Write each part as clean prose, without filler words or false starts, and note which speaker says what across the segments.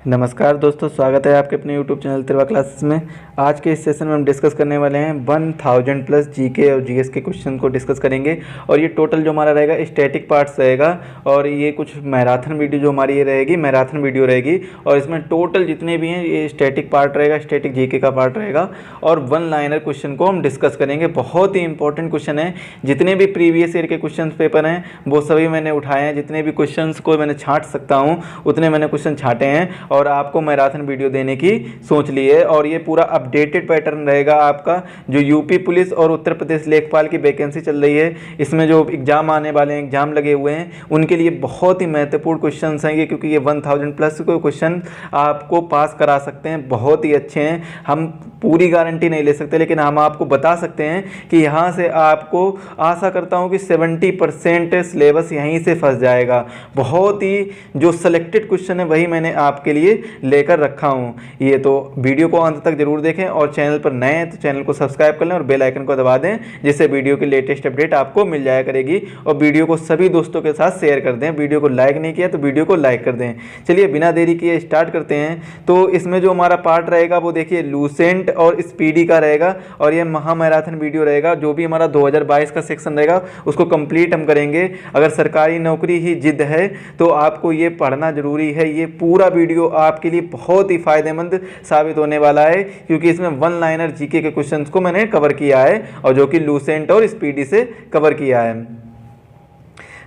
Speaker 1: नमस्कार दोस्तों, स्वागत है आपके अपने YouTube चैनल तिरवा क्लासेस में। आज के इस सेशन में हम डिस्कस करने वाले हैं 1000 प्लस जीके और जीएस के क्वेश्चन को डिस्कस करेंगे। और ये टोटल जो हमारा रहेगा स्टैटिक पार्ट्स रहेगा, और ये कुछ मैराथन वीडियो जो हमारी ये रहेगी मैराथन वीडियो रहेगी। और इसमें टोटल जितने भी हैं ये स्टैटिक पार्ट रहेगा, स्टैटिक जीके का पार्ट रहेगा। और 1 लाइनर क्वेश्चन को हम डिस्कस करेंगे। बहुत ही इंपॉर्टेंट क्वेश्चन है। जितने भी प्रीवियस ईयर के क्वेश्चन पेपर हैं वो सभी मैंने उठाए हैं। जितने भी क्वेश्चन को मैंने छांट सकता हूँ उतने मैंने क्वेश्चन छांटे हैं और आपको मैराथन वीडियो देने की सोच ली है। और ये पूरा अपडेटेड पैटर्न रहेगा आपका। जो यूपी पुलिस और उत्तर प्रदेश लेखपाल की वैकेंसी चल रही है, इसमें जो एग्जाम आने वाले हैं, एग्जाम लगे हुए हैं, उनके लिए बहुत ही महत्वपूर्ण क्वेश्चन हैं ये, क्योंकि ये 1000 प्लस को क्वेश्चन आपको पास करा सकते हैं। बहुत ही अच्छे हैं। हम पूरी गारंटी नहीं ले सकते, लेकिन हम आपको बता सकते हैं कि यहाँ से आपको आशा करता हूँ कि 70% सिलेबस यहीं से फंस जाएगा। बहुत ही जो सेलेक्टेड क्वेश्चन है वही मैंने आपके लिए लेकर रखा हूँ। ये तो वीडियो को अंत तक जरूर देखें, और चैनल पर नए हैं तो चैनल को सब्सक्राइब कर लें और बेल आइकन को दबा दें, जिससे वीडियो की लेटेस्ट अपडेट आपको मिल जाया करेगी। और वीडियो को सभी दोस्तों के साथ शेयर कर दें। वीडियो को लाइक नहीं किया तो वीडियो को लाइक कर दें। चलिए बिना देरी किए स्टार्ट करते हैं। तो इसमें जो हमारा पार्ट रहेगा वो देखिए लूसेंट और स्पीडी का रहेगा, और ये महा मैराथन वीडियो रहेगा। जो भी हमारा 2022 का सेक्शन रहेगा उसको कंप्लीट हम करेंगे। अगर सरकारी नौकरी ही जिद है तो आपको ये पढ़ना जरूरी है। ये पूरा वीडियो आपके लिए बहुत ही फायदेमंद साबित होने वाला है, क्योंकि इसमें 1 लाइनर जीके के क्वेश्चंस को मैंने कवर किया है, और जो कि लूसेंट और स्पीडी से कवर किया है।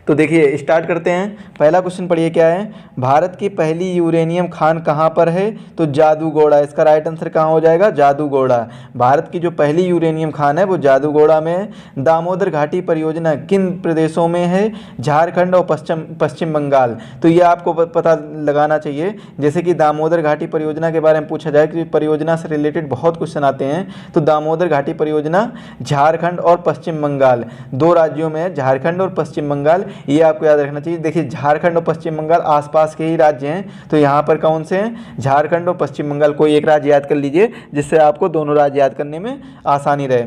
Speaker 1: तो देखिए स्टार्ट करते हैं। पहला क्वेश्चन पढ़िए क्या है। भारत की पहली यूरेनियम खान कहाँ पर है? तो जादूगोड़ा। इसका राइट आंसर कहाँ हो जाएगा? जादूगोड़ा। भारत की जो पहली यूरेनियम खान है वो जादूगोड़ा में है। दामोदर घाटी परियोजना किन प्रदेशों में है? झारखंड और पश्चिम बंगाल। तो ये आपको पता लगाना चाहिए। जैसे कि दामोदर घाटी परियोजना के बारे में पूछा जाए कि परियोजना से रिलेटेड बहुत क्वेश्चन आते हैं, तो दामोदर घाटी परियोजना झारखंड और पश्चिम बंगाल 2 राज्यों में है, झारखंड और पश्चिम बंगाल। ये आपको याद रखना चाहिए। देखिए झारखंड और पश्चिम बंगाल आसपास के ही राज्य हैं, तो यहाँ पर कौन से हैं? झारखंड और पश्चिम बंगाल। कोई एक राज्य याद कर लीजिए जिससे आपको दोनों राज्य याद करने में आसानी रहे।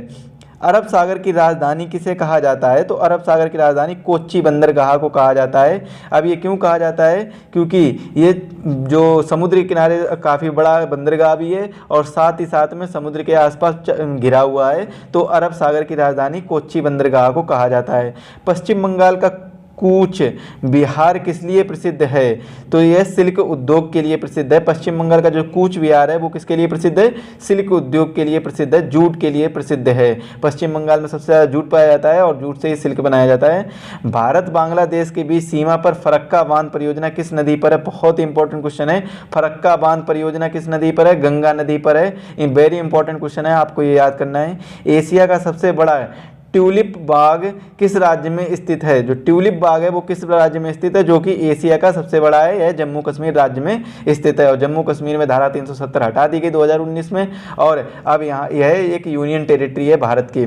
Speaker 1: अरब सागर की राजधानी किसे कहा जाता है? तो अरब सागर की राजधानी कोच्चि बंदरगाह को कहा जाता है। अब ये क्यों कहा जाता है? क्योंकि ये जो समुद्री किनारे काफ़ी बड़ा बंदरगाह भी है और साथ ही साथ में समुद्र के आसपास घिरा हुआ है, तो अरब सागर की राजधानी कोच्चि बंदरगाह को कहा जाता है। पश्चिम बंगाल का कूच बिहार किस लिए प्रसिद्ध है? तो यह सिल्क उद्योग के लिए प्रसिद्ध है। पश्चिम बंगाल का जो कूच बिहार है वो किसके लिए प्रसिद्ध है? सिल्क उद्योग के लिए प्रसिद्ध है, जूट के लिए प्रसिद्ध है। पश्चिम बंगाल में सबसे ज़्यादा जूट पाया जाता है और जूट से ही सिल्क बनाया जाता है। भारत बांग्लादेश के बीच सीमा पर फरक्का बांध परियोजना किस नदी पर है? बहुत ही इंपॉर्टेंट क्वेश्चन है। फरक्का बांध परियोजना किस नदी पर है? गंगा नदी पर है। ये वेरी इंपॉर्टेंट क्वेश्चन है, आपको ये याद करना है। एशिया का सबसे बड़ा ट्यूलिप बाग किस राज्य में स्थित है? जो ट्यूलिप बाग है वो किस राज्य में स्थित है? जो कि एशिया का सबसे बड़ा है, यह जम्मू कश्मीर राज्य में स्थित है। और जम्मू कश्मीर में धारा 370 हटा दी गई 2019 में, और अब यहाँ यह एक यूनियन टेरिटरी है भारत की।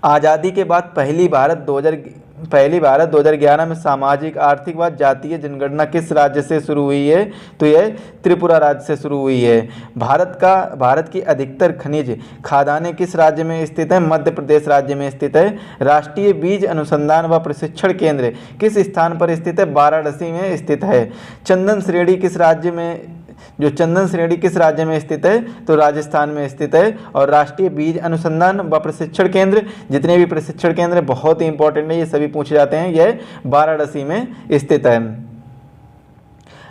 Speaker 1: आज़ादी के बाद पहली भारत 2011 में सामाजिक आर्थिक व जातीय जनगणना किस राज्य से शुरू हुई है? तो यह त्रिपुरा राज्य से शुरू हुई है। भारत की अधिकतर खनिज खादानें किस राज्य में स्थित है? मध्य प्रदेश राज्य में स्थित है। राष्ट्रीय बीज अनुसंधान व प्रशिक्षण केंद्र किस स्थान पर स्थित है? वाराणसी में स्थित है। चंदन श्रेणी किस राज्य में स्थित है? तो राजस्थान में स्थित है। और राष्ट्रीय बीज अनुसंधान व प्रशिक्षण केंद्र, जितने भी प्रशिक्षण केंद्र बहुत ही इंपॉर्टेंट है, ये सभी पूछे जाते हैं, यह वाराणसी में स्थित है।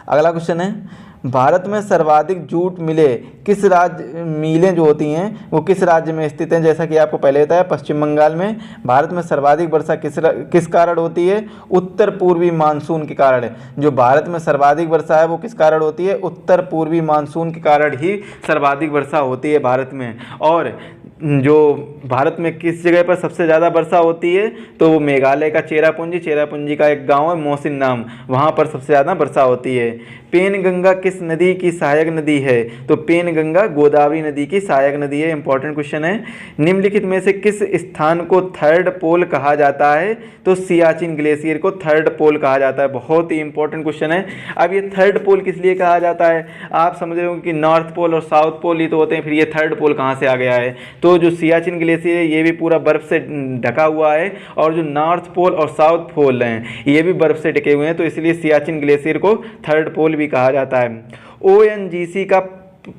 Speaker 1: अगला क्वेश्चन है, भारत में सर्वाधिक जूट मिलें जो होती हैं वो किस राज्य में स्थित हैं? जैसा कि आपको पहले बताया, पश्चिम बंगाल में। भारत में सर्वाधिक वर्षा किस कारण होती है? उत्तर पूर्वी मानसून के कारण। जो भारत में सर्वाधिक वर्षा है वो किस कारण होती है? उत्तर पूर्वी मानसून के कारण ही सर्वाधिक वर्षा होती है भारत में। और जो भारत में किस जगह पर सबसे ज़्यादा वर्षा होती है? तो वो मेघालय का चेरापूंजी का एक गांव है मोसिन नाम, वहाँ पर सबसे ज़्यादा वर्षा होती है। पेनगंगा किस नदी की सहायक नदी है? तो पेनगंगा गोदावरी नदी की सहायक नदी है। इंपॉर्टेंट क्वेश्चन है। निम्नलिखित में से किस स्थान को थर्ड पोल कहा जाता है? तो सियाचिन ग्लेशियर को थर्ड पोल कहा जाता है। बहुत ही इंपॉर्टेंट क्वेश्चन है। अब ये थर्ड पोल किस लिए कहा जाता है? आप समझ रहे हो कि नॉर्थ पोल और साउथ पोल ही तो होते हैं, फिर ये थर्ड पोल कहाँ से आ गया है? तो जो सियाचिन ग्लेशियर है ये भी पूरा बर्फ़ से ढका हुआ है, और जो नॉर्थ पोल और साउथ पोल हैं ये भी बर्फ़ से ढके हुए हैं, तो इसलिए सियाचिन ग्लेशियर को थर्ड पोल भी कहा जाता है। ओएनजीसी का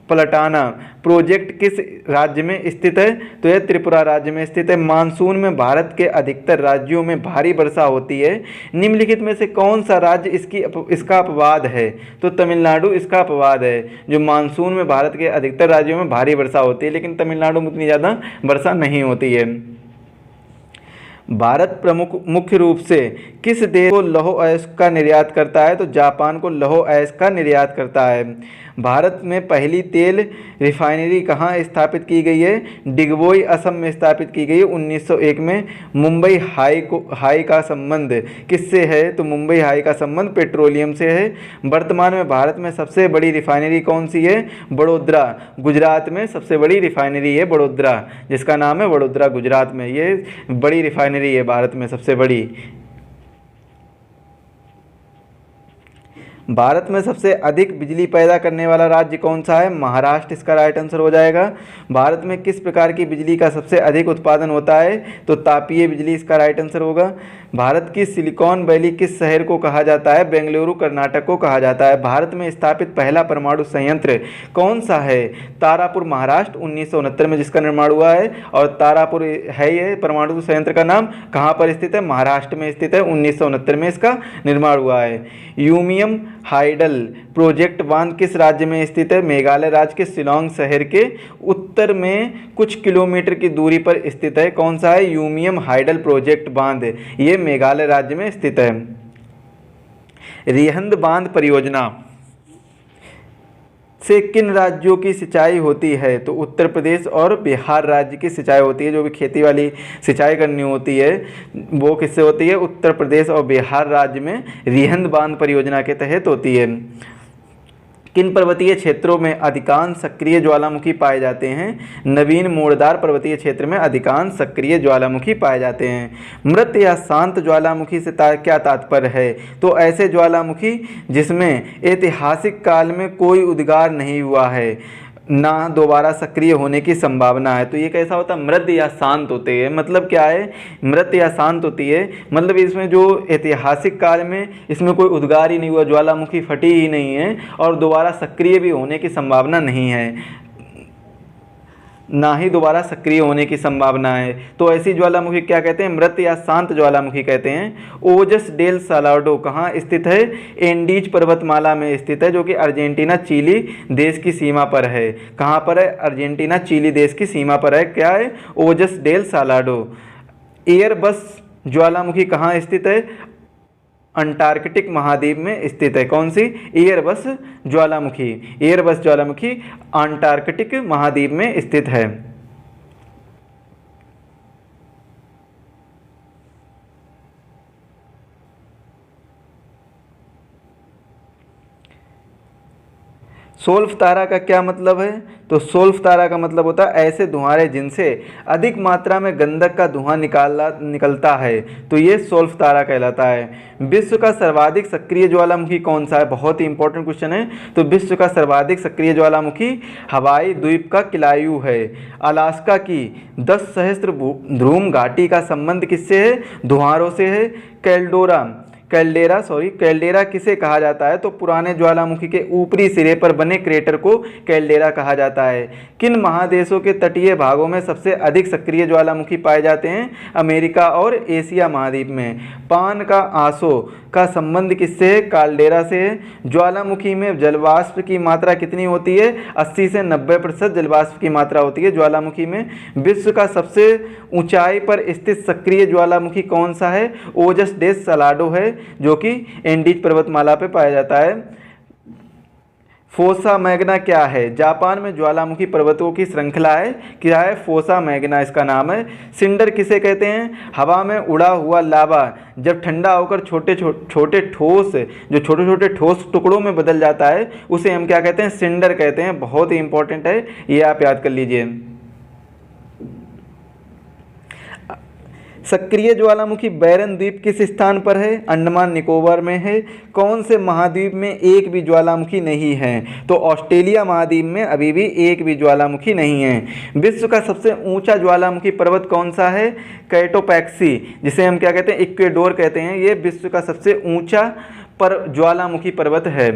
Speaker 1: पलटाना प्रोजेक्ट किस राज्य में स्थित है? तो यह त्रिपुरा राज्य में स्थित है। मानसून में भारत के अधिकतर राज्यों में भारी वर्षा होती है, निम्नलिखित में से कौन सा राज्य इसका अपवाद है? तो तमिलनाडु इसका अपवाद है। जो मानसून में भारत के अधिकतर राज्यों में भारी वर्षा होती है, लेकिन तमिलनाडु में उतनी ज़्यादा वर्षा नहीं होती है। भारत मुख्य रूप से किस देश को लौह अयस्क का निर्यात करता है? तो जापान को लौह अयस्क का निर्यात करता है। भारत में पहली तेल रिफाइनरी कहाँ स्थापित की गई है? डिगबोई असम में स्थापित की गई है 1901 में। मुंबई हाई का संबंध किससे है? तो मुंबई हाई का संबंध पेट्रोलियम से है। वर्तमान में भारत में सबसे बड़ी रिफाइनरी कौन सी है? बड़ोदरा, गुजरात में सबसे बड़ी रिफाइनरी है बड़ोदरा, जिसका नाम है बड़ोदरा, गुजरात में। ये बड़ी रिफाइनरी है भारत में सबसे बड़ी। भारत में सबसे अधिक बिजली पैदा करने वाला राज्य कौन सा है? महाराष्ट्र इसका राइट आंसर हो जाएगा। भारत में किस प्रकार की बिजली का सबसे अधिक उत्पादन होता है? तो तापीय बिजली इसका राइट आंसर होगा। भारत की सिलिकॉन वैली किस शहर को कहा जाता है? बेंगलुरु कर्नाटक को कहा जाता है। भारत में स्थापित पहला परमाणु संयंत्र कौन सा है? तारापुर, महाराष्ट्र 1969 में जिसका निर्माण हुआ है। और तारापुर है ये परमाणु संयंत्र का नाम, कहाँ पर स्थित है? महाराष्ट्र में स्थित है। 1969 में इसका निर्माण हुआ है। यूमियम हाइडल प्रोजेक्ट बांध किस राज्य में स्थित है? मेघालय राज्य के शिलांग शहर के उत्तर में कुछ किलोमीटर की दूरी पर स्थित है। कौन सा है? यूमियम हाइडल प्रोजेक्ट बांध, ये मेघालय राज्य में स्थित है। रिहंद बांध परियोजना से किन राज्यों की सिंचाई होती है? तो उत्तर प्रदेश और बिहार राज्य की सिंचाई होती है। जो भी खेती वाली सिंचाई करनी होती है वो किससे होती है? उत्तर प्रदेश और बिहार राज्य में रिहंद बांध परियोजना के तहत होती है। किन पर्वतीय क्षेत्रों में अधिकांश सक्रिय ज्वालामुखी पाए जाते हैं? नवीन मोड़दार पर्वतीय क्षेत्र में अधिकांश सक्रिय ज्वालामुखी पाए जाते हैं। मृत या शांत ज्वालामुखी से क्या तात्पर्य है? तो ऐसे ज्वालामुखी जिसमें ऐतिहासिक काल में कोई उद्गार नहीं हुआ है, ना दोबारा सक्रिय होने की संभावना है। तो ये कैसा होता है? मृत या शांत होते हैं। मतलब क्या है? मृत या शांत होती है, मतलब इसमें जो ऐतिहासिक काल में इसमें कोई उद्गार ही नहीं हुआ, ज्वालामुखी फटी ही नहीं है, और दोबारा सक्रिय भी होने की संभावना नहीं है, ना ही दोबारा सक्रिय होने की संभावना है। तो ऐसी ज्वालामुखी क्या कहते हैं? मृत या शांत ज्वालामुखी कहते हैं। ओजस डेल सालाडो कहाँ स्थित है? एंडीज पर्वतमाला में स्थित है, जो कि अर्जेंटीना चिली देश की सीमा पर है। कहाँ पर है? अर्जेंटीना चिली देश की सीमा पर है। क्या है? ओजस डेल सालाडो। एयरबस ज्वालामुखी कहाँ स्थित है? अंटार्कटिक महाद्वीप में स्थित है। कौन सी? एयरबस ज्वालामुखी। एयरबस ज्वालामुखी अंटार्कटिक महाद्वीप में स्थित है। सोल्फ तारा का क्या मतलब है? तो सोल्फ तारा का मतलब होता है ऐसे धुआंरे जिनसे अधिक मात्रा में गंधक का धुआं निकलता है, तो ये सोल्फ तारा कहलाता है। विश्व का सर्वाधिक सक्रिय ज्वालामुखी कौन सा है? बहुत ही इंपॉर्टेंट क्वेश्चन है। तो विश्व का सर्वाधिक सक्रिय ज्वालामुखी हवाई द्वीप का किलायू है। अलास्का की 10 सहस्त्र ध्रुव घाटी का संबंध किससे है? धुआंरों से है। कैल्डेरा किसे कहा जाता है? तो पुराने ज्वालामुखी के ऊपरी सिरे पर बने क्रेटर को कैल्डेरा कहा जाता है। किन महादेशों के तटीय भागों में सबसे अधिक सक्रिय ज्वालामुखी पाए जाते हैं? अमेरिका और एशिया महाद्वीप में। पान का आंसू का संबंध किससे है? कैल्डेरा से है। ज्वालामुखी में जलवाष्प की मात्रा कितनी होती है? 80 से 90% जलवाष्प की मात्रा होती है ज्वालामुखी में। विश्व का सबसे ऊंचाई पर स्थित सक्रिय ज्वालामुखी कौन सा है? ओजस डेस सालाडो है, जो कि एंडीज पर्वतमाला पे पाया जाता है। फोसा मैग्ना क्या है? जापान में ज्वालामुखी पर्वतों की श्रृंखला है। क्या है? फोसा मैग्ना इसका नाम है। सिंडर किसे कहते हैं? हवा में उड़ा हुआ लावा जब ठंडा होकर छोटे छोटे ठोस टुकड़ों में बदल जाता है, उसे हम क्या कहते हैं? सिंडर कहते हैं। बहुत ही इंपॉर्टेंट है, ये आप याद कर लीजिए। सक्रिय ज्वालामुखी बैरन द्वीप किस स्थान पर है? अंडमान निकोबार में है। कौन से महाद्वीप में एक भी ज्वालामुखी नहीं है? तो ऑस्ट्रेलिया महाद्वीप में अभी भी एक भी ज्वालामुखी नहीं है। विश्व का सबसे ऊंचा ज्वालामुखी पर्वत कौन सा है? कैटोपैक्सी, जिसे हम क्या कहते हैं, इक्वेडोर कहते हैं। ये विश्व का सबसे ऊंचा ज्वालामुखी पर्वत है।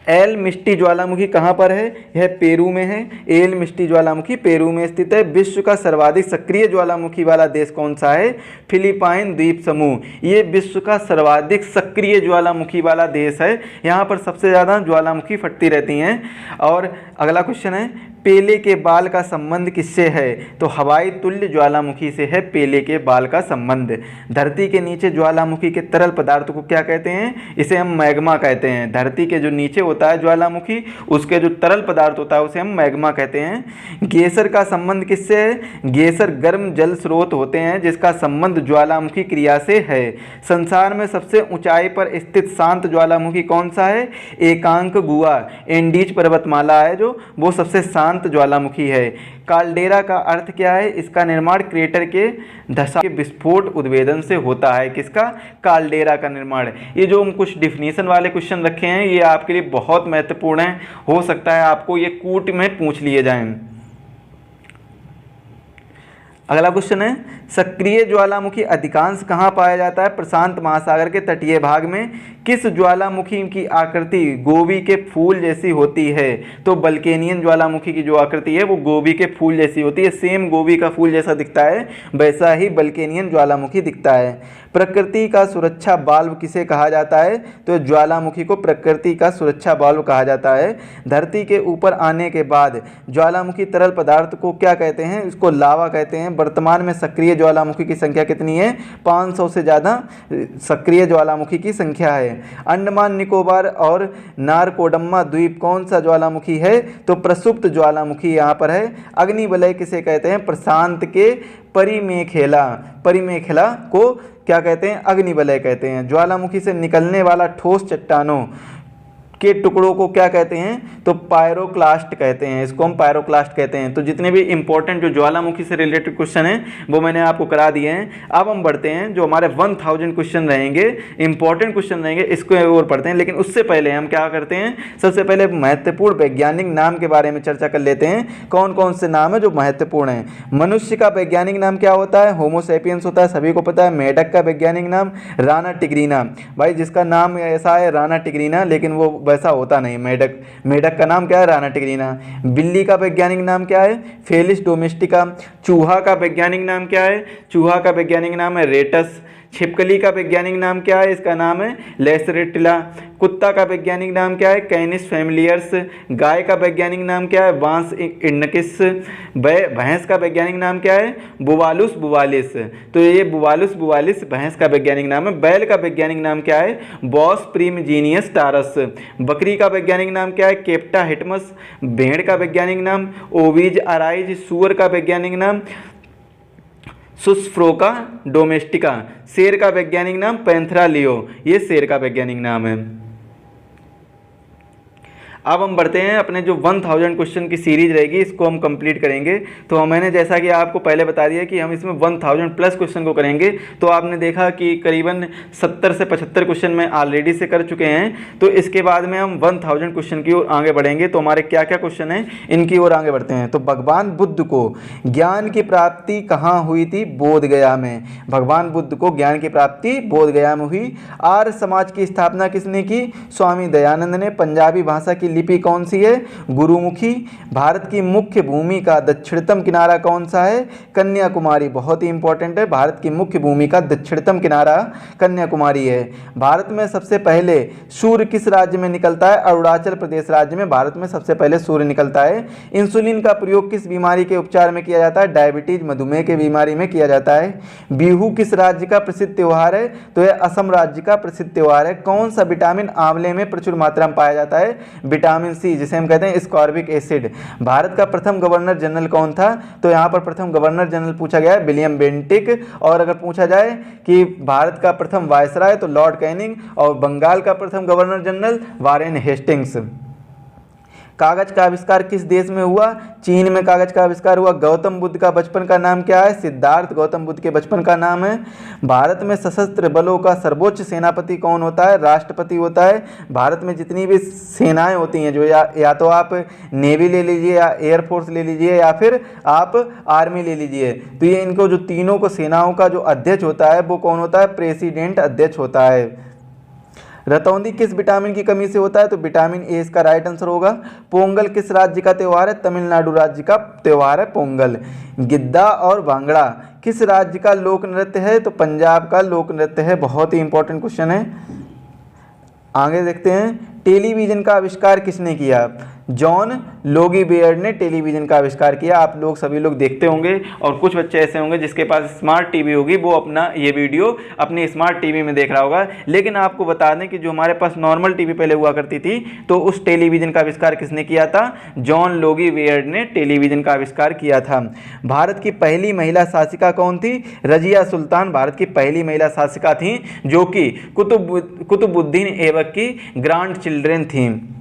Speaker 1: एल मिस्टी ज्वालामुखी कहाँ पर है? यह पेरू में है। एल मिस्टी ज्वालामुखी पेरू में स्थित है। विश्व का सर्वाधिक सक्रिय ज्वालामुखी वाला देश कौन सा है? फिलीपाइन द्वीप समूह। ये विश्व का सर्वाधिक सक्रिय ज्वालामुखी वाला देश है। यहाँ पर सबसे ज़्यादा ज्वालामुखी फटती रहती हैं। और अगला क्वेश्चन है, पेले के बाल का संबंध किससे है? तो हवाई तुल्य ज्वालामुखी से है पेले के बाल का संबंध। धरती के नीचे ज्वालामुखी के तरल पदार्थ को क्या कहते हैं? इसे हम मैग्मा कहते हैं। धरती के जो नीचे होता है ज्वालामुखी, उसके जो तरल पदार्थ होता है उसे हम मैग्मा कहते हैं। गेसर का संबंध किससे है? गेसर गर्म जल स्रोत होते हैं जिसका संबंध ज्वालामुखी क्रिया से है। संसार में सबसे ऊंचाई पर स्थित शांत ज्वालामुखी कौन सा है? एकांक गुआ, एंडीज पर्वतमाला है जो, वो सबसे शांत ज्वालामुखी है। काल्डेरा का अर्थ क्या है? इसका निर्माण क्रेटर के धसा के विस्फोट उद्भेदन से होता है। किसका? काल्डेरा का निर्माण। ये जो हम कुछ डिफिनीशन वाले क्वेश्चन रखे हैं ये आपके लिए बहुत महत्वपूर्ण है। हो सकता है आपको ये कूट में पूछ लिए जाएं। अगला क्वेश्चन है, सक्रिय ज्वालामुखी अधिकांश कहाँ पाया जाता है? प्रशांत महासागर के तटीय भाग में। किस ज्वालामुखी की आकृति गोभी के फूल जैसी होती है? तो बल्केनियन ज्वालामुखी की जो आकृति है वो गोभी के फूल जैसी होती है। सेम गोभी का फूल जैसा दिखता है वैसा ही बल्केनियन ज्वालामुखी दिखता है। प्रकृति का सुरक्षा बाल्व किसे कहा जाता है? तो ज्वालामुखी को प्रकृति का सुरक्षा बाल्व कहा जाता है। धरती के ऊपर आने के बाद ज्वालामुखी तरल पदार्थ को क्या कहते हैं? इसको लावा कहते हैं। वर्तमान में सक्रिय ज्वालामुखी की संख्या कितनी है? 500 से ज़्यादा सक्रिय ज्वालामुखी की संख्या है। अंडमान निकोबार और नारकोडम्मा द्वीप कौन सा ज्वालामुखी है? तो प्रसुप्त ज्वालामुखी यहाँ पर है। अग्निवलय किसे कहते हैं? प्रशांत के परिमेखला, परिमेखला को क्या कहते हैं? अग्निवलय कहते हैं। ज्वालामुखी से निकलने वाला ठोस चट्टानों के टुकड़ों को क्या कहते हैं? तो पायरोक्लास्ट कहते हैं। इसको हम पायरोक्लास्ट कहते हैं। तो जितने भी इंपॉर्टेंट जो ज्वालामुखी से रिलेटेड क्वेश्चन हैं वो मैंने आपको करा दिए हैं। अब हम बढ़ते हैं, जो हमारे 1000 क्वेश्चन रहेंगे, इंपॉर्टेंट क्वेश्चन रहेंगे, इसको और पढ़ते हैं। लेकिन उससे पहले हम क्या करते हैं, सबसे पहले महत्वपूर्ण वैज्ञानिक नाम के बारे में चर्चा कर लेते हैं। कौन कौन से नाम है जो महत्वपूर्ण है? मनुष्य का वैज्ञानिक नाम क्या होता है? होमो सैपियंस होता है, सभी को पता है। मेढक का वैज्ञानिक नाम राना टिग्रीना। भाई जिसका नाम ऐसा है राना टिग्रीना, लेकिन वो वैसा होता नहीं। मेढक, मेढक का नाम क्या है? Rana tigrina. बिल्ली का वैज्ञानिक नाम क्या है? Felis domestica. चूहा का वैज्ञानिक नाम क्या है? चूहा का वैज्ञानिक नाम है रेटस। छिपकली का वैज्ञानिक नाम क्या है? इसका नाम है लेसरेटिला। कुत्ता का वैज्ञानिक नाम क्या है? कैनिस फैमिलियर्स। गाय का वैज्ञानिक नाम क्या है? बांस इंडकिस। भैंस का वैज्ञानिक नाम क्या है? बुवालुस बुवालिस। तो ये बुवालुस बुवालिस भैंस का वैज्ञानिक नाम है। बैल का वैज्ञानिक नाम क्या है? Bos primigenius taurus. बकरी का वैज्ञानिक नाम क्या है? केप्टा हिटमस। भेड़ का वैज्ञानिक नाम ओविज अराइज। सूअर का वैज्ञानिक नाम सुस्फ्रोका डोमेस्टिका। शेर का वैज्ञानिक नाम पैंथरा लियो। ये शेर का वैज्ञानिक नाम है। अब हम बढ़ते हैं, अपने जो 1000 क्वेश्चन की सीरीज रहेगी इसको हम कंप्लीट करेंगे। तो मैंने जैसा कि आपको पहले बता दिया कि हम इसमें 1000 प्लस क्वेश्चन को करेंगे। तो आपने देखा कि करीबन 70 से 75 क्वेश्चन में ऑलरेडी से कर चुके हैं। तो इसके बाद में हम 1000 क्वेश्चन की ओर आगे बढ़ेंगे। तो हमारे क्या क्या क्वेश्चन हैं इनकी ओर आगे बढ़ते हैं। तो भगवान बुद्ध को ज्ञान की प्राप्ति कहाँ हुई थी? बोधगया में। भगवान बुद्ध को ज्ञान की प्राप्ति बोधगया में हुई। आर्य समाज की स्थापना किसने की? स्वामी दयानंद ने। पंजाबी भाषा की लिपि कौन सी है? गुरुमुखी। भारत की मुख्य भूमि का दक्षिणतम किनारा कौन सा है? कन्याकुमारी। बहुत ही इंपॉर्टेंट है, भारत की मुख्य भूमि का दक्षिणतम किनारा कन्याकुमारी है। भारत में सबसे पहले सूर्य किस राज्य में निकलता है? अरुणाचल प्रदेश राज्य में भारत में सबसे पहले सूर्य निकलता है। इंसुलिन का प्रयोग किस बीमारी के उपचार में किया जाता है? डायबिटीज, मधुमेह के बीमारी में किया जाता है। बिहू किस राज्य का प्रसिद्ध त्योहार है? तो यह असम राज्य का प्रसिद्ध त्योहार है। कौन सा विटामिन आंवले में प्रचुर मात्रा में पाया जाता है? विटामिन सी, जिसे हम कहते हैं स्कॉर्बिक एसिड। भारत का प्रथम गवर्नर जनरल कौन था? तो यहाँ पर प्रथम गवर्नर जनरल पूछा गया है विलियम बेंटिक। और अगर पूछा जाए कि भारत का प्रथम वायसराय तो लॉर्ड कैनिंग। और बंगाल का प्रथम गवर्नर जनरल वारेन हेस्टिंग्स। कागज का आविष्कार किस देश में हुआ? चीन में कागज का आविष्कार हुआ। गौतम बुद्ध का बचपन का नाम क्या है? सिद्धार्थ गौतम बुद्ध के बचपन का नाम है। भारत में सशस्त्र बलों का सर्वोच्च सेनापति कौन होता है? राष्ट्रपति होता है। भारत में जितनी भी सेनाएं होती हैं, जो या तो आप नेवी ले लीजिए या एयरफोर्स ले लीजिए या फिर आप आर्मी ले लीजिए, तो ये इनको जो तीनों को सेनाओं का जो अध्यक्ष होता है वो कौन होता है? प्रेसिडेंट अध्यक्ष होता है। रतौंधी किस विटामिन की कमी से होता है? तो विटामिन ए इसका राइट आंसर होगा। पोंगल किस राज्य का त्यौहार है? तमिलनाडु राज्य का त्यौहार है पोंगल। गिद्दा और भांगड़ा किस राज्य का लोक नृत्य है? तो पंजाब का लोक नृत्य है। बहुत ही इंपॉर्टेंट क्वेश्चन है। आगे देखते हैं, टेलीविजन का आविष्कार किसने किया? जॉन लोगी बेयर्ड ने टेलीविजन का आविष्कार किया। आप लोग सभी लोग देखते होंगे और कुछ बच्चे ऐसे होंगे जिसके पास स्मार्ट टीवी होगी, वो अपना ये वीडियो अपने स्मार्ट टीवी में देख रहा होगा। लेकिन आपको बता दें कि जो हमारे पास नॉर्मल टीवी पहले हुआ करती थी, तो उस टेलीविज़न का आविष्कार किसने किया था? जॉन लोगी बेयर्ड ने टेलीविज़न का आविष्कार किया था। भारत की पहली महिला शासिका कौन थी? रजिया सुल्तान भारत की पहली महिला शासिका थी, जो कि कुतुबुद्दीन ऐबक की ग्रैंड चिल्ड्रन थी।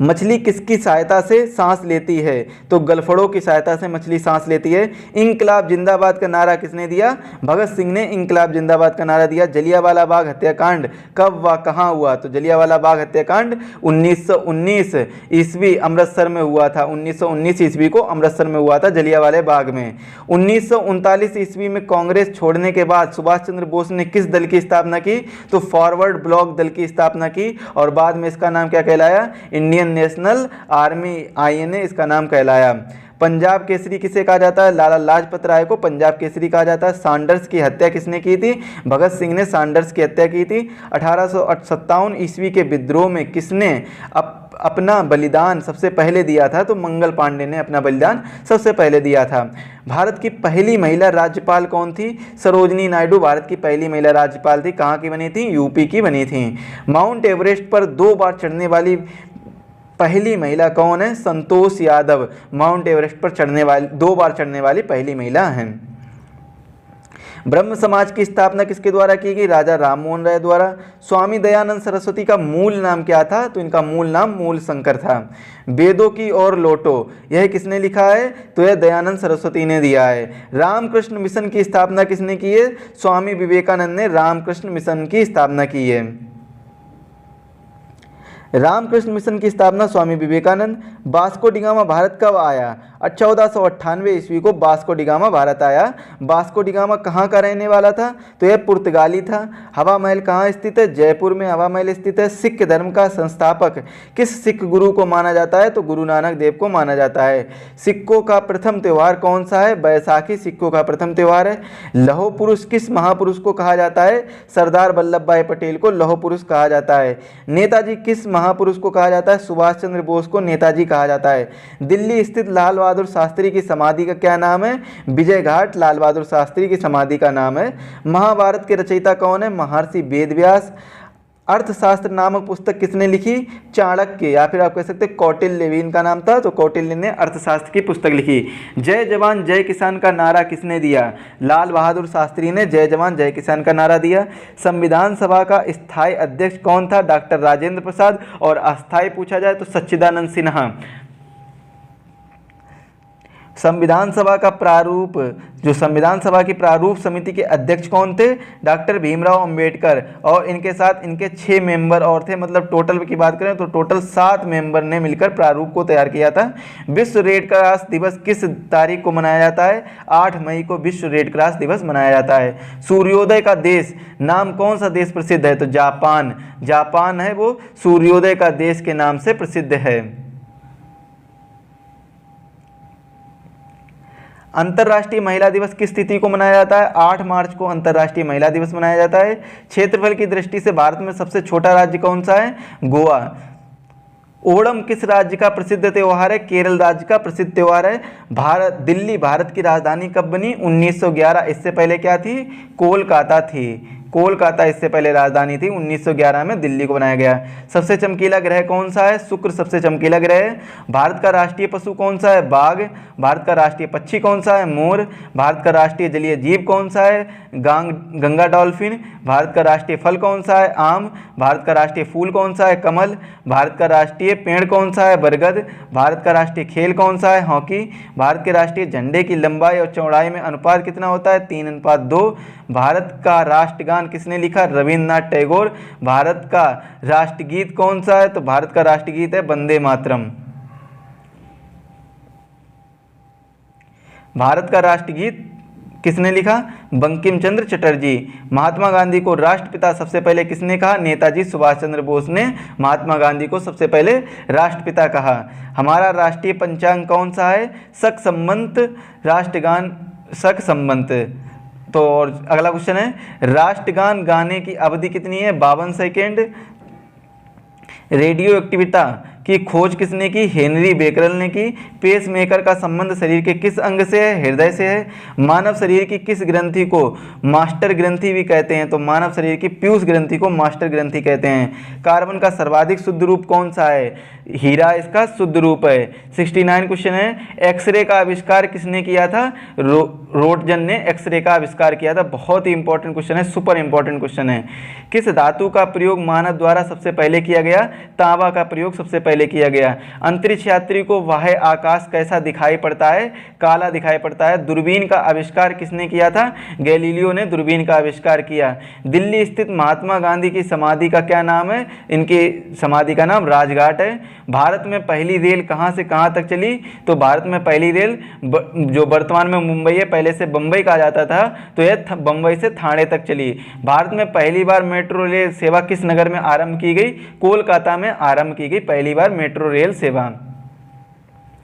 Speaker 1: मछली किसकी सहायता से सांस लेती है? तो गलफड़ों की सहायता से मछली सांस लेती है। इंकलाब जिंदाबाद का नारा किसने दिया? भगत सिंह ने इंकलाब जिंदाबाद का नारा दिया। जलियांवाला बाग हत्याकांड कब व कहाँ हुआ? तो जलियांवाला बाग हत्याकांड 1919 ईस्वी अमृतसर में हुआ था। 1919 ईस्वी को अमृतसर में हुआ था, जलियांवाले बाग में। 1939 ईस्वी में कांग्रेस छोड़ने के बाद सुभाष चंद्र बोस ने किस दल की स्थापना की? तो फॉरवर्ड ब्लॉक दल की स्थापना की, और बाद में इसका नाम क्या कहलाया? इंडियन नेशनल आर्मी, INA इसका नाम कहलाया। पंजाब केसरी किसे कहा जाता है? लाला लाजपत राय को पंजाब केसरी कहा जाता है। सैंडर्स की हत्या किसने की थी? भगत सिंह ने सैंडर्स की हत्या की थी। 1857 ईस्वी के विद्रोह में किसने अपना बलिदान सबसे पहले दिया था? तो मंगल पांडे ने अपना बलिदान सबसे पहले दिया था। भारत की पहली महिला राज्यपाल कौन थी? सरोजनी नायडू भारत की पहली महिला राज्यपाल थी। कहाँ की बनी थी? यूपी की बनी थी। माउंट एवरेस्ट पर 2 बार चढ़ने वाली पहली महिला कौन है? संतोष यादव माउंट एवरेस्ट पर 2 बार चढ़ने वाली पहली महिला हैं। ब्रह्म समाज की स्थापना किसके द्वारा की गई? राजा राममोहन राय द्वारा। स्वामी दयानंद सरस्वती का मूल नाम क्या था? तो इनका मूल नाम मूल शंकर था। वेदों की ओर लौटो यह किसने लिखा है? तो यह दयानंद सरस्वती ने दिया है। रामकृष्ण मिशन की स्थापना किसने की है? स्वामी विवेकानंद ने रामकृष्ण मिशन की स्थापना की है। रामकृष्ण मिशन की स्थापना स्वामी विवेकानंद। वास्को डिगामा भारत कब आया? 1498 ईस्वी को वास्को डिगामा भारत आया। वास्को डिगामा कहाँ का रहने वाला था? तो यह पुर्तगाली था। हवा महल कहाँ स्थित है? जयपुर में हवा महल स्थित है। सिख धर्म का संस्थापक किस सिख गुरु को माना जाता है? तो गुरु नानक देव को माना जाता है। सिखों का प्रथम त्यौहार कौन सा है? बैसाखी सिखों का प्रथम त्यौहार है। लौह पुरुष किस महापुरुष को कहा जाता है? सरदार वल्लभ भाई पटेल को लौह पुरुष कहा जाता है। नेताजी किस महापुरुष को कहा जाता है? सुभाष चंद्र बोस को नेताजी कहा जाता है। दिल्ली स्थित लाल बहादुर शास्त्री की समाधि का क्या नाम है? विजय घाट लाल बहादुर शास्त्री की समाधि का नाम है। महाभारत के रचयिता कौन है? महर्षि वेदव्यास। अर्थशास्त्र नामक पुस्तक किसने लिखी? चाणक्य, या फिर आप कह सकते हैं कौटिल्य भी इनका नाम था, तो कौटिल्य ने अर्थशास्त्र की पुस्तक लिखी। जय जवान जय किसान का नारा किसने दिया? लाल बहादुर शास्त्री ने जय जवान जय किसान का नारा दिया। संविधान सभा का स्थायी अध्यक्ष कौन था? डॉक्टर राजेंद्र प्रसाद। और अस्थायी पूछा जाए तो सच्चिदानंद सिन्हा। संविधान सभा का प्रारूप, जो संविधान सभा की प्रारूप समिति के अध्यक्ष कौन थे? डॉक्टर भीमराव अंबेडकर। और इनके साथ इनके 6 मेंबर और थे, मतलब टोटल की बात करें तो टोटल 7 मेंबर ने मिलकर प्रारूप को तैयार किया था। विश्व रेड क्रॉस दिवस किस तारीख को मनाया जाता है? 8 मई को विश्व रेड क्रॉस दिवस मनाया जाता है। सूर्योदय का देश नाम कौन सा देश प्रसिद्ध है? तो जापान। जापान है वो सूर्योदय का देश के नाम से प्रसिद्ध है। अंतर्राष्ट्रीय महिला दिवस किस तिथि को मनाया जाता है? 8 मार्च को अंतर्राष्ट्रीय महिला दिवस मनाया जाता है। क्षेत्रफल की दृष्टि से भारत में सबसे छोटा राज्य कौन सा है? गोवा। ओणम किस राज्य का प्रसिद्ध त्यौहार है? केरल राज्य का प्रसिद्ध त्यौहार है। दिल्ली भारत की राजधानी कब बनी? 1911। इससे पहले क्या थी? कोलकाता थी। कोलकाता इससे पहले राजधानी थी। 1911 में दिल्ली को बनाया गया। सबसे चमकीला ग्रह कौन सा है? शुक्र सबसे चमकीला ग्रह है। भारत का राष्ट्रीय पशु कौन सा है? बाघ। भारत का राष्ट्रीय पक्षी कौन सा है? मोर। भारत का राष्ट्रीय जलीय जीव कौन सा है? गंगा डॉल्फिन। भारत का राष्ट्रीय फल कौन सा है? आम। भारत का राष्ट्रीय फूल कौन सा है? कमल। भारत का राष्ट्रीय पेड़ कौन सा है? बरगद। भारत का राष्ट्रीय खेल कौन सा है? हॉकी। भारत के राष्ट्रीय झंडे की लंबाई और चौड़ाई में अनुपात कितना होता है? 3:2। भारत का राष्ट्रगान किसने लिखा? रविन्द्रनाथ टैगोर। भारत का राष्ट्रगीत कौन सा है? तो भारत का राष्ट्रगीत है वंदे मातरम। भारत का राष्ट्रगीत किसने लिखा? बंकिम चंद्र चटर्जी। महात्मा गांधी को राष्ट्रपिता सबसे पहले किसने कहा? नेताजी सुभाष चंद्र बोस ने महात्मा गांधी को सबसे पहले राष्ट्रपिता कहा। हमारा राष्ट्रीय पंचांग कौन सा है? शक संबंत राष्ट्रगान शक संबंत। तो और अगला क्वेश्चन है, राष्ट्रगान गाने की अवधि कितनी है? 52 सेकेंड। रेडियो एक्टिविटा की खोज किसने की? हेनरी बेकरल ने की। पेसमेकर का संबंध शरीर के किस अंग से है? हृदय से है। मानव शरीर की किस ग्रंथि को मास्टर ग्रंथि भी कहते हैं? तो मानव शरीर की पीयूष ग्रंथि को मास्टर ग्रंथि कहते हैं। कार्बन का सर्वाधिक शुद्ध रूप कौन सा है? हीरा इसका शुद्ध रूप है। 69 क्वेश्चन है, एक्सरे का आविष्कार किसने किया था? रोटजन ने एक्सरे का आविष्कार किया था। बहुत ही इंपॉर्टेंट क्वेश्चन है, सुपर इंपॉर्टेंट क्वेश्चन है। किस धातु का प्रयोग मानव द्वारा सबसे पहले किया गया? तांबा का प्रयोग सबसे पहले किया गया। अंतरिक्ष यात्री को बाह्य आकाश कैसा दिखाई पड़ता है? काला दिखाई पड़ता है। दूरबीन का आविष्कार किसने किया था? गैलीलियो ने दूरबीन का आविष्कार किया। दिल्ली स्थित महात्मा गांधी की समाधि का क्या नाम है? इनकी समाधि का नाम राजघाट है। भारत में पहली रेल कहां से कहां तक चली? तो भारत में पहली रेल जो वर्तमान में मुंबई है, पहले से बंबई कहा जाता था, तो यह बंबई से ठाणे तक चली। भारत में पहली बार मेट्रो रेल सेवा किस नगर में आरंभ की गई? कोलकाता में आरंभ की गई पहली बार मेट्रो रेल सेवा।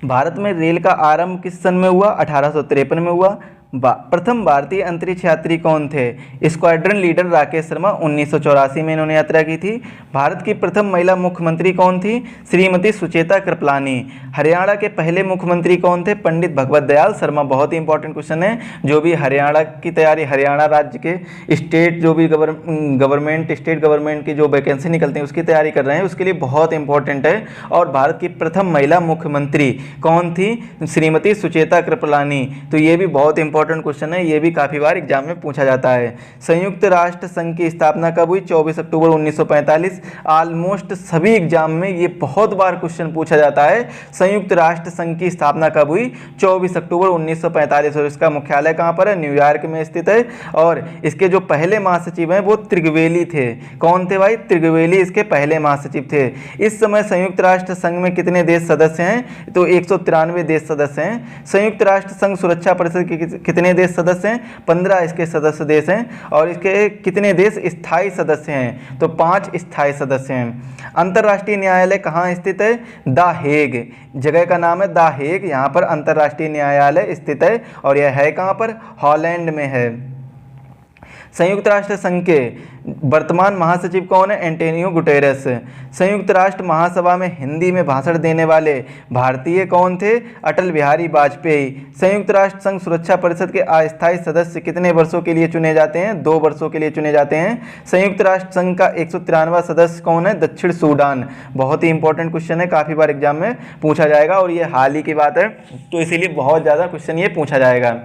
Speaker 1: भारत में रेल का आरंभ किस सन में हुआ? 1853 में हुआ। प्रथम भारतीय अंतरिक्ष यात्री कौन थे? Squadron leader Rakesh Sharma. 1984 में इन्होंने यात्रा की थी। भारत की प्रथम महिला मुख्यमंत्री कौन थी? श्रीमती सुचेता कृपलानी। हरियाणा के पहले मुख्यमंत्री कौन थे? पंडित भगवत दयाल शर्मा। बहुत ही इंपॉर्टेंट क्वेश्चन है। जो भी हरियाणा की तैयारी, हरियाणा राज्य के स्टेट जो भी स्टेट गवर्नमेंट की जो वैकेंसी निकलती है उसकी तैयारी कर रहे हैं, उसके लिए बहुत इंपॉर्टेंट है। और भारत की प्रथम महिला मुख्यमंत्री कौन थी? श्रीमती सुचेता कृपलानी। तो ये भी बहुत इंपॉर्टेंट क्वेश्चन है, ये भी काफी बार एग्जाम में पूछा जाता है। संयुक्त राष्ट्र संघ की स्थापना कब हुई? 24 अक्टूबर 1945। ऑलमोस्ट सभी एग्जाम में ये बहुत बार क्वेश्चन पूछा जाता है। संयुक्त राष्ट्र संघ की स्थापना कब हुई? 24 अक्टूबर 1945। और इसका मुख्यालय कहां पर है? न्यूयॉर्क में स्थित है। और इसके जो पहले महासचिव हैं वो त्रिगवेली थे। कौन थे भाई? त्रिगवेली इसके पहले महासचिव थे। इस समय संयुक्त राष्ट्र संघ में कितने देश सदस्य हैं? तो 193 देश सदस्य हैं। संयुक्त राष्ट्र संघ सुरक्षा परिषद के कितने देश सदस्य हैं? 15 इसके सदस्य देश हैं। और इसके कितने देश स्थायी सदस्य हैं? तो 5 स्थायी सदस्य हैं। अंतर्राष्ट्रीय न्यायालय कहाँ स्थित है? The Hague. जगह का नाम है द हेग। यहाँ पर अंतर्राष्ट्रीय न्यायालय स्थित है। और यह है कहाँ पर? हॉलैंड में है। संयुक्त राष्ट्र संघ के वर्तमान महासचिव कौन है? Antonio Guterres. संयुक्त राष्ट्र महासभा में हिंदी में भाषण देने वाले भारतीय कौन थे? अटल बिहारी वाजपेयी। संयुक्त राष्ट्र संघ सुरक्षा परिषद के अस्थायी सदस्य कितने वर्षों के लिए चुने जाते हैं? 2 वर्षों के लिए चुने जाते हैं। संयुक्त राष्ट्र संघ का 193वां सदस्य कौन है? दक्षिण सूडान। बहुत ही इंपॉर्टेंट क्वेश्चन है, काफी बार एग्जाम में पूछा जाएगा और ये हाल ही की बात है, तो इसीलिए बहुत ज्यादा क्वेश्चन ये पूछा जाएगा।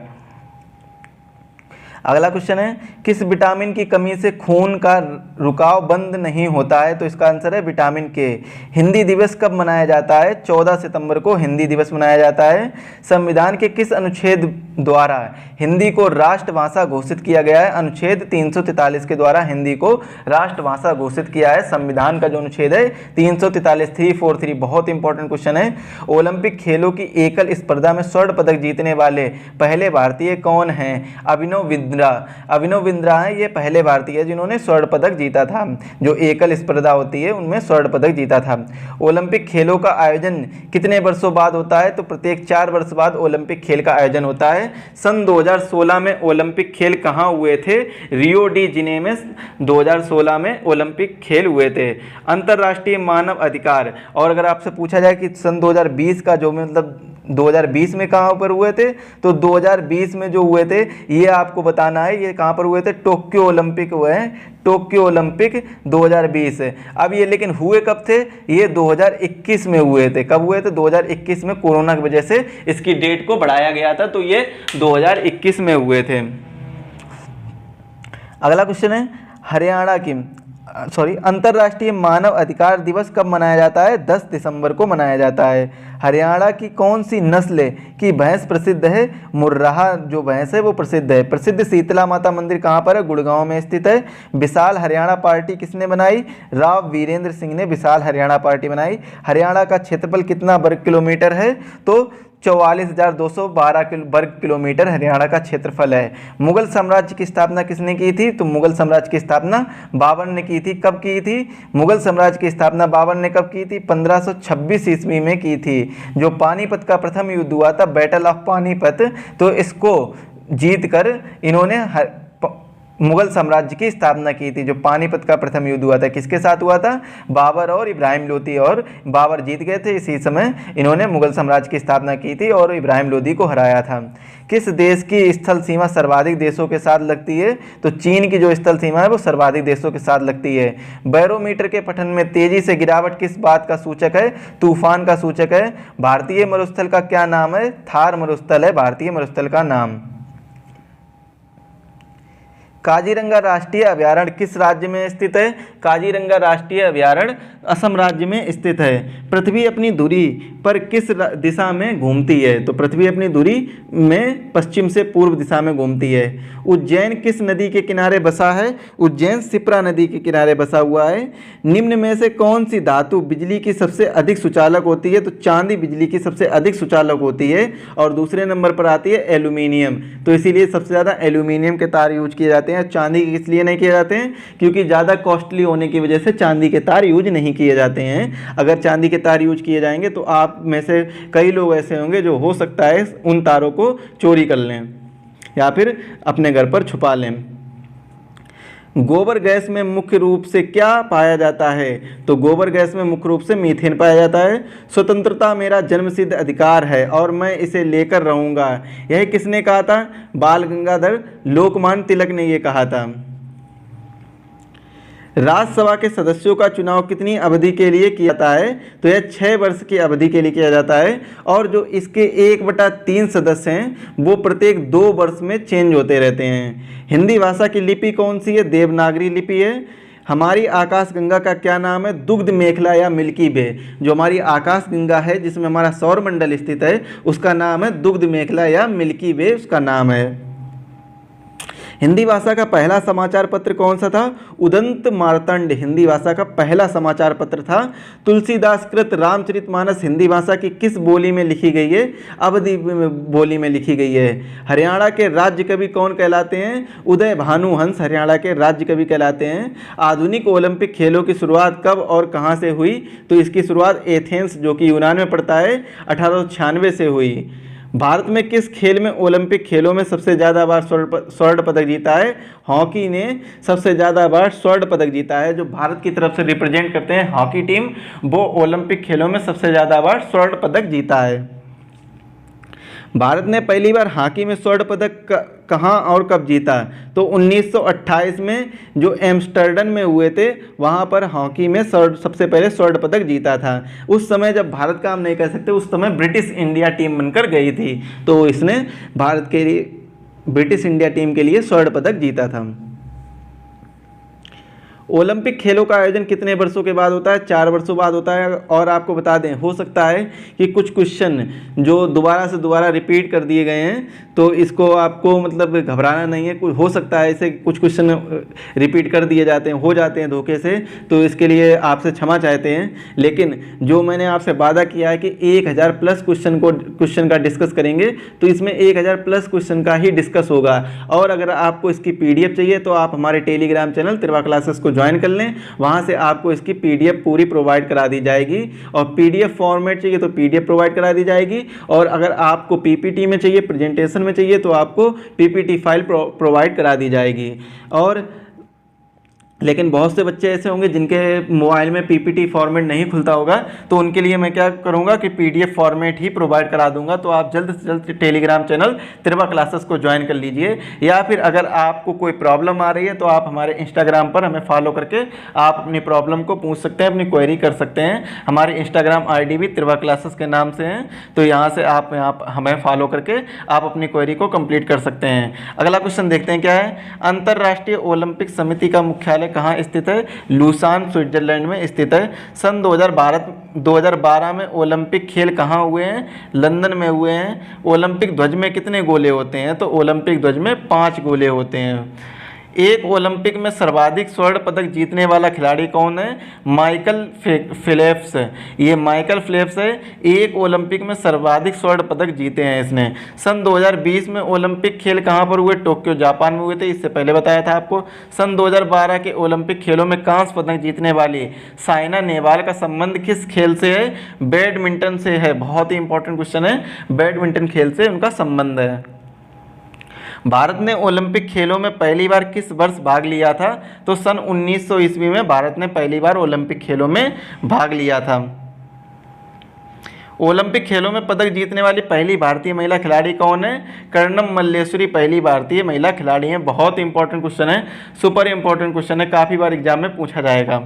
Speaker 1: अगला क्वेश्चन है, किस विटामिन की कमी से खून का रुकाव बंद नहीं होता है? तो इसका आंसर है विटामिन के। हिंदी दिवस कब मनाया जाता है? 14 सितंबर को हिंदी दिवस मनाया जाता है। संविधान के किस अनुच्छेद द्वारा हिंदी को राष्ट्रभाषा घोषित किया गया है? अनुच्छेद 343 के द्वारा हिंदी को राष्ट्रभाषा घोषित किया है। संविधान का जो अनुच्छेद है 343, 343। बहुत इंपॉर्टेंट क्वेश्चन है। ओलंपिक खेलों की एकल स्पर्धा में स्वर्ण पदक जीतने वाले पहले भारतीय कौन हैं? अभिनव बिंद्रा है ये पहले भारतीय है जिन्होंने स्वर्ण पदक जीता था। जो एकल स्पर्धा होती है उनमें स्वर्ण पदक जीता था। ओलंपिक खेलों का आयोजन कितने वर्षों बाद होता है? तो प्रत्येक 4 वर्ष बाद ओलंपिक खेल का आयोजन होता है। सन 2016 में ओलंपिक खेल कहाँ हुए थे? रियो डी जिनेरो में 2016 में ओलंपिक खेल हुए थे। अंतर्राष्ट्रीय मानव अधिकार, और अगर आपसे पूछा जाए कि सन 2020 का जो मतलब 2020 में कहाँ पर हुए थे? तो 2020 में जो हुए थे ये आपको बताना है, ये कहाँ पर हुए थे? टोक्यो ओलंपिक हुए हैं, टोक्यो ओलंपिक 2020। अब ये लेकिन हुए कब थे? ये 2021 में हुए थे। कब हुए थे? 2021 में। कोरोना की वजह से इसकी डेट को बढ़ाया गया था, तो ये 2021 में हुए थे। अगला क्वेश्चन है, हरियाणा की अंतर्राष्ट्रीय मानव अधिकार दिवस कब मनाया जाता है? 10 दिसंबर को मनाया जाता है। हरियाणा की कौन सी नस्ल की भैंस प्रसिद्ध है? मुर्राह जो भैंस है वो प्रसिद्ध है। प्रसिद्ध शीतला माता मंदिर कहाँ पर है? गुड़गांव में स्थित है। विशाल हरियाणा पार्टी किसने बनाई? राव वीरेंद्र सिंह ने विशाल हरियाणा पार्टी बनाई। हरियाणा का क्षेत्रफल कितना वर्ग किलोमीटर है? तो 44,212 वर्ग किलोमीटर हरियाणा का क्षेत्रफल है। मुगल साम्राज्य की स्थापना किसने की थी? तो मुगल साम्राज्य की स्थापना बाबर ने की थी। कब की थी? मुगल साम्राज्य की स्थापना बाबर ने कब की थी? 1526 ईस्वी में की थी। जो पानीपत का प्रथम युद्ध हुआ था, बैटल ऑफ पानीपत, तो इसको जीतकर इन्होंने मुगल साम्राज्य की स्थापना की थी। जो पानीपत का प्रथम युद्ध हुआ था, किसके साथ हुआ था? बाबर और इब्राहिम लोदी, और बाबर जीत गए थे। इसी समय इन्होंने मुगल साम्राज्य की स्थापना की थी और इब्राहिम लोदी को हराया था। किस देश की स्थल सीमा सर्वाधिक देशों के साथ लगती है? तो चीन की जो स्थल सीमा है वो सर्वाधिक देशों के साथ लगती है। बैरोमीटर के पठन में तेजी से गिरावट किस बात का सूचक है? तूफान का सूचक है। भारतीय मरुस्थल का क्या नाम है? थार मरुस्थल है भारतीय मरुस्थल का नाम। काजीरंगा राष्ट्रीय अभयारण्य किस राज्य में स्थित है? काजीरंगा राष्ट्रीय अभयारण्य असम राज्य में स्थित है। पृथ्वी अपनी धुरी पर किस दिशा में घूमती है? तो पृथ्वी अपनी धुरी में पश्चिम से पूर्व दिशा में घूमती है। उज्जैन किस नदी के किनारे बसा है? उज्जैन शिप्रा नदी के किनारे बसा हुआ है। निम्न में से कौन सी धातु बिजली की सबसे अधिक सुचालक होती है? तो चांदी बिजली की सबसे अधिक सुचालक होती है। और दूसरे नंबर पर आती है एल्यूमिनियम। तो इसीलिए सबसे ज़्यादा एल्यूमिनियम के तार यूज किए जाते हैं। चांदी के इसलिए नहीं किए जाते हैं क्योंकि ज़्यादा कॉस्टली होने की वजह से चांदी के तार यूज नहीं किए जाते हैं। अगर चांदी के तार यूज किए जाएंगे तो आप में से कई लोग ऐसे होंगे जो हो सकता है उन तारों को चोरी कर लें या फिर अपने घर पर छुपा लें। गोबर गैस में मुख्य रूप से क्या पाया जाता है? तो गोबर गैस में मुख्य रूप से मीथेन पाया जाता है। स्वतंत्रता मेरा जन्मसिद्ध अधिकार है और मैं इसे लेकर रहूंगा, यह किसने कहा था? बाल गंगाधर लोकमान्य तिलक ने यह कहा था। राज्यसभा के सदस्यों का चुनाव कितनी अवधि के लिए किया जाता है? तो यह 6 वर्ष की अवधि के लिए किया जाता है। और जो इसके 1/3 सदस्य हैं वो प्रत्येक 2 वर्ष में चेंज होते रहते हैं। हिंदी भाषा की लिपि कौन सी है? देवनागरी लिपि है। हमारी आकाशगंगा का क्या नाम है? दुग्ध मेखला या मिल्की वे। जो हमारी आकाशगंगा है जिसमें हमारा सौर मंडल स्थित है उसका नाम है दुग्ध मेखला या मिल्की वे उसका नाम है। हिंदी भाषा का पहला समाचार पत्र कौन सा था? उदंत मार्तंड हिंदी भाषा का पहला समाचार पत्र था। तुलसीदास कृत रामचरितमानस हिंदी भाषा की किस बोली में लिखी गई है? अवधी बोली में लिखी गई है। हरियाणा के राज्य कवि कौन कहलाते हैं? उदय भानु हंस हरियाणा के राज्य कवि कहलाते हैं। आधुनिक ओलंपिक खेलों की शुरुआत कब और कहाँ से हुई? तो इसकी शुरुआत एथेंस जो कि यूनान में पड़ता है 1896 से हुई। भारत में किस खेल में ओलंपिक खेलों में सबसे ज़्यादा बार स्वर्ण पदक जीता है? हॉकी ने सबसे ज़्यादा बार स्वर्ण पदक जीता है। जो भारत की तरफ से रिप्रेजेंट करते हैं हॉकी टीम, वो ओलंपिक खेलों में सबसे ज़्यादा बार स्वर्ण पदक जीता है। भारत ने पहली बार हॉकी में स्वर्ण पदक कहाँ और कब जीता? तो 1928 में जो एम्स्टर्डम में हुए थे वहाँ पर हॉकी में सबसे पहले स्वर्ण पदक जीता था। उस समय जब भारत का हम नहीं कह सकते, उस समय ब्रिटिश इंडिया टीम बनकर गई थी, तो इसने भारत के लिए ब्रिटिश इंडिया टीम के लिए स्वर्ण पदक जीता था। ओलंपिक खेलों का आयोजन कितने वर्षों के बाद होता है? 4 वर्षों बाद होता है। और आपको बता दें, हो सकता है कि कुछ क्वेश्चन जो दोबारा से दोबारा रिपीट कर दिए गए हैं, तो इसको आपको मतलब घबराना नहीं है। कुछ हो सकता है ऐसे कुछ क्वेश्चन रिपीट कर दिए जाते हैं, हो जाते हैं धोखे से, तो इसके लिए आपसे क्षमा चाहते हैं। लेकिन जो मैंने आपसे वादा किया है कि 1000 प्लस क्वेश्चन का डिस्कस करेंगे, तो इसमें 1000 प्लस क्वेश्चन का ही डिस्कस होगा। और अगर आपको इसकी PDF चाहिए तो आप हमारे टेलीग्राम चैनल तिरवा क्लासेस को ज्वाइन कर लें। वहां से आपको इसकी PDF पूरी प्रोवाइड करा दी जाएगी। और PDF फॉर्मेट चाहिए तो PDF प्रोवाइड करा दी जाएगी। और अगर आपको PPT में चाहिए, प्रेजेंटेशन में चाहिए, तो आपको PPT फाइल प्रोवाइड करा दी जाएगी। और लेकिन बहुत से बच्चे ऐसे होंगे जिनके मोबाइल में पीपीटी फॉर्मेट नहीं खुलता होगा, तो उनके लिए मैं क्या करूंगा कि पीडीएफ फॉर्मेट ही प्रोवाइड करा दूंगा। तो आप जल्द से जल्द टेलीग्राम चैनल तिरवा क्लासेस को ज्वाइन कर लीजिए, या फिर अगर आपको कोई प्रॉब्लम आ रही है तो आप हमारे इंस्टाग्राम पर हमें फॉलो करके आप अपनी प्रॉब्लम को पूछ सकते हैं, अपनी क्वेरी कर सकते हैं। हमारी इंस्टाग्राम ID भी तिरवा क्लासेस के नाम से है, तो यहाँ से आप हमें फॉलो करके आप अपनी क्वेरी को कंप्लीट कर सकते हैं। अगला क्वेश्चन देखते हैं क्या है। अंतर्राष्ट्रीय ओलंपिक समिति का मुख्यालय कहाँ स्थित है? लूसान स्विट्जरलैंड में स्थित है। सन 2012 में ओलंपिक खेल कहाँ हुए हैं? लंदन में हुए हैं। ओलंपिक ध्वज में कितने गोले होते हैं? तो ओलंपिक ध्वज में 5 गोले होते हैं। एक ओलंपिक में सर्वाधिक स्वर्ण पदक जीतने वाला खिलाड़ी कौन है? Michael Phelps. ये माइकल फेल्प्स है, एक ओलंपिक में सर्वाधिक स्वर्ण पदक जीते हैं इसने। सन 2020 में ओलंपिक खेल कहाँ पर हुए? टोक्यो जापान में हुए थे, इससे पहले बताया था आपको। सन 2012 के ओलंपिक खेलों में कांस्य पदक जीतने वाली साइना नेहवाल का संबंध किस खेल से है? बैडमिंटन से है। बहुत ही इंपॉर्टेंट क्वेश्चन है, बैडमिंटन खेल से उनका संबंध है। भारत ने ओलंपिक खेलों में पहली बार किस वर्ष भाग लिया था? तो सन 1900 ईस्वी में भारत ने पहली बार ओलंपिक खेलों में भाग लिया था। ओलंपिक खेलों में पदक जीतने वाली पहली भारतीय महिला खिलाड़ी कौन है? कर्णम मल्लेश्वरी पहली भारतीय महिला खिलाड़ी हैं। बहुत इंपॉर्टेंट क्वेश्चन है, सुपर इंपॉर्टेंट क्वेश्चन है, काफ़ी बार एग्जाम में पूछा जाएगा।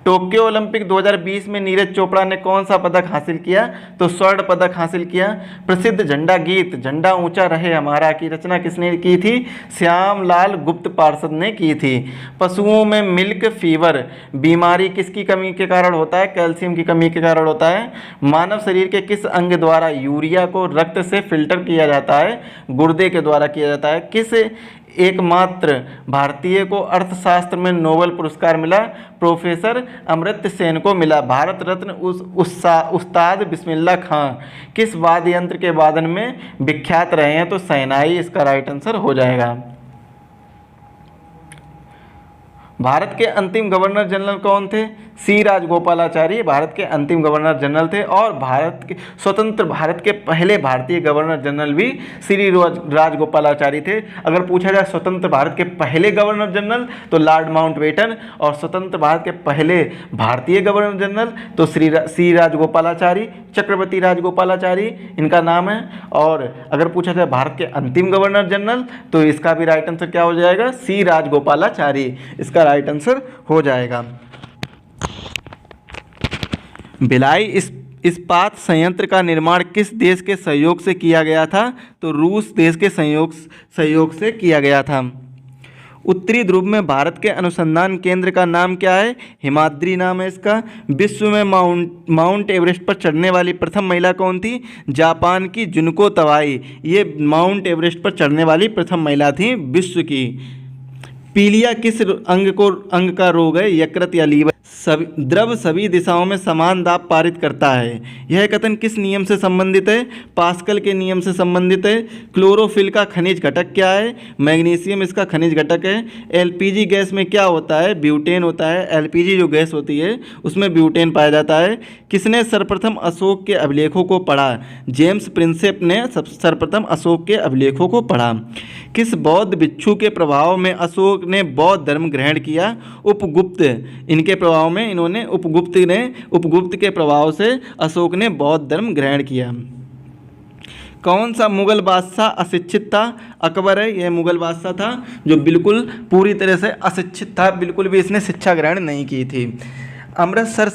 Speaker 1: टोक्यो ओलंपिक 2020 में नीरज चोपड़ा ने कौन सा पदक हासिल किया? तो स्वर्ण पदक हासिल किया। प्रसिद्ध झंडा गीत झंडा ऊंचा रहे हमारा की रचना किसने की थी? श्यामलाल गुप्त पार्षद ने की थी। पशुओं में मिल्क फीवर बीमारी किसकी कमी के कारण होता है? कैल्शियम की कमी के कारण होता है। मानव शरीर के किस अंग द्वारा यूरिया को रक्त से फिल्टर किया जाता है? गुर्दे के द्वारा किया जाता है। किस एकमात्र भारतीय को अर्थशास्त्र में नोबेल पुरस्कार मिला? प्रोफेसर अमर्त्य सेन को मिला। भारत रत्न उस्ताद बिस्मिल्लाह खां किस वाद्य यंत्र के वादन में विख्यात रहे हैं? तो शहनाई इसका राइट आंसर हो जाएगा। भारत के अंतिम गवर्नर जनरल कौन थे? सी राजगोपालाचारी भारत के अंतिम गवर्नर जनरल थे। और स्वतंत्र भारत के पहले भारतीय गवर्नर जनरल भी श्री राजगोपालाचारी थे। अगर पूछा जाए स्वतंत्र भारत के पहले गवर्नर जनरल तो लॉर्ड माउंटबेटन, और स्वतंत्र भारत के पहले भारतीय गवर्नर जनरल तो सी राजगोपालाचारी, चक्रवर्ती राजगोपालाचारी इनका नाम है। और अगर पूछा जाए भारत के अंतिम गवर्नर जनरल तो इसका भी राइट आंसर क्या हो जाएगा? सी राजगोपालाचारी इसका राइट आंसर हो जाएगा। भिलाई इस्पात संयंत्र का निर्माण किस देश के सहयोग से किया गया था? तो रूस देश के सहयोग से किया गया था। उत्तरी ध्रुव में भारत के अनुसंधान केंद्र का नाम क्या है? हिमाद्री नाम है इसका। विश्व में माउंट एवरेस्ट पर चढ़ने वाली प्रथम महिला कौन थी? जापान की जुनको तवाई, ये माउंट एवरेस्ट पर चढ़ने वाली प्रथम महिला थी विश्व की। पीलिया किस अंग का रोग है? यकृत या लीवर। द्रव सभी दिशाओं में समान दाब पारित करता है। यह कथन किस नियम से संबंधित है? पास्कल के नियम से संबंधित है। क्लोरोफिल का खनिज घटक क्या है? मैग्नीशियम इसका खनिज घटक है। एलपीजी गैस में क्या होता है? ब्यूटेन होता है। एलपीजी जो गैस होती है उसमें ब्यूटेन पाया जाता है। किसने सर्वप्रथम अशोक के अभिलेखों को पढ़ा? जेम्स प्रिंसेप ने सर्वप्रथम अशोक के अभिलेखों को पढ़ा। किस बौद्ध भिक्षु के प्रभाव में अशोक ने बौद्ध धर्म ग्रहण किया? उपगुप्त इनके प्रभाव में इन्होंने उपगुप्त के प्रभाव से अशोक ने बौद्ध धर्म ग्रहण किया। कौन सा मुगल बादशाह अशिक्षित था? अकबर है, यह मुगल बादशाह था जो बिल्कुल पूरी तरह से अशिक्षित था, बिल्कुल भी इसने शिक्षा ग्रहण नहीं की थी। अमृतसर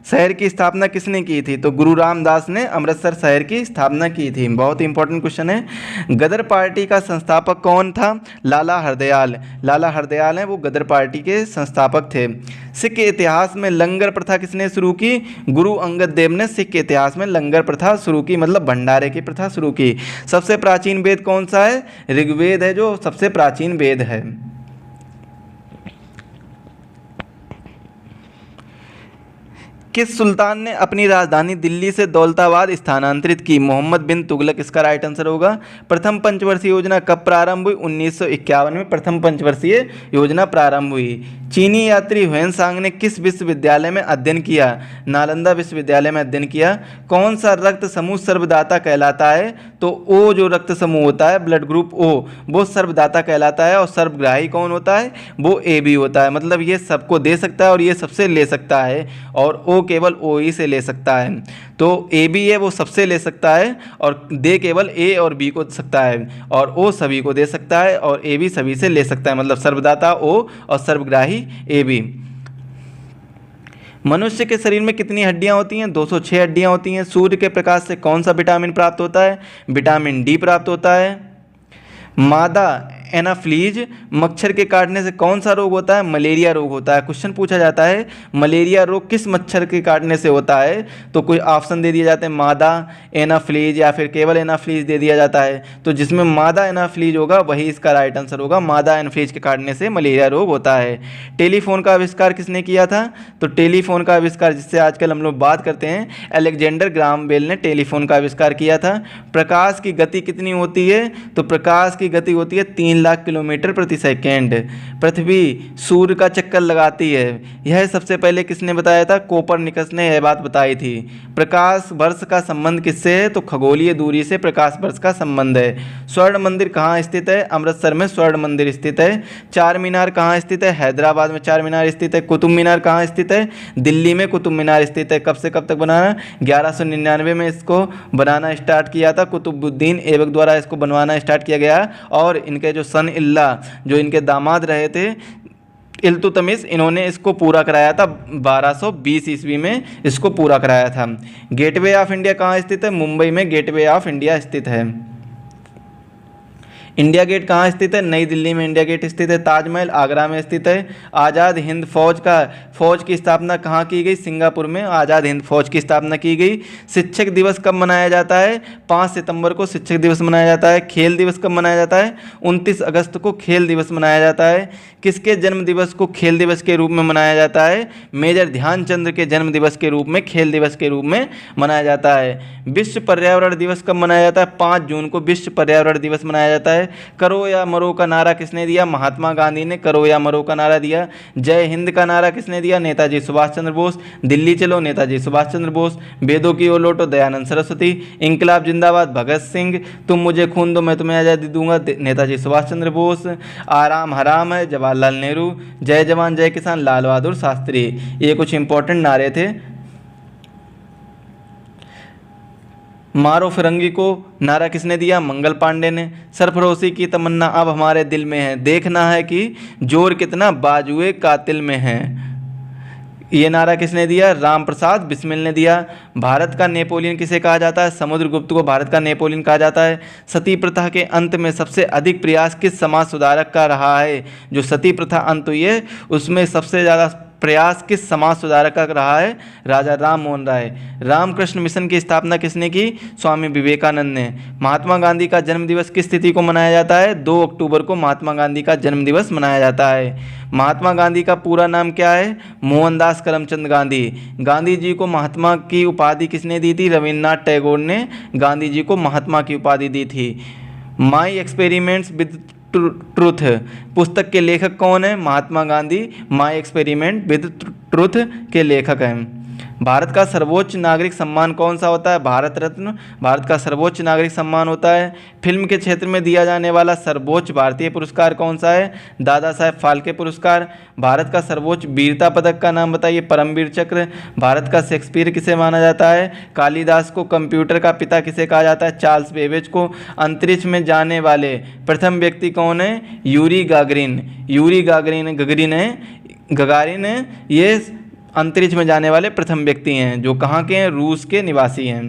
Speaker 1: शहर की स्थापना किसने की थी? तो गुरु रामदास ने अमृतसर शहर की स्थापना की थी। बहुत इंपॉर्टेंट क्वेश्चन है। गदर पार्टी का संस्थापक कौन था? लाला हरदयाल हैं, वो गदर पार्टी के संस्थापक थे। सिख इतिहास में लंगर प्रथा किसने शुरू की? गुरु अंगद देव ने सिख इतिहास में लंगर प्रथा शुरू की, मतलब भंडारे की प्रथा शुरू की। सबसे प्राचीन वेद कौन सा है? ऋग्वेद है जो सबसे प्राचीन वेद है। किस सुल्तान ने अपनी राजधानी दिल्ली से दौलताबाद स्थानांतरित की? मोहम्मद बिन तुगलक इसका राइट आंसर होगा। प्रथम पंचवर्षीय योजना कब प्रारंभ हुई? 1951 में प्रथम पंचवर्षीय योजना प्रारंभ हुई। चीनी यात्री ह्वेनसांग ने किस विश्वविद्यालय में अध्ययन किया? नालंदा विश्वविद्यालय में अध्ययन किया। कौन सा रक्त समूह सर्वदाता कहलाता है? तो ओ जो रक्त समूह होता है, ब्लड ग्रुप ओ, वो सर्वदाता कहलाता है। और सर्वग्राही कौन होता है? वो ए बी होता है। मतलब ये सबको दे सकता है और ये सबसे ले सकता है, और ओ केवल ओ ही से ले सकता है। तो ए बी है वो सबसे ले सकता है और दे केवल ए और बी को सकता है, और ओ सभी को दे सकता है और ए बी सभी से ले सकता है। मतलब सर्वदाता ओ और सर्वग्राही ए बी। मनुष्य के शरीर में कितनी हड्डियां होती हैं? 206 हड्डियां होती हैं। सूर्य के प्रकाश से कौन सा विटामिन प्राप्त होता है? विटामिन डी प्राप्त होता है। मादा एनाफ्लीज मच्छर के काटने से कौन सा रोग होता है? मलेरिया रोग होता है। क्वेश्चन पूछा जाता है मलेरिया रोग किस मच्छर के काटने से होता है? तो कोई ऑप्शन दे दिए जाते हैं, मादा एनाफ्लीज या फिर केवल एनाफ्लीज दे दिया जाता है। तो जिसमें मादा एनाफ्लीज होगा वही इसका राइट आंसर होगा। मादा एनाफ्लीज के काटने से मलेरिया रोग होता है। टेलीफोन का आविष्कार किसने किया था? तो टेलीफोन का आविष्कार, जिससे आजकल हम लोग बात करते हैं, अलेक्जेंडर ग्राहम बेल ने टेलीफोन का आविष्कार किया था। प्रकाश की गति कितनी होती है? तो प्रकाश की गति होती है 3 लाख किलोमीटर प्रति सेकेंड। पृथ्वी सूर्य का चक्कर लगाती है, यह सबसे पहले किसने बताया था? कोपरनिकस ने यह बात बताई थी। प्रकाश वर्ष का संबंध किससे है? तो खगोलीय दूरी से प्रकाश वर्ष का संबंध है। स्वर्ण मंदिर कहाँ स्थित है? अमृतसर में स्वर्ण मंदिर स्थित है। चार मीनार कहाँ स्थित है? हैदराबाद में चार मीनार स्थित है। कुतुब मीनार कहाँ स्थित है? दिल्ली में कुतुब मीनार स्थित है। कब से कब तक बनाना? 1199 में इसको बनाना स्टार्ट किया था। कुतुबुद्दीन ऐबक द्वारा इसको बनवाना स्टार्ट किया गया, और इनके जो सन इल्ला जो इनके दामाद रहे थे इल्तुतमिश, इन्होंने इसको पूरा कराया था 1220 ईस्वी में इसको पूरा कराया था। गेटवे ऑफ इंडिया कहाँ स्थित है? मुंबई में गेटवे ऑफ इंडिया स्थित है। इंडिया गेट कहाँ स्थित है? नई दिल्ली में इंडिया गेट स्थित है। ताजमहल आगरा में स्थित है। आज़ाद हिंद फौज की स्थापना कहाँ की गई? सिंगापुर में आज़ाद हिंद फौज की स्थापना की गई। शिक्षक दिवस कब मनाया जाता है? 5 सितंबर को शिक्षक दिवस मनाया जाता है। खेल दिवस कब मनाया जाता है? 29 अगस्त को खेल दिवस मनाया जाता है। किसके जन्म दिवस को खेल दिवस के रूप में मनाया जाता है? मेजर ध्यानचंद्र के जन्म दिवस के रूप में खेल दिवस के रूप में मनाया जाता है। विश्व पर्यावरण दिवस कब मनाया जाता है? 5 जून को विश्व पर्यावरण दिवस मनाया जाता है। करो या मरो का नारा किसने दिया? महात्मा गांधी ने करो या मरो का नारा दिया। जय हिंद का नारा किसने दिया? नेताजी सुभाष चंद्र बोस। दिल्ली चलो नेताजी सुभाष चंद्र बोस। वेदों की ओर लौटो दयानंद सरस्वती। इंकलाब जिंदाबाद भगत सिंह। तुम मुझे खून दो मैं तुम्हें आज़ादी दूंगा नेताजी सुभाष चंद्र बोस। आराम हराम है जवाहरलाल नेहरू। जय जवान जय किसान लाल बहादुर शास्त्री। ये कुछ इंपॉर्टेंट नारे थे। मारो फिरंगी को नारा किसने दिया? मंगल पांडे ने। सरफरोशी की तमन्ना अब हमारे दिल में है, देखना है कि जोर कितना बाजुए कातिल में है। ये नारा किसने दिया? राम प्रसाद बिस्मिल ने दिया। भारत का नेपोलियन किसे कहा जाता है? समुद्रगुप्त को भारत का नेपोलियन कहा जाता है। सती प्रथा के अंत में सबसे अधिक प्रयास किस समाज सुधारक का रहा है? जो सती प्रथा अंत हुई है उसमें सबसे ज़्यादा प्रयास किस समाज सुधारक का रहा है? राजा राम मोहन राय। रामकृष्ण मिशन की स्थापना किसने की? स्वामी विवेकानंद ने। महात्मा गांधी का जन्मदिवस किस तिथि को मनाया जाता है? 2 अक्टूबर को महात्मा गांधी का जन्मदिवस मनाया जाता है। महात्मा गांधी का पूरा नाम क्या है? मोहनदास करमचंद गांधी। गांधी जी को महात्मा की उपाधि किसने दी थी? रविन्द्रनाथ टैगोर ने गांधी जी को महात्मा की उपाधि दी थी। माई एक्सपेरिमेंट्स विद ट्रुथ पुस्तक के लेखक कौन है? Mahatma Gandhi my experiment with truth के लेखक हैं। भारत का सर्वोच्च नागरिक सम्मान कौन सा होता है? भारत रत्न भारत का सर्वोच्च नागरिक सम्मान होता है। फिल्म के क्षेत्र में दिया जाने वाला सर्वोच्च भारतीय पुरस्कार कौन सा है? दादा साहेब फाल्के पुरस्कार। भारत का सर्वोच्च वीरता पदक का नाम बताइए? परमवीर चक्र। भारत का शेक्सपियर किसे माना जाता है? कालिदास को। कंप्यूटर का पिता किसे कहा जाता है? चार्ल्स बेबेज को। अंतरिक्ष में जाने वाले प्रथम व्यक्ति कौन है? Yuri Gagarin. गगारिन है ये अंतरिक्ष में जाने वाले प्रथम व्यक्ति हैं, जो कहाँ के हैं? रूस के निवासी हैं।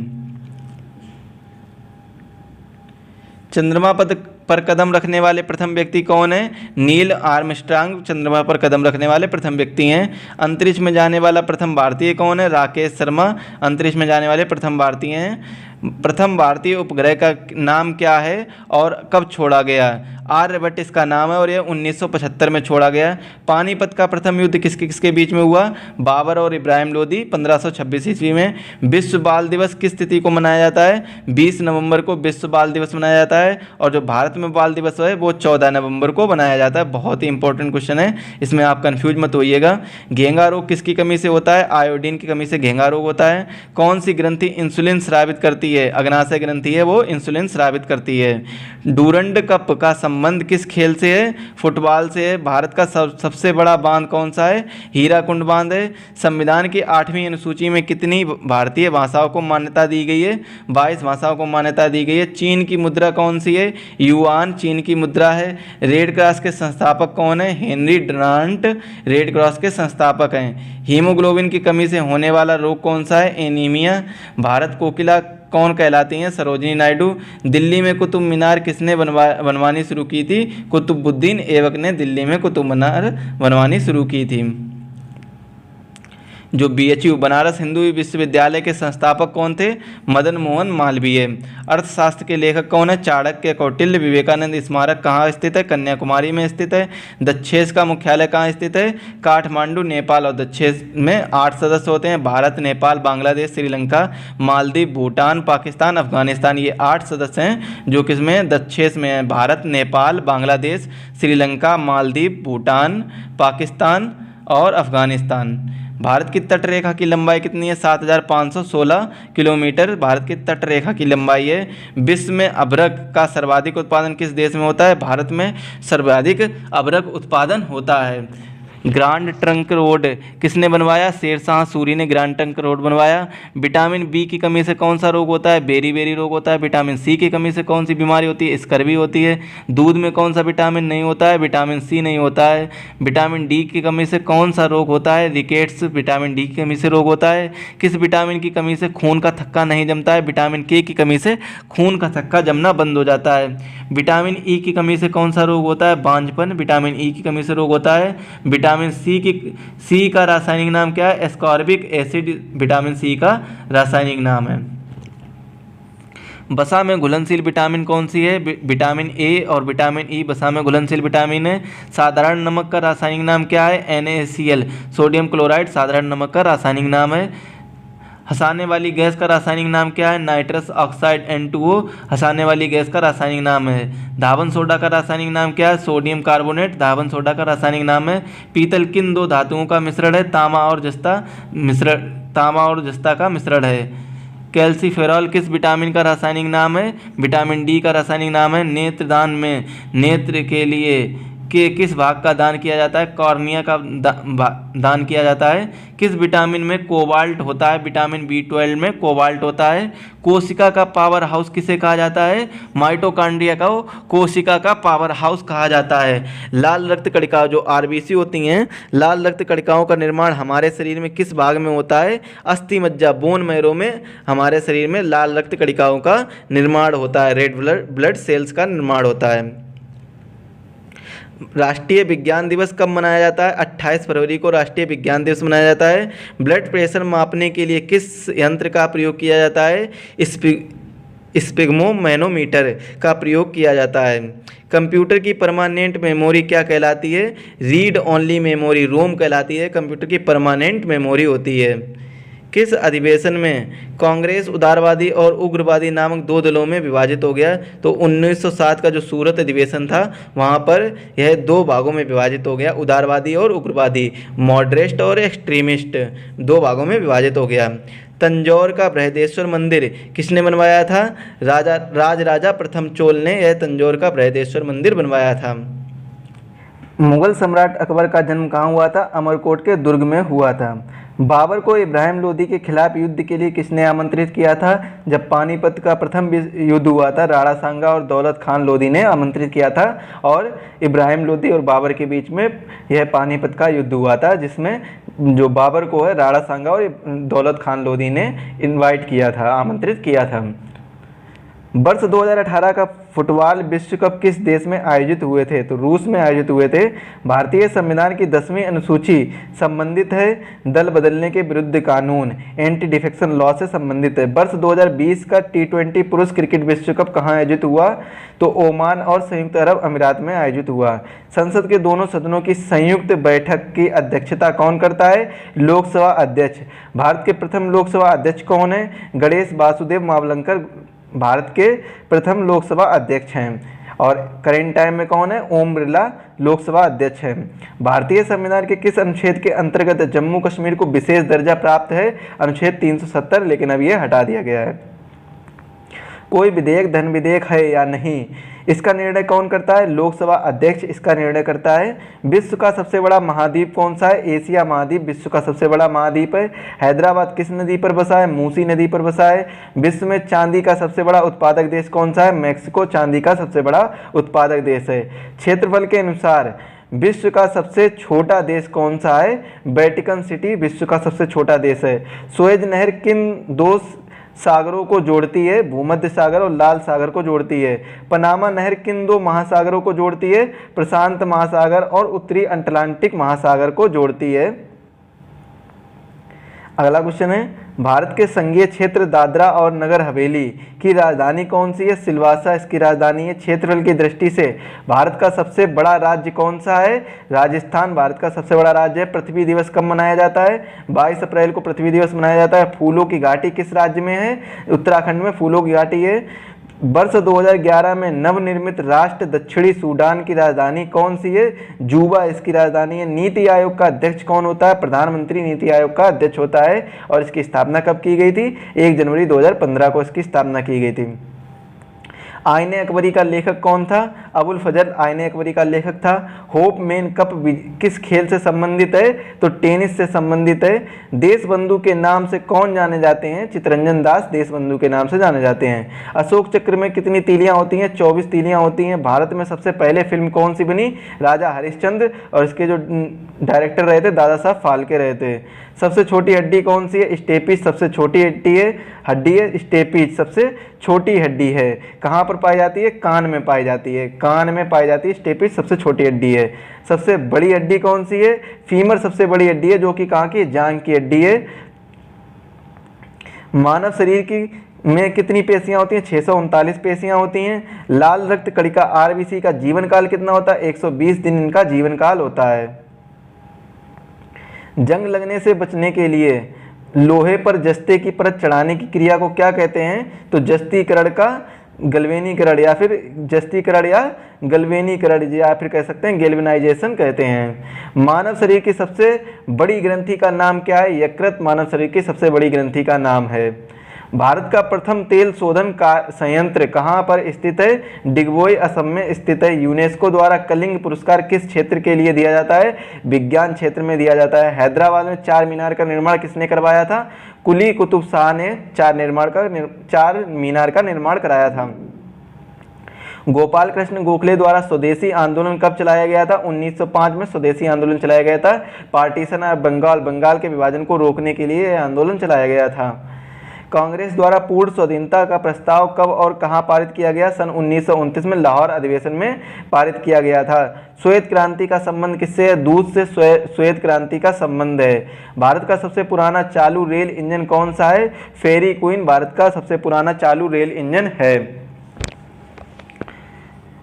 Speaker 1: चंद्रमा पर कदम रखने वाले प्रथम व्यक्ति कौन है? नील आर्मस्ट्रांग चंद्रमा पर कदम रखने वाले प्रथम व्यक्ति हैं। अंतरिक्ष में जाने वाला प्रथम भारतीय कौन है? राकेश शर्मा अंतरिक्ष में जाने वाले प्रथम भारतीय हैं। प्रथम भारतीय उपग्रह का नाम क्या है और कब छोड़ा गया? आर्यभट्ट इसका नाम है और यह 1975 में छोड़ा गया। पानीपत का प्रथम युद्ध किसके किसके बीच में हुआ? बाबर और इब्राहिम लोदी 1526 ईस्वी में। विश्व बाल दिवस किस तिथि को मनाया जाता है? 20 नवंबर को विश्व बाल दिवस मनाया जाता है। और जो भारत में बाल दिवस है वो 14 नवंबर को मनाया जाता है। बहुत ही इंपॉर्टेंट क्वेश्चन है, इसमें आप कंफ्यूज मत होइएगा। घेंगा रोग किसकी कमी से होता है? आयोडीन की कमी से घेंगा रोग होता है। कौन सी ग्रंथि इंसुलिन स्रावित करती है? अग्नाशय ग्रंथि है वो इंसुलिन स्रावित करती है। डूरंड कप का संबंध किस खेल से है? फुटबॉल से है। भारत का सबसे बड़ा बांध कौन सा है? हीराकुंड बांध है। संविधान की 8वीं अनुसूची में कितनी भारतीय भाषाओं को मान्यता दी गई है? 22 भाषाओं को मान्यता दी गई है। चीन की मुद्रा कौन सी है? युआन चीन की मुद्रा है। रेड क्रॉस के संस्थापक कौन है? हेनरी डुनांट रेड क्रॉस के संस्थापक हैं। हीमोग्लोबिन की कमी से होने वाला रोग कौन सा है? एनीमिया। भारत कोकिला कौन कहलाती हैं? सरोजिनी नायडू। दिल्ली में कुतुब मीनार किसने बनवानी शुरू की थी? कुतुबुद्दीन ऐबक ने दिल्ली में कुतुब मीनार बनवानी शुरू की थी। जो BHU बनारस हिंदू विश्वविद्यालय के संस्थापक कौन थे? मदन मोहन मालवीय। अर्थशास्त्र के लेखक कौन है? चाणक्य। कौटिल्य विवेकानंद स्मारक कहाँ स्थित है? कन्याकुमारी में स्थित है। दक्षेस का मुख्यालय कहाँ स्थित है? काठमांडू नेपाल। और दक्षेस में 8 सदस्य होते हैं, भारत, नेपाल, बांग्लादेश, श्रीलंका, मालदीव, भूटान, पाकिस्तान, अफगानिस्तान। ये 8 सदस्य हैं जो किसमें? दक्षेस में है। भारत, नेपाल, बांग्लादेश, श्रीलंका, मालदीव, भूटान, पाकिस्तान और अफगानिस्तान। भारत की तट रेखा की लंबाई कितनी है? 7516 किलोमीटर भारत की तट रेखा की लंबाई है। विश्व में अभ्रक का सर्वाधिक उत्पादन किस देश में होता है? भारत में सर्वाधिक अभ्रक उत्पादन होता है। ग्रांड ट्रंक रोड किसने बनवाया? शेरशाह सूरी ने ग्रांड ट्रंक रोड बनवाया। विटामिन बी की कमी से कौन सा रोग होता है? बेरी रोग होता है। विटामिन सी की कमी से कौन सी बीमारी होती है? स्कर्वी होती है। दूध में कौन सा विटामिन नहीं होता है? विटामिन सी नहीं होता है। विटामिन डी की कमी से कौन सा रोग होता है? रिकेट्स विटामिन डी की कमी से रोग होता है। किस विटामिन की कमी से खून का थक्का नहीं जमता है? विटामिन के की कमी से खून का थक्का जमना बंद हो जाता है। विटामिन ई की कमी से कौन सा रोग होता है? बांझपन। विटामिन ई की कमी से रोग होता है। विटामिन सी का रासायनिक नाम क्या है? एस्कॉर्बिक एसिड विटामिन सी का रासायनिक नाम है। वसा में घुलनशील विटामिन कौन सी है? विटामिन ए और विटामिन ई वसा में घुलनशील विटामिन है। साधारण नमक का रासायनिक नाम क्या है? NaCl सोडियम क्लोराइड साधारण नमक का रासायनिक नाम है। हंसाने वाली गैस का रासायनिक नाम क्या है? नाइट्रस ऑक्साइड N2O हंसाने वाली गैस का रासायनिक नाम है। धावन सोडा का रासायनिक नाम क्या है? सोडियम कार्बोनेट धावन सोडा का रासायनिक नाम है। पीतल किन दो धातुओं का मिश्रण है? तांबा और जस्ता का मिश्रण है। कैल्सीफेरॉल किस विटामिन का रासायनिक नाम है? विटामिन डी का रासायनिक नाम है। नेत्रदान में नेत्र के लिए के किस भाग का दान किया जाता है? कॉर्निया का दान किया जाता है। किस विटामिन में कोबाल्ट होता है? विटामिन B12 में कोबाल्ट होता है। कोशिका का पावर हाउस किसे कहा जाता है? माइटोकॉन्ड्रिया को कोशिका का पावर हाउस कहा जाता है। लाल रक्त कणिकाओं जो RBC होती हैं, लाल रक्त कणिकाओं का निर्माण हमारे शरीर में किस भाग में होता है? अस्थि मज्जा बोन मैरो में हमारे शरीर में लाल रक्त कणिकाओं का निर्माण होता है। रेड ब्लड सेल्स का निर्माण होता है। राष्ट्रीय विज्ञान दिवस कब मनाया जाता है? 28 फरवरी को राष्ट्रीय विज्ञान दिवस मनाया जाता है। ब्लड प्रेशर मापने के लिए किस यंत्र का प्रयोग किया जाता है? स्पिग्मोमैनोमीटर का प्रयोग किया जाता है। कंप्यूटर की परमानेंट मेमोरी क्या कहलाती है? रीड ओनली मेमोरी रोम कहलाती है। कंप्यूटर की परमानेंट मेमोरी होती है। किस अधिवेशन में कांग्रेस उदारवादी और उग्रवादी नामक 2 दलों में विभाजित हो गया? तो 1907 का जो सूरत अधिवेशन था वहाँ पर यह 2 भागों में विभाजित हो गया। उदारवादी और उग्रवादी, मॉडरेट और एक्सट्रीमिस्ट 2 भागों में विभाजित हो गया। तंजौर का बृहदेश्वर मंदिर किसने बनवाया था? राजराजा प्रथम चोल ने यह तंजौर का बृहदेश्वर मंदिर बनवाया था। मुगल सम्राट अकबर का जन्म कहाँ हुआ था? अमरकोट के दुर्ग में हुआ था। बाबर को इब्राहिम लोदी के खिलाफ युद्ध के लिए किसने आमंत्रित किया था? जब पानीपत का प्रथम युद्ध हुआ था, राणा सांगा और दौलत खान लोदी ने आमंत्रित किया था और इब्राहिम लोदी और बाबर के बीच में यह पानीपत का युद्ध हुआ था, जिसमें जो बाबर को है राणा सांगा और दौलत खान लोदी ने इनवाइट किया था, आमंत्रित किया था। वर्ष 2018 का फुटबॉल विश्व कप किस देश में आयोजित हुए थे? तो रूस में आयोजित हुए थे। भारतीय संविधान की 10वीं अनुसूची संबंधित है दल बदलने के विरुद्ध कानून, एंटी डिफेक्शन लॉ से संबंधित है। वर्ष 2020 का T20 पुरुष क्रिकेट विश्व कप कहाँ आयोजित हुआ? तो ओमान और संयुक्त अरब अमीरात में आयोजित हुआ। संसद के दोनों सदनों की संयुक्त बैठक की अध्यक्षता कौन करता है? लोकसभा अध्यक्ष। भारत के प्रथम लोकसभा अध्यक्ष कौन है? गणेश वासुदेव मावलंकर भारत के प्रथम लोकसभा अध्यक्ष हैं। और करेंट टाइम में कौन है? ओम बिरला लोकसभा अध्यक्ष हैं। भारतीय संविधान के किस अनुच्छेद के अंतर्गत जम्मू कश्मीर को विशेष दर्जा प्राप्त है? अनुच्छेद 370, लेकिन अब ये हटा दिया गया है। कोई विधेयक धन विधेयक है या नहीं, इसका निर्णय कौन करता है? लोकसभा अध्यक्ष इसका निर्णय करता है। विश्व का सबसे बड़ा महाद्वीप कौन सा है? एशिया महाद्वीप विश्व का सबसे बड़ा महाद्वीप है। हैदराबाद किस नदी पर बसा है? मूसी नदी पर बसा है। विश्व में चांदी का सबसे बड़ा उत्पादक देश कौन सा है? मैक्सिको चांदी का सबसे बड़ा उत्पादक देश है। क्षेत्रफल के अनुसार विश्व का सबसे छोटा देश कौन सा है? वेटिकन सिटी विश्व का सबसे छोटा देश है। सुएज नहर किन दो सागरों को जोड़ती है? भूमध्य सागर और लाल सागर को जोड़ती है। पनामा नहर किन दो महासागरों को जोड़ती है? प्रशांत महासागर और उत्तरी अटलांटिक महासागर को जोड़ती है। अगला क्वेश्चन है, भारत के संघीय क्षेत्र दादरा और नगर हवेली की राजधानी कौन सी है? सिलवासा इसकी राजधानी है। क्षेत्रफल की दृष्टि से भारत का सबसे बड़ा राज्य कौन सा है? राजस्थान भारत का सबसे बड़ा राज्य है। पृथ्वी दिवस कब मनाया जाता है? 22 अप्रैल को पृथ्वी दिवस मनाया जाता है। फूलों की घाटी किस राज्य में है? उत्तराखंड में फूलों की घाटी है। वर्ष 2011 में नवनिर्मित राष्ट्र दक्षिणी सूडान की राजधानी कौन सी है? जूबा इसकी राजधानी है। नीति आयोग का अध्यक्ष कौन होता है? प्रधानमंत्री नीति आयोग का अध्यक्ष होता है। और इसकी स्थापना कब की गई थी? 1 जनवरी 2015 को इसकी स्थापना की गई थी। आईने अकबरी का लेखक कौन था? अबुल फजल आईने अकबरी का लेखक था। होप मेन कप किस खेल से संबंधित है? तो टेनिस से संबंधित है। देशबंधु के नाम से कौन जाने जाते हैं? चित्तरंजन दास देशबंधु के नाम से जाने जाते हैं। अशोक चक्र में कितनी तीलियां होती हैं? 24 तीलियां होती हैं। भारत में सबसे पहले फिल्म कौन सी बनी? राजा हरिश्चंद्र, और इसके जो डायरेक्टर रहे थे दादा साहब फाल्के रहे थे। सबसे छोटी हड्डी कौन सी है? स्टेपिस सबसे छोटी हड्डी है स्टेपिस सबसे छोटी हड्डी है। कहाँ पर पाई जाती है? कान में पाई जाती है। कान में पाई जाती है स्टेपिस सबसे छोटी हड्डी है। सबसे बड़ी हड्डी कौन सी है? फीमर सबसे बड़ी हड्डी है, जो कि कहाँ की? जांघ की हड्डी है। मानव शरीर की में कितनी पेशियां होती हैं? 639 पेशियां होती हैं। लाल रक्त कणिका आरबीसी का जीवन काल कितना होता है? 120 दिन इनका जीवन काल होता है। जंग लगने से बचने के लिए लोहे पर जस्ते की परत चढ़ाने की क्रिया को क्या कहते हैं? तो जस्तीकरण का गैल्वेनीकरण, या फिर जस्तीकरण या गैल्वेनीकरण, या फिर कह सकते हैं गैल्वेनाइजेशन कहते हैं। मानव शरीर की सबसे बड़ी ग्रंथि का नाम क्या है? यकृत मानव शरीर की सबसे बड़ी ग्रंथि का नाम है। भारत का प्रथम तेल शोधन का संयंत्र कहाँ पर स्थित है? डिगबोई असम में स्थित है। यूनेस्को द्वारा कलिंग पुरस्कार किस क्षेत्र के लिए दिया जाता है? विज्ञान क्षेत्र में दिया जाता है। हैदराबाद में 4 मीनार का निर्माण किसने करवाया था? कुली कुतुब शाह ने 4 मीनार का निर्माण कराया था। गोपाल कृष्ण गोखले द्वारा स्वदेशी आंदोलन कब चलाया गया था? 1905 में स्वदेशी आंदोलन चलाया गया था। पार्टीशन ऑफ बंगाल के विभाजन को रोकने के लिए आंदोलन चलाया गया था। कांग्रेस द्वारा पूर्ण स्वाधीनता का प्रस्ताव कब और कहां पारित किया गया? सन 1929 में लाहौर अधिवेशन में पारित किया गया था। श्वेत क्रांति का संबंध किससे है? दूध से श्वेत क्रांति का संबंध है। भारत का सबसे पुराना चालू रेल इंजन कौन सा है? फेरी क्वीन भारत का सबसे पुराना चालू रेल इंजन है।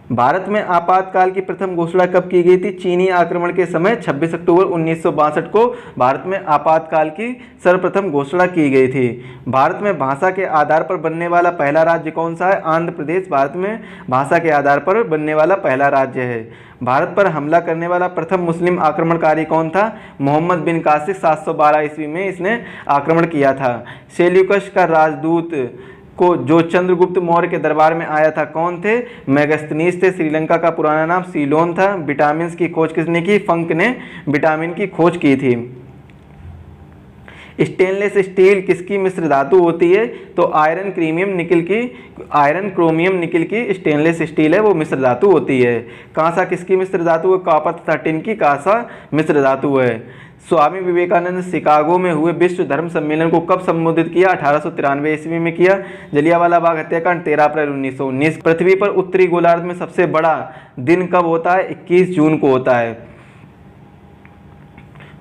Speaker 1: भारत में आपातकाल की प्रथम घोषणा कब की गई थी? चीनी आक्रमण के समय 26 अक्टूबर 1962 को भारत में आपातकाल की सर्वप्रथम घोषणा की गई थी। भारत में भाषा के आधार पर बनने वाला पहला राज्य कौन सा है? आंध्र प्रदेश भारत में भाषा के आधार पर बनने वाला पहला राज्य है। भारत पर हमला करने वाला प्रथम मुस्लिम आक्रमणकारी कौन था? मोहम्मद बिन कासिम 712 ईस्वी में इसने आक्रमण किया था। सेल्यूकस का राजदूत को जो चंद्रगुप्त मौर्य के दरबार में आया था कौन थे? मेगास्थनीज थे। श्रीलंका का पुराना नाम सीलोन था। विटामिन की खोज किसने की? फंक ने विटामिन की खोज की थी। स्टेनलेस स्टील किसकी मिश्र धातु होती है? तो आयरन क्रोमियम निकल की स्टेनलेस स्टील है, वो मिश्र धातु होती है। कांसा किसकी मिश्र धातु है? कॉपर तथा टिन की कांसा मिश्र धातु है। स्वामी विवेकानंद शिकागो में हुए विश्व धर्म सम्मेलन को कब संबोधित किया? 1893 ईस्वी में किया। जलियांवाला बाग हत्याकांड 13 अप्रैल 1919। पृथ्वी पर उत्तरी गोलार्ध में सबसे बड़ा दिन कब होता है? 21 जून को होता है।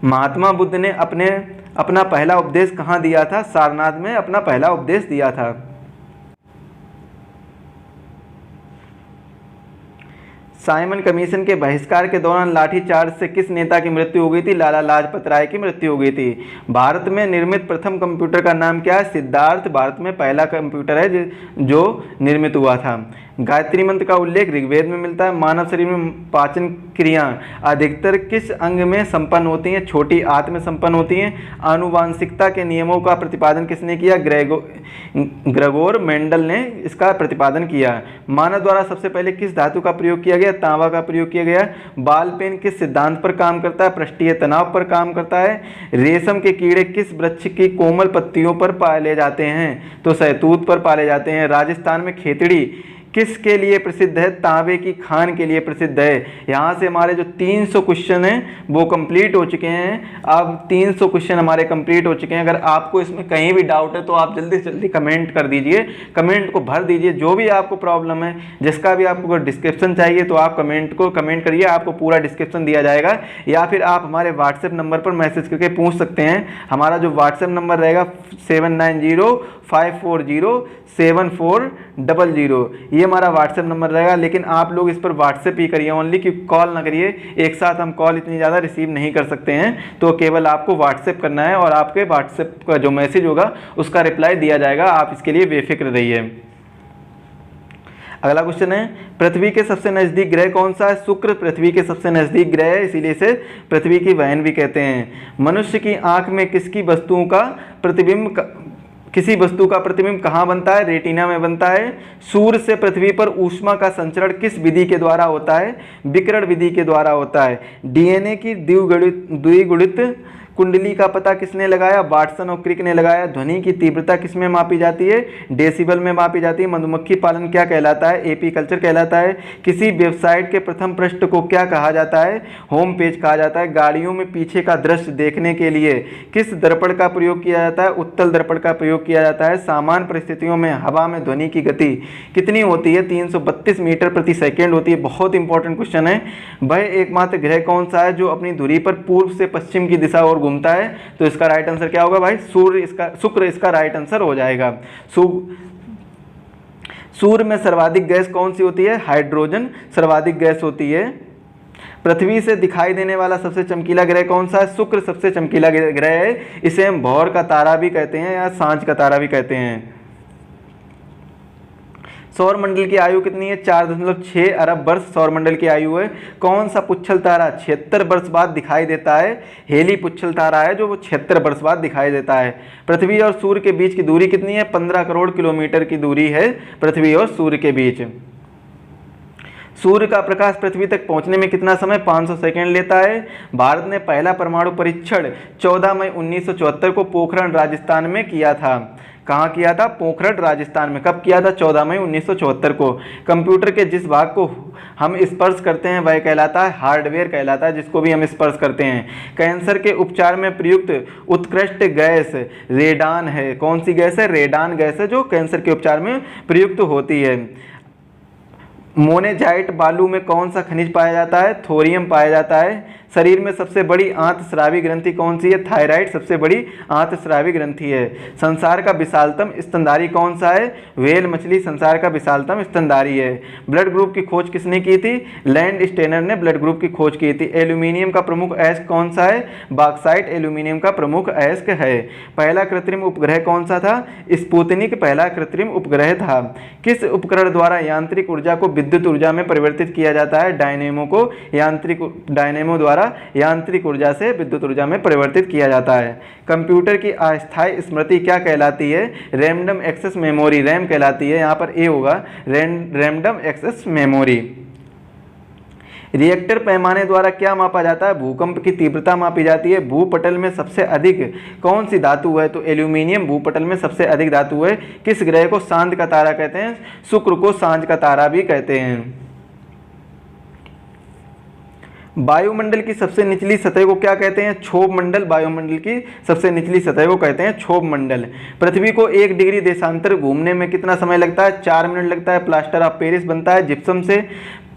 Speaker 1: महात्मा बुद्ध ने अपना पहला उपदेश कहाँ दिया था? सारनाथ में अपना पहला उपदेश दिया था। साइमन कमीशन के बहिष्कार के दौरान लाठीचार्ज से किस नेता की मृत्यु हो गई थी? लाला लाजपत राय की मृत्यु हो गई थी। भारत में निर्मित प्रथम कंप्यूटर का नाम क्या है? सिद्धार्थ भारत में पहला कंप्यूटर है जो निर्मित हुआ था। गायत्री मंत्र का उल्लेख ऋग्वेद में मिलता है। मानव शरीर में पाचन क्रियाएं अधिकतर किस अंग में संपन्न होती हैं? छोटी आंत में संपन्न होती हैं। आनुवांशिकता के नियमों का प्रतिपादन किसने किया? ग्रेगोर मेंडल ने इसका प्रतिपादन किया। मानव द्वारा सबसे पहले किस धातु का प्रयोग किया गया? तांबा का प्रयोग किया गया। बाल पेन किस सिद्धांत पर काम करता है? पृष्ठीय तनाव पर काम करता है। रेशम के कीड़े किस वृक्ष की कोमल पत्तियों पर पाले जाते हैं? तो सहतूत पर पाले जाते हैं। राजस्थान में खेतड़ी किसके लिए प्रसिद्ध है? तांबे की खान के लिए प्रसिद्ध है। यहाँ से हमारे जो 300 क्वेश्चन हैं वो कंप्लीट हो चुके हैं। अब 300 क्वेश्चन हमारे कंप्लीट हो चुके हैं। अगर आपको इसमें कहीं भी डाउट है तो आप जल्दी से जल्दी कमेंट कर दीजिए, कमेंट को भर दीजिए। जो भी आपको प्रॉब्लम है, जिसका भी आपको डिस्क्रिप्शन चाहिए तो आप कमेंट करिए, आपको पूरा डिस्क्रिप्शन दिया जाएगा। या फिर आप हमारे व्हाट्सएप नंबर पर मैसेज करके पूछ सकते हैं। हमारा जो व्हाट्सएप नंबर रहेगा 7905407400, ये हमारा व्हाट्सएप नंबर रहेगा। लेकिन आप लोग इस पर व्हाट्सएप ही करिए ओनली, क्योंकि कॉल ना करिए। एक साथ हम कॉल इतनी ज़्यादा रिसीव नहीं कर सकते हैं, तो केवल आपको व्हाट्सएप करना है और आपके व्हाट्सएप का जो मैसेज होगा उसका रिप्लाई दिया जाएगा। आप इसके लिए बेफिक्र रहिए। अगला क्वेश्चन है, पृथ्वी के सबसे नज़दीक ग्रह कौन सा है? शुक्र पृथ्वी के सबसे नज़दीक ग्रह है, इसीलिए इसे पृथ्वी की बहन भी कहते हैं। मनुष्य की आँख में किसी वस्तु का प्रतिबिंब कहाँ बनता है? रेटिना में बनता है। सूर्य से पृथ्वी पर ऊष्मा का संचरण किस विधि के द्वारा होता है? विकिरण विधि के द्वारा होता है। डीएनए की द्विगुणित कुंडली का पता किसने लगाया? वाटसन और क्रिक ने लगाया। ध्वनि की तीव्रता किसमें मापी जाती है? डेसिबल में मापी जाती है। मधुमक्खी पालन क्या कहलाता है? एपीकल्चर कहलाता है। किसी वेबसाइट के प्रथम पृष्ठ को क्या कहा जाता है? होम पेज कहा जाता है। गाड़ियों में पीछे का दृश्य देखने के लिए किस दर्पण का प्रयोग किया जाता है? उत्तल दर्पण का प्रयोग किया जाता है। सामान्य परिस्थितियों में हवा में ध्वनि की गति कितनी होती है? 332 मीटर प्रति सेकेंड होती है। बहुत इंपॉर्टेंट क्वेश्चन है। वह एकमात्र ग्रह कौन सा है जो अपनी धुरी पर पूर्व से पश्चिम की दिशा और घूमता है? तो इसका राइट आंसर क्या होगा भाई? शुक्र इसका राइट आंसर हो जाएगा। सूर्य में सर्वाधिक गैस कौन सी होती है? हाइड्रोजन सर्वाधिक गैस होती है। पृथ्वी से दिखाई देने वाला सबसे चमकीला ग्रह कौन सा है? शुक्र सबसे चमकीला ग्रह है। इसे हम भौर का तारा भी कहते हैं या सांझ का तारा भी कहते हैं। सौर मंडल की आयु कितनी है? 4.6 अरब वर्ष सौर मंडल की आयु है। कौन सा पुच्छल तारा 76 वर्ष बाद दिखाई देता है? हेली पुच्छल तारा है जो वो 76 वर्ष बाद दिखाई देता है। पृथ्वी और सूर्य के बीच की दूरी कितनी है? 15 करोड़ किलोमीटर की दूरी है पृथ्वी और सूर्य के बीच। सूर्य का प्रकाश पृथ्वी तक पहुंचने में कितना समय? 500 सेकेंड लेता है। भारत ने पहला परमाणु परीक्षण 14 मई 1974 को पोखरण राजस्थान में किया था। कहाँ किया था? पोखरण राजस्थान में। कब किया था? 14 मई 1974 को। कंप्यूटर के जिस भाग को हम स्पर्श करते हैं वह कहलाता है हार्डवेयर कहलाता है, जिसको भी हम स्पर्श करते हैं। कैंसर के उपचार में प्रयुक्त उत्कृष्ट गैस रेडान है। कौन सी गैस है? रेडान गैस है जो कैंसर के उपचार में प्रयुक्त होती है। मोनेजाइट बालू में कौन सा खनिज पाया जाता है? थोरियम पाया जाता है। शरीर में सबसे बड़ी आंतस्रावी ग्रंथि कौन सी है? थायराइड सबसे बड़ी आंतस्रावी ग्रंथि है। संसार का विशालतम स्तनधारी कौन सा है? व्हेल मछली संसार का विशालतम स्तनधारी है। ब्लड ग्रुप की खोज किसने की थी? लैंड स्टेनर ने ब्लड ग्रुप की खोज की थी। एल्यूमिनियम का प्रमुख अयस्क कौन सा है? बॉक्साइट एल्यूमिनियम का प्रमुख अयस्क है। पहला कृत्रिम उपग्रह कौन सा था? स्पुतनिक पहला कृत्रिम उपग्रह था। किस उपकरण द्वारा यांत्रिक ऊर्जा को विद्युत ऊर्जा में परिवर्तित किया जाता है? डायनेमो द्वारा यांत्रिक ऊर्जा से विद्युत ऊर्जा में परिवर्तित किया जाता है। कंप्यूटर की अस्थायी स्मृति क्या कहलाती है? रैंडम एक्सेस मेमोरी, रैम कहलाती है। यहाँ पर ए होगा, रैंडम एक्सेस मेमोरी। रिएक्टर पैमाने द्वारा क्या मापा जाता है? भूकंप की तीव्रता मापी जाती है। भूपटल में सबसे अधिक कौन सी धातु है? तो एल्यूमिनियम भूपटल में सबसे अधिक धातु है। किस ग्रह को सांझ का तारा कहते हैं? शुक्र को सांझ का तारा भी कहते हैं। वायुमंडल की सबसे निचली सतह को क्या कहते हैं? क्षोभ मंडल। वायुमंडल की सबसे निचली सतह को कहते हैं क्षोभ मंडल। पृथ्वी को 1 डिग्री देशांतर घूमने में कितना समय लगता है? 4 मिनट लगता है। प्लास्टर ऑफ पेरिस बनता है जिप्सम से।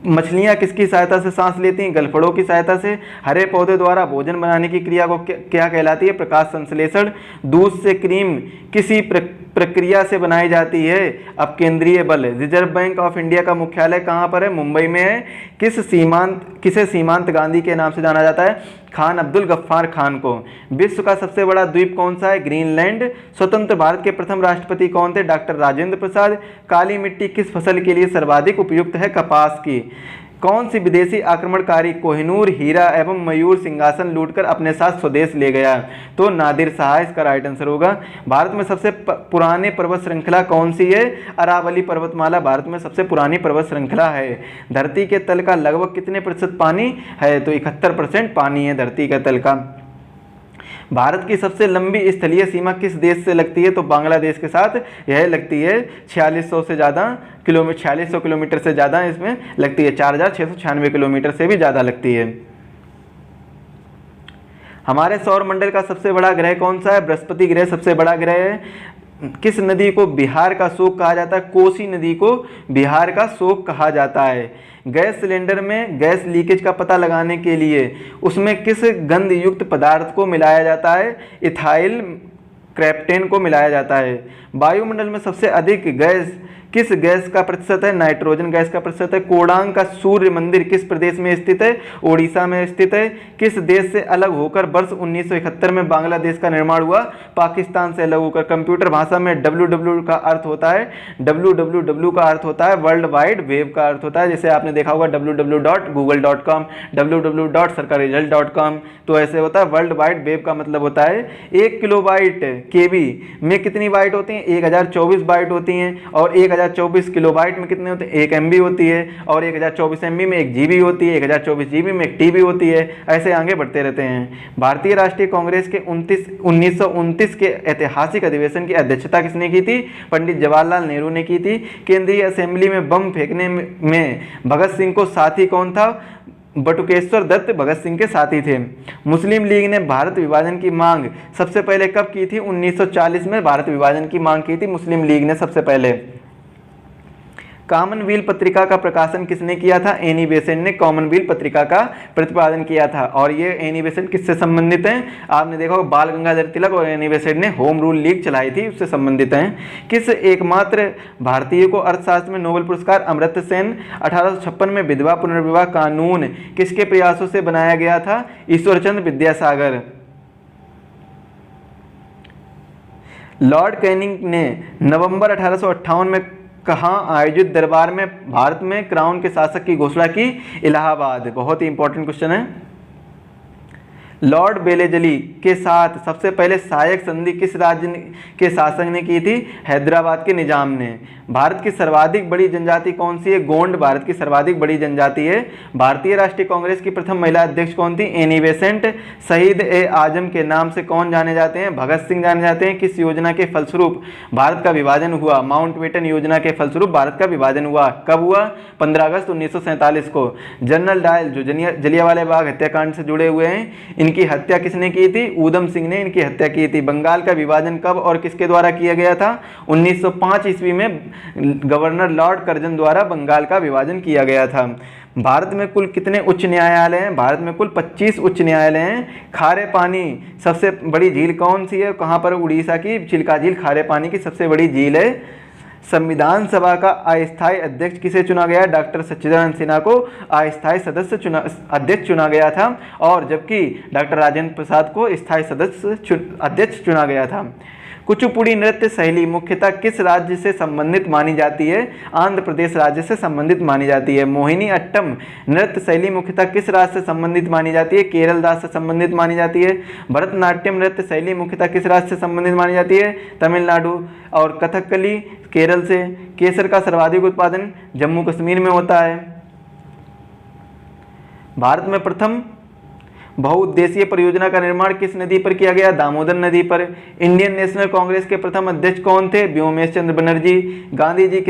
Speaker 1: मछलियाँ किसकी सहायता से सांस लेती हैं? गलफड़ों की सहायता से। हरे पौधे द्वारा भोजन बनाने की क्रिया को क्या कहलाती है? प्रकाश संश्लेषण। दूध से क्रीम किसी प्रक्रिया से बनाई जाती है? अपकेंद्रीय बल। रिजर्व बैंक ऑफ इंडिया का मुख्यालय कहाँ पर है? मुंबई में है। किसे सीमांत गांधी के नाम से जाना जाता है? खान अब्दुल गफ्फार खान को। विश्व का सबसे बड़ा द्वीप कौन सा है? ग्रीनलैंड। स्वतंत्र भारत के प्रथम राष्ट्रपति कौन थे? डॉक्टर राजेंद्र प्रसाद। काली मिट्टी किस फसल के लिए सर्वाधिक उपयुक्त है? कपास की। कौन सी विदेशी आक्रमणकारी कोहिनूर हीरा एवं मयूर सिंहासन लूटकर अपने साथ स्वदेश ले गया? तो नादिर शाह इसका राइट आंसर होगा। भारत में सबसे पुरानी पर्वत श्रृंखला कौन सी है? अरावली पर्वतमाला भारत में सबसे पुरानी पर्वत श्रृंखला है। धरती के तल का लगभग कितने प्रतिशत पानी है? तो 71% पानी है धरती के तल का। भारत की सबसे लंबी स्थलीय सीमा किस देश से लगती है? तो बांग्लादेश के साथ यह लगती है। 4600 से ज़्यादा किलोमीटर, 4600 किलोमीटर से ज़्यादा इसमें लगती है। 4696 किलोमीटर से भी ज़्यादा लगती है। हमारे सौर मंडल का सबसे बड़ा ग्रह कौन सा है? बृहस्पति ग्रह सबसे बड़ा ग्रह है। किस नदी को बिहार का शोक कहा जाता है? कोसी नदी को बिहार का शोक कहा जाता है। गैस सिलेंडर में गैस लीकेज का पता लगाने के लिए उसमें किस गंध युक्त पदार्थ को मिलाया जाता है? इथाइल क्रेप्टेन को मिलाया जाता है। वायुमंडल में सबसे अधिक गैस किस गैस का प्रतिशत है? नाइट्रोजन गैस का प्रतिशत है। कोडांग का सूर्य मंदिर किस प्रदेश में स्थित है? ओडिशा में स्थित है। किस देश से अलग होकर वर्ष 1971 में बांग्लादेश का निर्माण हुआ? पाकिस्तान से अलग होकर। कंप्यूटर भाषा में www का अर्थ होता है, www का अर्थ होता है वर्ल्ड वाइड वेब का अर्थ होता है। जैसे आपने देखा होगा www.google.com, www.सरकाररिजल्ट.com, तो ऐसे होता है। वर्ल्ड वाइड वेब का मतलब होता है 1 किलोबाइट केबी में कितनी बाइट होती हैं? 1024 बाइट होती हैं। और 1024 किलोबाइट में कितने होते हैं? 1 MB होती है। और 1024 MB में 1 GB होती है। 1024 GB में 1 TB होती है। ऐसे आगे बढ़ते रहते हैं। भारतीय राष्ट्रीय कांग्रेस के 1929 के ऐतिहासिक अधिवेशन की अध्यक्षता किसने की थी? पंडित जवाहरलाल नेहरू ने की थी। केंद्रीय असेंबली में बम फेंकने में भगत सिंह को साथी कौन था? बटुकेश्वर दत्त भगत सिंह के साथी थे। मुस्लिम लीग ने भारत विभाजन की मांग सबसे पहले कब की थी? 1940 में भारत विभाजन की मांग की थी मुस्लिम लीग ने सबसे पहले। कॉमनवेल्थ पत्रिका का प्रकाशन किसने किया था? एनी बेसेंट ने कॉमनवेल्थ पत्रिका का प्रतिपादन किया था। और ये एनी बेसेंट किससे संबंधित हैं? आपने देखा होगा बाल गंगाधर तिलक और एनी बेसेंट ने होम रूल लीग चलाई थी, उससे संबंधित हैं। किस एकमात्र भारतीय को अर्थशास्त्र में नोबेल पुरस्कार? अमर्त्य सेन। 1856 में विधवा पुनर्विवाह कानून किसके प्रयासों से बनाया गया था? ईश्वरचंद्र विद्यासागर। लॉर्ड कैनिंग ने नवंबर 1858 में कहाँ आयोजित दरबार में भारत में क्राउन के शासक की घोषणा की? इलाहाबाद। बहुत ही इंपॉर्टेंट क्वेश्चन है। लॉर्ड बेलेजली के साथ सबसे पहले सहायक संधि किस राज्य के शासक ने की थी? हैदराबाद के निजाम ने। भारत की सर्वाधिक बड़ी जनजाति कौन सी है? गोंड भारत की सर्वाधिक बड़ी जनजाति है। भारतीय राष्ट्रीय कांग्रेस की प्रथम महिला अध्यक्ष कौन थी? Annie Besant. शहीद ए आजम के नाम से कौन जाने जाते हैं? भगत सिंह जाने जाते हैं। किस योजना के फलस्वरूप भारत का विभाजन हुआ? माउंटबेटन योजना के फलस्वरूप भारत का विभाजन हुआ। कब हुआ? 15 अगस्त 1947 को। जनरल डायल जो जलियांवाला बाग हत्याकांड से जुड़े हुए हैं, इनकी हत्या किसने की थी? ऊधम सिंह ने इनकी हत्या की थी। बंगाल का विभाजन कब और किसके द्वारा किया गया था? 1905 ईस्वी में गवर्नर लॉर्ड कर्जन द्वारा बंगाल का विभाजन किया गया था। भारत में कुल कितने उच्च न्यायालय हैं? भारत में कुल 25 उच्च न्यायालय हैं। खारे पानी सबसे बड़ी झील कौन सी है? कहाँ पर? उड़ीसा की चिल्का झील खारे पानी की सबसे बड़ी झील है। संविधान सभा का अस्थायी अध्यक्ष किसे चुना गया? डॉक्टर सच्चिदानंद सिन्हा को अस्थायी अध्यक्ष चुना गया था। और जबकि डॉक्टर राजेंद्र प्रसाद को स्थायी अध्यक्ष चुना गया था। कुचिपुड़ी नृत्य शैली मुख्यतः किस राज्य से संबंधित मानी जाती है? आंध्र प्रदेश राज्य से संबंधित मानी जाती है। मोहिनी अट्टम नृत्य शैली मुख्यतः किस राज्य से संबंधित मानी जाती है? केरल राज्य से संबंधित मानी जाती है। भरतनाट्यम नृत्य शैली मुख्यतः किस राज्य से संबंधित मानी जाती है? तमिलनाडु। और कथकली केरल से। केसर का सर्वाधिक उत्पादन जम्मू कश्मीर में होता है। भारत में प्रथम बहुउद्देशीय परियोजना का निर्माण किस नदी पर किया गया? दामोदर नदी पर। इंडियन नेशनल कांग्रेस के प्रथम अध्यक्ष कौन थे? व्योमेश चंद्र बनर्जी। गांधी जी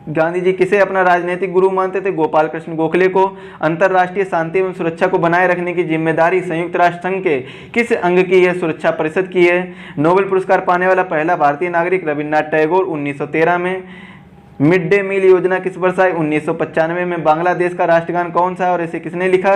Speaker 1: गांधी जी किसे अपना राजनीतिक गुरु मानते थे? गोपाल कृष्ण गोखले को। अंतर्राष्ट्रीय शांति एवं सुरक्षा को बनाए रखने की जिम्मेदारी संयुक्त राष्ट्र संघ के किस अंग की है? सुरक्षा परिषद की है। नोबेल पुरस्कार पाने वाला पहला भारतीय नागरिक रविन्द्रनाथ टैगोर 1913 में। मिड डे मील योजना किस वर्ष आई? 1995 में। बांग्लादेश का राष्ट्रगान कौन सा है और इसे किसने लिखा?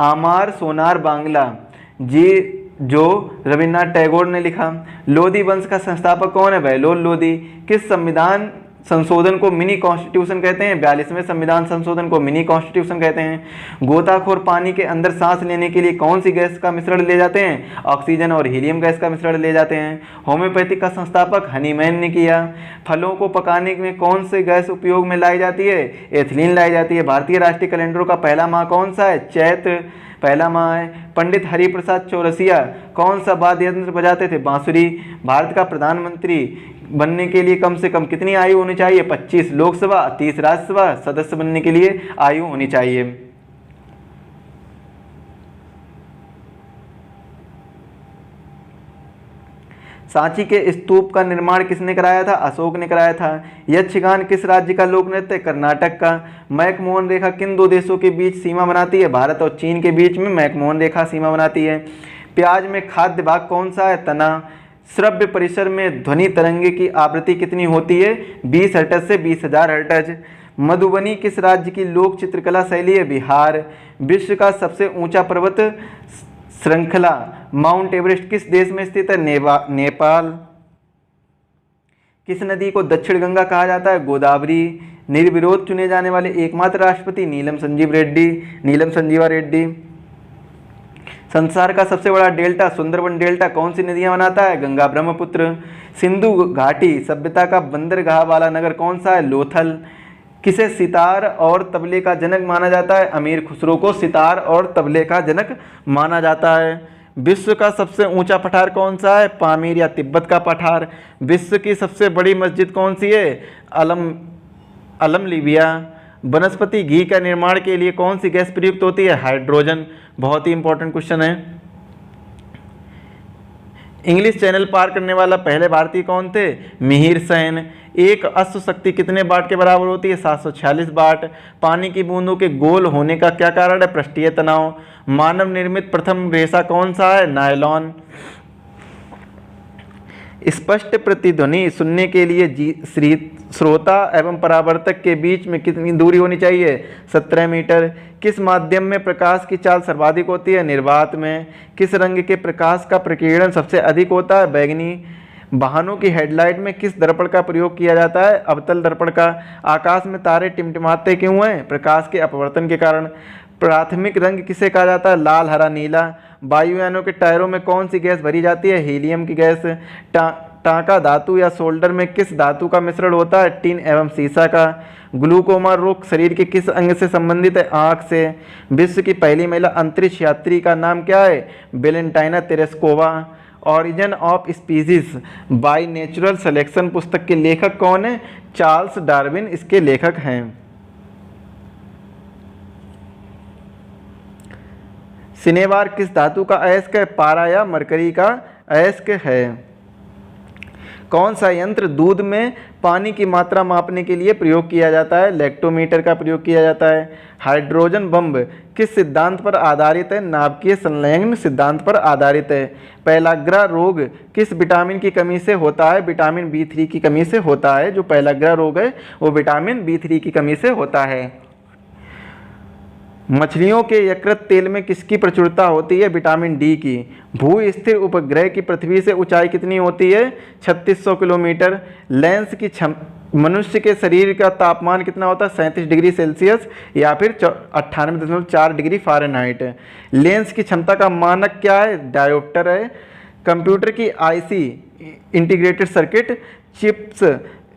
Speaker 1: आमार सोनार बांग्ला जी, जो रविन्द्रनाथ टैगोर ने लिखा। लोधी वंश का संस्थापक कौन है? बहलोल लोधी। किस संविधान संशोधन को मिनी कॉन्स्टिट्यूशन कहते हैं? 42वें संविधान संशोधन को मिनी कॉन्स्टिट्यूशन कहते हैं। गोताखोर पानी के अंदर सांस लेने के लिए कौन सी गैस का मिश्रण ले जाते हैं? ऑक्सीजन और हीलियम गैस का मिश्रण ले जाते हैं। होम्योपैथिक का संस्थापक हनीमैन ने किया। फलों को पकाने में कौन सी गैस उपयोग में लाई जाती है? एथिलीन लाई जाती है। भारतीय राष्ट्रीय कैलेंडरों का पहला माह कौन सा है? चैत्र पहला माह है। पंडित हरिप्रसाद चौरसिया कौन सा वाद्य यंत्र बजाते थे? बांसुरी। भारत का प्रधानमंत्री बनने के लिए कम से कम कितनी आयु होनी चाहिए? 25 लोकसभा 30 राज्यसभा सदस्य बनने के लिए आयु होनी चाहिए। सांची के स्तूप का निर्माण किसने कराया था? अशोक ने कराया था। यक्षगान किस राज्य का लोक नृत्य? कर्नाटक का। मैकमोहन रेखा किन दो देशों के बीच सीमा बनाती है? भारत और चीन के बीच में मैकमोहन रेखा सीमा बनाती है। प्याज में खाद्य भाग कौन सा है? तना। श्रव्य परिसर में ध्वनि तरंगे की आवृत्ति कितनी होती है? 20 हर्ट्ज से 20,000 हर्ट्ज। मधुबनी किस राज्य की लोक चित्रकला शैली है? बिहार। विश्व का सबसे ऊंचा पर्वत श्रृंखला माउंट एवरेस्ट किस देश में स्थित है? नेपाल। किस नदी को दक्षिण गंगा कहा जाता है? गोदावरी। निर्विरोध चुने जाने वाले एकमात्र राष्ट्रपति नीलम संजीवा रेड्डी। संसार का सबसे बड़ा डेल्टा सुंदरबन डेल्टा कौन सी नदियां बनाता है? गंगा ब्रह्मपुत्र। सिंधु घाटी सभ्यता का बंदरगाह वाला नगर कौन सा है? लोथल। किसे सितार और तबले का जनक माना जाता है? अमीर खुसरो को सितार और तबले का जनक माना जाता है। विश्व का सबसे ऊंचा पठार कौन सा है? पामीर या तिब्बत का पठार। विश्व की सबसे बड़ी मस्जिद कौन सी है? अलम लिबिया। वनस्पति घी का निर्माण के लिए कौन सी गैस प्रयुक्त होती है? हाइड्रोजन। बहुत ही इंपॉर्टेंट क्वेश्चन है। इंग्लिश चैनल पार करने वाला पहले भारतीय कौन थे? मिहिर सेन। एक अश्व शक्ति कितने वाट के बराबर होती है? 746 वाट। पानी की बूंदों के गोल होने का क्या कारण है? पृष्ठीय तनाव। मानव निर्मित प्रथम रेशा कौन सा है? नायलॉन। स्पष्ट प्रतिध्वनि सुनने के लिए श्रोता एवं परावर्तक के बीच में कितनी दूरी होनी चाहिए? 17 मीटर। किस माध्यम में प्रकाश की चाल सर्वाधिक होती है? निर्वात में। किस रंग के प्रकाश का प्रकीर्णन सबसे अधिक होता है? बैंगनी। वाहनों की हेडलाइट में किस दर्पण का प्रयोग किया जाता है? अवतल दर्पण का। आकाश में तारे टिमटिमाते क्यों हैं? प्रकाश के अपवर्तन के कारण। प्राथमिक रंग किसे कहा जाता है? लाल हरा नीला। वायुयानों के टायरों में कौन सी गैस भरी जाती है? हीलियम की गैस। टांका धातु या शोल्डर में किस धातु का मिश्रण होता है? टिन एवं सीसा का। ग्लूकोमा रोग शरीर के किस अंग से संबंधित है? आँख से। विश्व की पहली महिला अंतरिक्ष यात्री का नाम क्या है? Valentina Tereshkova. Origin of species by natural selection पुस्तक के लेखक कौन है? चार्ल्स डार्विन इसके लेखक हैं। सिनेवार किस धातु का अयस्क है? पारा या मरकरी का अयस्क है। कौन सा यंत्र दूध में पानी की मात्रा मापने के लिए प्रयोग किया जाता है? लैक्टोमीटर का प्रयोग किया जाता है। हाइड्रोजन बम किस सिद्धांत पर आधारित है? नाभिकीय संलयन सिद्धांत पर आधारित है। पेलाग्रा रोग किस विटामिन की कमी से होता है? विटामिन B3 की कमी से होता है। जो पेलाग्रा रोग है वो विटामिन B3 की कमी से होता है। मछलियों के यकृत तेल में किसकी प्रचुरता होती है? विटामिन डी की। भू स्थिर उपग्रह की पृथ्वी से ऊंचाई कितनी होती है? 3600 किलोमीटर। लेंस की मनुष्य के शरीर का तापमान कितना होता है? 37 डिग्री सेल्सियस या फिर 98.4 डिग्री फ़ारेनहाइट। लेंस की क्षमता का मानक क्या है? डायोप्टर है। कंप्यूटर की आईसी इंटीग्रेटेड सर्किट चिप्स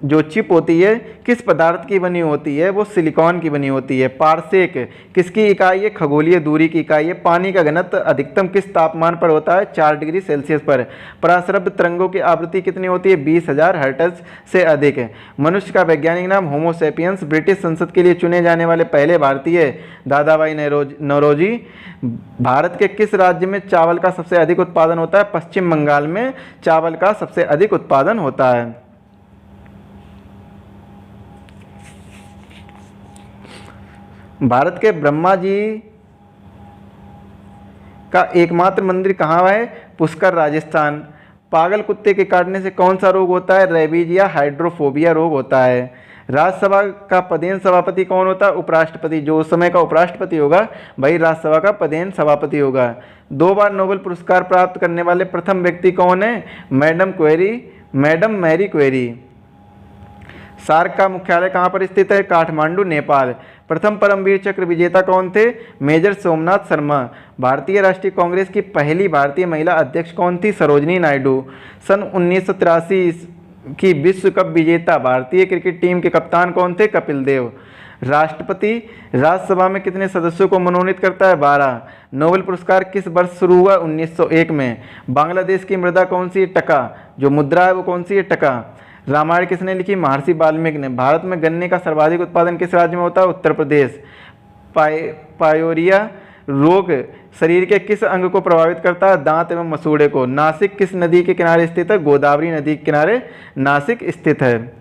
Speaker 1: जो चिप होती है किस पदार्थ की बनी होती है? वो सिलिकॉन की बनी होती है। पारसेक किसकी इकाई है? खगोलीय दूरी की इकाई है। पानी का घनत्व अधिकतम किस तापमान पर होता है? 4 डिग्री सेल्सियस पर। पराश्रव्य तरंगों की आवृत्ति कितनी होती है? 20,000 हर्ट्ज से अधिक है। मनुष्य का वैज्ञानिक नाम होमो सेपियंस। ब्रिटिश संसद के लिए चुने जाने वाले पहले भारतीय दादाभाई नौरोजी। भारत के किस राज्य में चावल का सबसे अधिक उत्पादन होता है? पश्चिम बंगाल में चावल का सबसे अधिक उत्पादन होता है। भारत के ब्रह्मा जी का एकमात्र मंदिर कहाँ है? पुष्कर, राजस्थान। पागल कुत्ते के काटने से कौन सा रोग होता है? रेबीज या हाइड्रोफोबिया रोग होता है। राज्यसभा का पदेन सभापति कौन होता है? उपराष्ट्रपति। जो उस समय का उपराष्ट्रपति होगा वही राज्यसभा का पदेन सभापति होगा। 2 बार नोबेल पुरस्कार प्राप्त करने वाले प्रथम व्यक्ति कौन है? Madam Marie query. सार्क का मुख्यालय कहाँ पर स्थित है? काठमांडू, नेपाल। प्रथम परमवीर चक्र विजेता कौन थे? मेजर सोमनाथ शर्मा। भारतीय राष्ट्रीय कांग्रेस की पहली भारतीय महिला अध्यक्ष कौन थी? सरोजनी नायडू। सन 1983 की विश्व कप विजेता भारतीय क्रिकेट टीम के कप्तान कौन थे? कपिल देव। राष्ट्रपति राज्यसभा में कितने सदस्यों को मनोनीत करता है? 12। नोबेल पुरस्कार किस वर्ष शुरू हुआ? 1901 में। बांग्लादेश की मृदा कौन सी है? टका। जो मुद्रा है वो कौन सी है? टका। रामायण किसने लिखी? महर्षि वाल्मीकि ने। भारत में गन्ने का सर्वाधिक उत्पादन किस राज्य में होता है? उत्तर प्रदेश। पायोरिया रोग शरीर के किस अंग को प्रभावित करता है? दांत एवं मसूड़े को। नासिक किस नदी के किनारे स्थित है? गोदावरी नदी के किनारे नासिक स्थित है।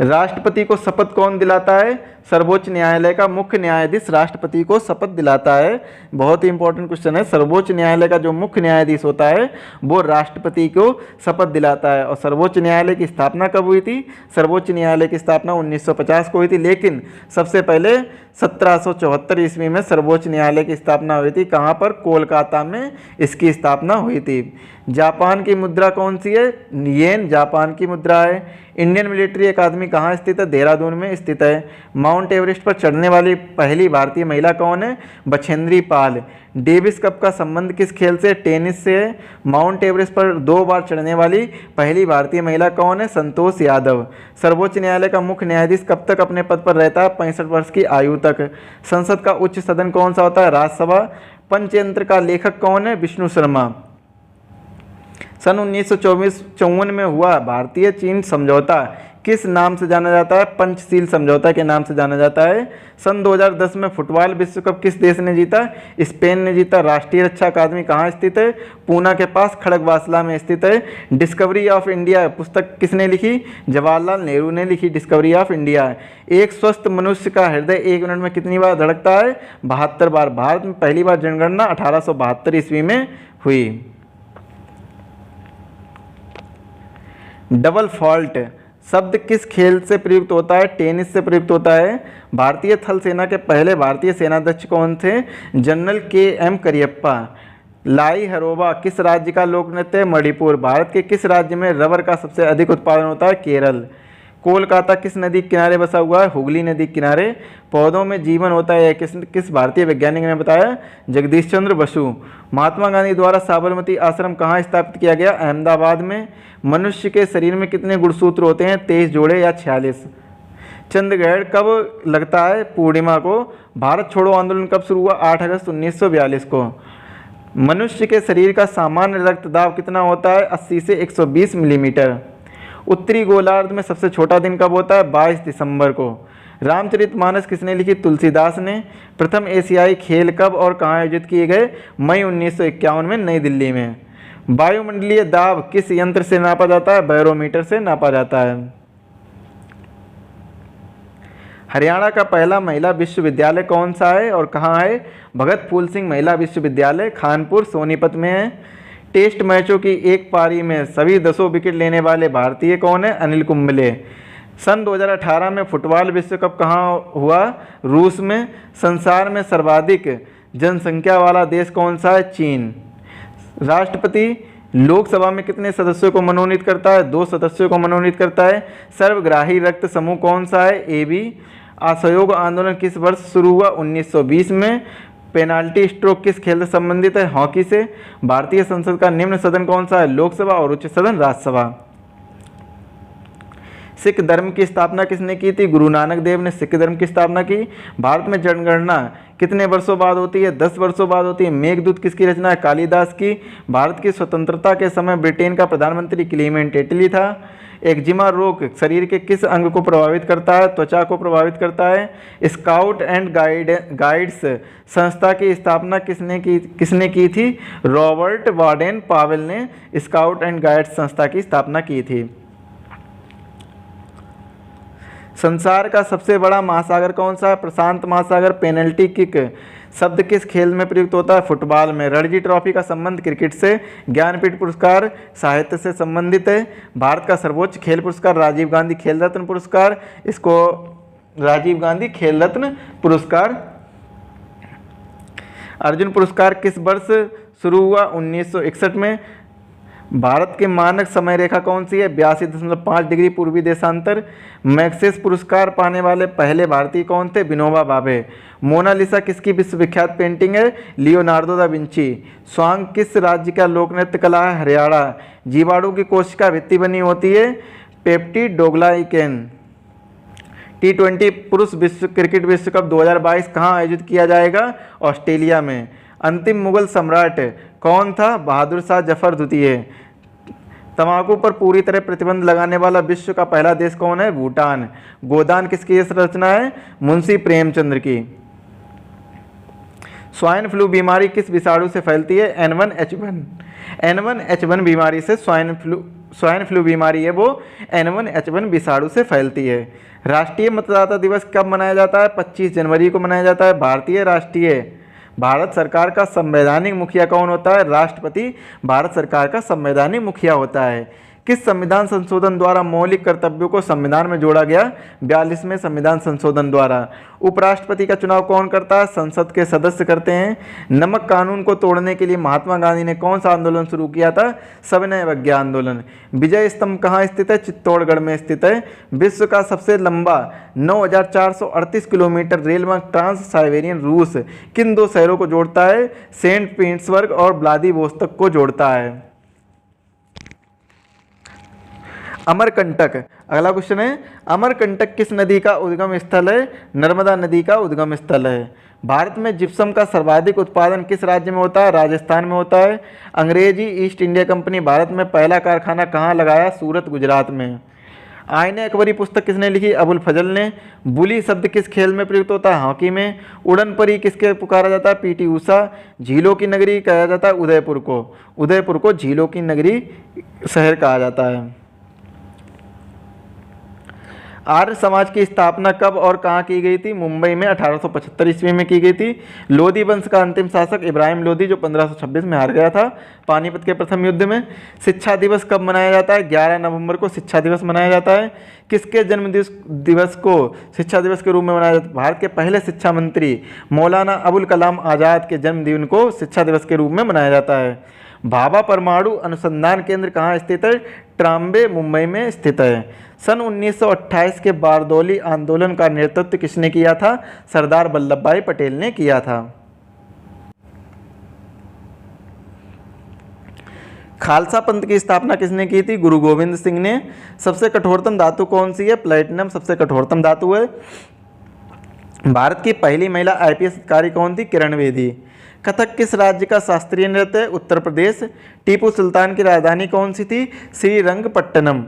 Speaker 1: राष्ट्रपति को शपथ कौन दिलाता है? सर्वोच्च न्यायालय का मुख्य न्यायाधीश राष्ट्रपति को शपथ दिलाता है। बहुत ही इंपॉर्टेंट क्वेश्चन है। सर्वोच्च न्यायालय का जो मुख्य न्यायाधीश होता है वो राष्ट्रपति को शपथ दिलाता है। और सर्वोच्च न्यायालय की स्थापना कब हुई थी? सर्वोच्च न्यायालय की स्थापना 1950 को हुई थी, लेकिन सबसे पहले 1774 ईस्वी में सर्वोच्च न्यायालय की स्थापना हुई थी। कहाँ पर? कोलकाता में इसकी स्थापना हुई थी। जापान की मुद्रा कौन सी है? येन जापान की मुद्रा है। इंडियन मिलिट्री अकादमी कहाँ स्थित है? देहरादून में स्थित है। माउंट एवरेस्ट पर चढ़ने वाली पहली भारतीय महिला कौन है? बछेंद्री पाल। डेविस कप का संबंध किस खेल से? टेनिस से है। माउंट एवरेस्ट पर 2 बार चढ़ने वाली पहली भारतीय महिला कौन है? संतोष यादव। सर्वोच्च न्यायालय का मुख्य न्यायाधीश कब तक अपने पद पर रहता है? 65 वर्ष की आयु तक। संसद का उच्च सदन कौन सा होता है? राज्यसभा। पंचतंत्र का लेखक कौन है? विष्णु शर्मा। सन 1954 में हुआ भारतीय चीन समझौता किस नाम से जाना जाता है? पंचशील समझौता के नाम से जाना जाता है। सन 2010 में फुटबॉल विश्व कप किस देश ने जीता? स्पेन ने जीता। राष्ट्रीय रक्षा अकादमी कहाँ स्थित है? पूना के पास खड़गवासला में स्थित है। डिस्कवरी ऑफ इंडिया पुस्तक किसने लिखी? जवाहरलाल नेहरू ने लिखी डिस्कवरी ऑफ इंडिया। एक स्वस्थ मनुष्य का हृदय 1 मिनट में कितनी बार धड़कता है? 72 बार। भारत में पहली बार जनगणना 1872 ईस्वी में हुई। डबल फॉल्ट शब्द किस खेल से प्रयुक्त होता है? टेनिस से प्रयुक्त होता है। भारतीय थल सेना के पहले भारतीय सेनाध्यक्ष कौन थे? General KM Cariappa. लाई हरोबा किस राज्य का लोक नृत्य है? मणिपुर। भारत के किस राज्य में रबर का सबसे अधिक उत्पादन होता है? केरल। कोलकाता किस नदी के किनारे बसा हुआ है? हुगली नदी के किनारे। पौधों में जीवन होता है किस भारतीय वैज्ञानिक ने बताया? जगदीश चंद्र बसु। महात्मा गांधी द्वारा साबरमती आश्रम कहाँ स्थापित किया गया? अहमदाबाद में। मनुष्य के शरीर में कितने गुणसूत्र होते हैं? 23 जोड़े या 46। चंद्रग्रहण कब लगता है? पूर्णिमा को। भारत छोड़ो आंदोलन कब शुरू हुआ? 8 अगस्त 1942 को। मनुष्य के शरीर का सामान्य रक्तदाब कितना होता है? 80 से 120 मिलीमीटर। उत्तरी गोलार्ध में सबसे छोटा दिन कब होता है? 22 दिसंबर को। रामचरितमानस किसने लिखी? तुलसीदास ने। प्रथम एशियाई खेल कब और कहाँ आयोजित किए गए? मई 1951 में नई दिल्ली में। वायुमंडलीय दाब किस यंत्र से नापा जाता है? बैरोमीटर से नापा जाता है। हरियाणा का पहला महिला विश्वविद्यालय कौन सा है और कहाँ है? भगत फूल सिंह महिला विश्वविद्यालय खानपुर सोनीपत में है। टेस्ट मैचों की एक पारी में सभी 10 विकेट लेने वाले भारतीय कौन है? अनिल कुंबले। सन 2018 में फुटबॉल विश्व कप कहाँ हुआ? रूस में। संसार में सर्वाधिक जनसंख्या वाला देश कौन सा है? चीन। राष्ट्रपति लोकसभा में कितने सदस्यों को मनोनीत करता है? 2 सदस्यों को मनोनीत करता है। सर्वग्राही रक्त समूह कौन सा है? AB। असहयोग आंदोलन किस वर्ष शुरू हुआ? 1920 में। पेनाल्टी स्ट्रोक किस खेल से संबंधित है? हॉकी से। भारतीय संसद का निम्न सदन कौन सा है? लोकसभा और उच्च सदन राज्यसभा। सिख धर्म की स्थापना किसने की थी? गुरु नानक देव ने सिख धर्म की स्थापना की। भारत में जनगणना कितने वर्षों बाद होती है? 10 वर्षों बाद होती है। मेघदूत किसकी रचना है? कालिदास की। भारत की स्वतंत्रता के समय ब्रिटेन का प्रधानमंत्री क्लीमेंट एटली था। एक्जिमा रोग शरीर के किस अंग को प्रभावित करता है? त्वचा को प्रभावित करता है। स्काउट एंड गाइड्स संस्था की स्थापना किसने की थी? रॉबर्ट वार्डेन पावेल ने स्काउट एंड गाइड्स संस्था की स्थापना की थी। संसार का सबसे बड़ा महासागर कौन सा है? प्रशांत महासागर। पेनल्टी किक शब्द किस खेल में प्रयुक्त होता है? फुटबॉल में। रणजी ट्रॉफी का संबंध क्रिकेट से। ज्ञानपीठ पुरस्कार साहित्य से संबंधित है। भारत का सर्वोच्च खेल पुरस्कार राजीव गांधी खेल रत्न पुरस्कार, इसको राजीव गांधी खेल रत्न पुरस्कार। अर्जुन पुरस्कार किस वर्ष शुरू हुआ? 1961 में। भारत के मानक समय रेखा कौन सी है? 82.5 डिग्री पूर्वी देशांतर। मैग्सेस पुरस्कार पाने वाले पहले भारतीय कौन थे? विनोबा भावे। मोनालिसा किसकी विश्वविख्यात पेंटिंग है? Leonardo da Vinci. स्वांग किस राज्य का लोक नृत्य कला है? हरियाणा। जीवाणु की कोशिका भित्ति बनी होती है? पेप्टिडोग्लाइकेन। T20 पुरुष क्रिकेट विश्व कप 2022 कहाँ आयोजित किया जाएगा? ऑस्ट्रेलिया में। अंतिम मुगल सम्राट कौन था? बहादुर शाह जफर द्वितीय। तंबाकू पर पूरी तरह प्रतिबंध लगाने वाला विश्व का पहला देश कौन है? भूटान। गोदान किसकी रचना है? मुंशी प्रेमचंद्र की। स्वाइन फ्लू बीमारी किस विषाणु से फैलती है? N1H1। N1H1 बीमारी से स्वाइन फ्लू बीमारी है वो N1H1 विषाणु से फैलती है। राष्ट्रीय मतदाता दिवस कब मनाया जाता है? 25 जनवरी को मनाया जाता है। भारत सरकार का संवैधानिक मुखिया कौन होता है? राष्ट्रपति भारत सरकार का संवैधानिक मुखिया होता है। किस संविधान संशोधन द्वारा मौलिक कर्तव्यों को संविधान में जोड़ा गया? 42वें संविधान संशोधन द्वारा। उपराष्ट्रपति का चुनाव कौन करता है? संसद के सदस्य करते हैं। नमक कानून को तोड़ने के लिए महात्मा गांधी ने कौन सा आंदोलन शुरू किया था? सविनय अवज्ञा आंदोलन। विजय स्तंभ कहाँ स्थित है? चित्तौड़गढ़ में स्थित है। विश्व का सबसे लंबा 9,438 किलोमीटर रेल मार्ग ट्रांस साइबेरियन रूस किन दो शहरों को जोड़ता है? सेंट पीटर्सबर्ग और व्लादिवोस्तोक को जोड़ता है। अमरकंटक, अगला क्वेश्चन है, अमरकंटक किस नदी का उद्गम स्थल है? नर्मदा नदी का उद्गम स्थल है। भारत में जिप्सम का सर्वाधिक उत्पादन किस राज्य में होता है? राजस्थान में होता है। अंग्रेजी ईस्ट इंडिया कंपनी भारत में पहला कारखाना कहाँ लगाया? सूरत, गुजरात में। आईने अकबरी पुस्तक किसने लिखी? अबुल फजल ने। बुली शब्द किस खेल में प्रयुक्त होता है? हॉकी में। उड़न परी किसके पुकारा जाता है? पीटी उषा। झीलों की नगरी कहा जाता है उदयपुर को झीलों की नगरी शहर कहा जाता है। आर्य समाज की स्थापना कब और कहाँ की गई थी? मुंबई में 1875 ईस्वी में की गई थी। लोधी वंश का अंतिम शासक इब्राहिम लोधी, जो 1526 में हार गया था पानीपत के प्रथम युद्ध में। शिक्षा दिवस कब मनाया जाता है? 11 नवंबर को शिक्षा दिवस मनाया जाता है। किसके जन्म दिवस को शिक्षा दिवस के रूप में मनाया जाता है? भारत के पहले शिक्षा मंत्री मौलाना अबुल कलाम आज़ाद के जन्मदिन को शिक्षा दिवस के रूप में मनाया जाता है। भाभा परमाणु अनुसंधान केंद्र कहाँ स्थित है? ट्राम्बे, मुंबई में स्थित है। सन 1928 के बारदौली आंदोलन का नेतृत्व किसने किया था? सरदार वल्लभ भाई पटेल ने किया था। खालसा पंथ की स्थापना किसने की थी? गुरु गोविंद सिंह ने। सबसे कठोरतम धातु कौन सी है? प्लेटिनम सबसे कठोरतम धातु है। भारत की पहली महिला IPS अधिकारी कौन थी? किरण बेदी। कथक किस राज्य का शास्त्रीय नृत्य है? उत्तर प्रदेश। टीपू सुल्तान की राजधानी कौन सी थी? श्रीरंगपट्टनम।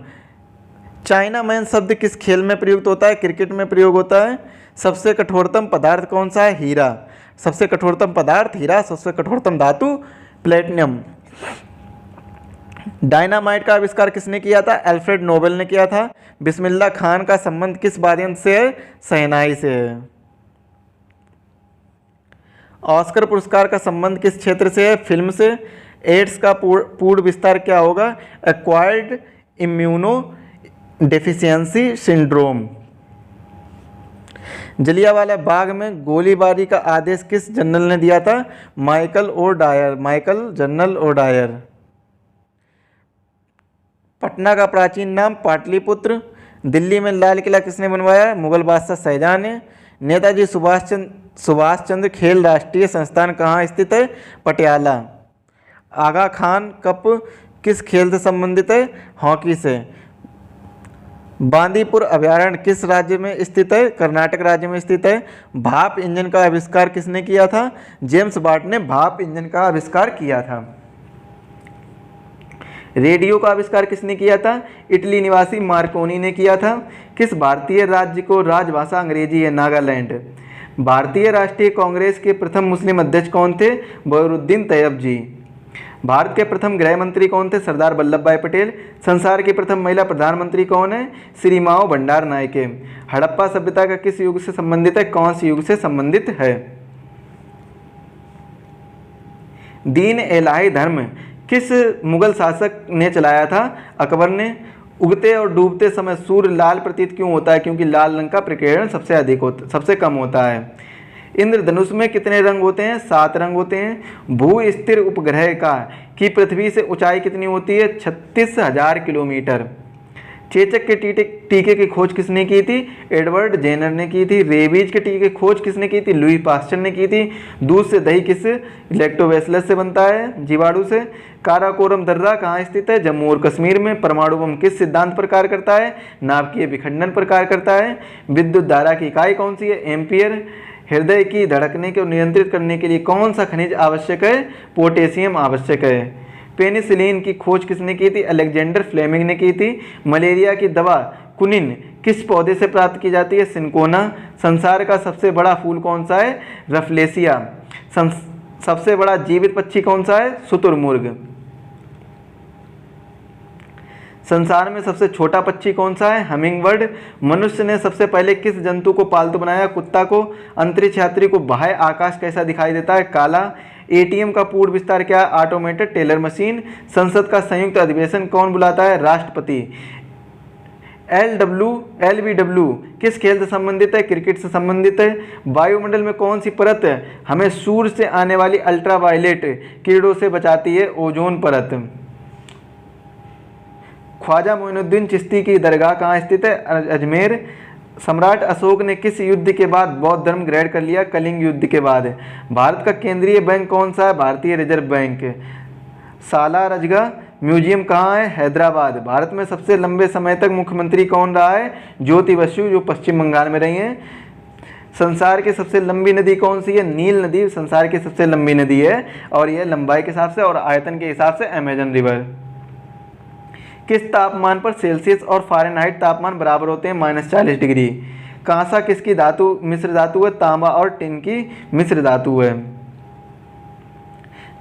Speaker 1: चाइना मैन शब्द किस खेल में प्रयुक्त होता है? क्रिकेट में प्रयोग होता है। सबसे कठोरतम पदार्थ कौन सा है? हीरा। सबसे कठोरतम पदार्थ हीरा। सबसे कठोरतम धातु प्लेटिनम। डायनामाइट का आविष्कार किसने किया था? अल्फ्रेड नोबेल ने किया था। बिस्मिल्लाह खान का संबंध किस वाद्ययंत्र से है? शहनाई से है। ऑस्कर पुरस्कार का संबंध किस क्षेत्र से है? फिल्म से। एड्स का पूर्ण विस्तार क्या होगा? Acquired immunodeficiency syndrome. Jallianwala Bagh में गोलीबारी का आदेश किस जनरल ने दिया था? Michael general O'Dwyer. पटना का प्राचीन नाम पाटलिपुत्र। दिल्ली में लाल किला किसने बनवाया? मुगल बादशाह शाहजहां ने। नेताजी सुभाष चंद्र खेल राष्ट्रीय संस्थान कहाँ स्थित है? पटियाला। आगा खान कप किस खेल से संबंधित है? हॉकी से। बांदीपुर अभयारण्य किस राज्य में स्थित है? कर्नाटक राज्य में स्थित है। भाप इंजन का आविष्कार किसने किया था? जेम्स वाट ने भाप इंजन का आविष्कार किया था। रेडियो का आविष्कार किसने किया था? इटली निवासी मार्कोनी ने किया था। किस भारतीय राज्य को राजभाषा अंग्रेजी है? नागालैंड। भारतीय राष्ट्रीय कांग्रेस के प्रथम मुस्लिम अध्यक्ष कौन थे? बहरुद्दीन तैयब जी। भारत के प्रथम गृह मंत्री कौन थे? सरदार वल्लभ भाई पटेल। संसार की प्रथम महिला प्रधानमंत्री कौन है? श्री माओ भंडार नायके। हड़प्पा सभ्यता का किस युग से संबंधित है? कौन से युग से संबंधित है? दीन इलाही धर्म किस मुगल शासक ने चलाया था? अकबर ने। उगते और डूबते समय सूर्य लाल प्रतीत क्यों होता है? क्योंकि लाल रंग का प्रकीर्णन सबसे कम होता है। इंद्रधनुष में कितने रंग होते हैं? 7 रंग होते हैं। भू स्थिर उपग्रह की पृथ्वी से ऊंचाई कितनी होती है? 36,000 किलोमीटर। चेचक के टीके की खोज किसने की थी? एडवर्ड जेनर ने की थी। रेबीज के टीके की खोज किसने की थी? लुई पास्चर ने की थी। दूध से दही किस लैक्टोबैसिलस से बनता है? जीवाणु से। काराकोरम दर्रा कहाँ स्थित है? जम्मू और कश्मीर में। परमाणु बम किस सिद्धांत पर कार्य करता है? नाभिकीय विखंडन पर कार्य करता है। विद्युत धारा की इकाई कौन सी है? एम्पियर। हृदय की धड़कने को नियंत्रित करने के लिए कौन सा खनिज आवश्यक है? पोटेशियम आवश्यक है। पेनिसिलिन की खोज किसने की थी? अलेक्जेंडर फ्लेमिंग ने की थी। मलेरिया की दवा कुनिन किस पौधे से प्राप्त की जाती है? सिंकोना। संसार का सबसे बड़ा फूल कौन सा है? रफलेसिया। सबसे बड़ा जीवित पक्षी कौन सा है? शुतुरमुर्ग। संसार में सबसे छोटा पक्षी कौन सा है? हमिंगबर्ड। मनुष्य ने सबसे पहले किस जंतु को पालतू बनाया? कुत्ता को। अंतरिक्ष यात्री को बाह्य आकाश कैसा दिखाई देता है? काला। एटीएम का पूर्ण विस्तार क्या है? Automated teller machine. संसद का संयुक्त अधिवेशन कौन बुलाता है? राष्ट्रपति। LBW किस खेल से संबंधित है? क्रिकेट से संबंधित है। वायुमंडल में कौन सी परत हमें सूर्य से आने वाली अल्ट्रावायलेट किरणों से बचाती है? ओजोन परत। ख्वाजा मोइनुद्दीन चिश्ती की दरगाह कहाँ स्थित है? अजमेर। सम्राट अशोक ने किस युद्ध के बाद बौद्ध धर्म ग्रहण कर लिया? कलिंग युद्ध के बाद। भारत का केंद्रीय बैंक कौन सा है? भारतीय रिजर्व बैंक। सालारजंग म्यूजियम कहाँ है? हैदराबाद। भारत में सबसे लंबे समय तक मुख्यमंत्री कौन रहा है? ज्योति बसु, जो पश्चिम बंगाल में रही हैं। संसार की सबसे लंबी नदी कौन सी है? नील नदी संसार की सबसे लंबी नदी है, और यह लंबाई के हिसाब से और आयतन के हिसाब से अमेजन रिवर। किस तापमान पर सेल्सियस और फ़ारेनहाइट तापमान बराबर होते हैं? -40 डिग्री। कांसा किसकी धातु मिश्र धातु है? तांबा और टिन की मिश्र धातु है।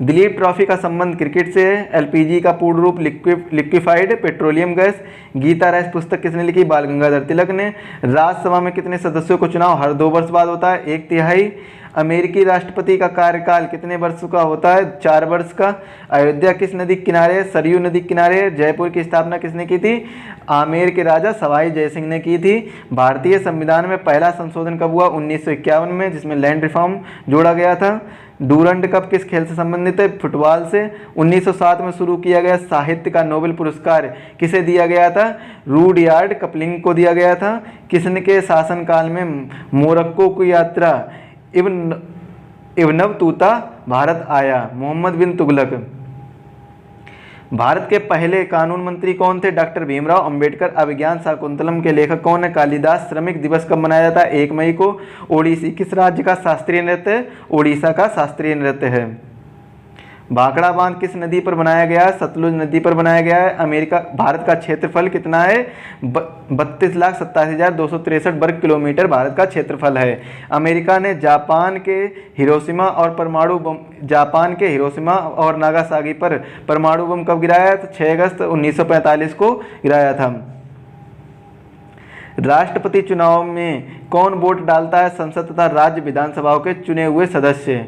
Speaker 1: दिलीप ट्रॉफी का संबंध क्रिकेट से है। एलपीजी का पूर्ण रूप लिक्विफाइड पेट्रोलियम गैस। गीता राइस पुस्तक किसने लिखी? बाल गंगाधर तिलक ने। राज्यसभा में कितने सदस्यों को चुनाव हर 2 वर्ष बाद होता है? 1/3। अमेरिकी राष्ट्रपति का कार्यकाल कितने वर्ष का होता है? 4 वर्ष का। अयोध्या किस नदी के किनारे है? सरयू नदी के किनारे है। जयपुर की स्थापना किसने की थी? आमेर के राजा सवाई जयसिंह ने की थी। भारतीय संविधान में पहला संशोधन कब हुआ? 1951 में, जिसमें लैंड रिफॉर्म जोड़ा गया था। डूरंड कप किस खेल से संबंधित है? फुटबॉल से। 1907 में शुरू किया गया साहित्य का नोबेल पुरस्कार किसे दिया गया था? रूडयार्ड कपलिंग को दिया गया था। किसने के शासनकाल में मोरक्को की यात्रा इब्न बतूता भारत आया? मोहम्मद बिन तुगलक। भारत के पहले कानून मंत्री कौन थे? डॉक्टर भीमराव अंबेडकर। अभिज्ञान शाकुंतलम के लेखक कौन है? कालिदास। श्रमिक दिवस कब मनाया जाता है? 1 मई को। ओडिसी किस राज्य का शास्त्रीय नृत्य है? ओडिशा का शास्त्रीय नृत्य है। भाखड़ा बांध किस नदी पर बनाया गया है? सतलुज नदी पर बनाया गया है। भारत का क्षेत्रफल कितना है? 32,87,263 वर्ग किलोमीटर भारत का क्षेत्रफल है। अमेरिका ने जापान के हिरोशिमा और नागासाकी पर परमाणु बम कब गिराया? 6 अगस्त 1945 को गिराया था। राष्ट्रपति चुनाव में कौन वोट डालता है? संसद तथा राज्य विधानसभाओं के चुने हुए सदस्य।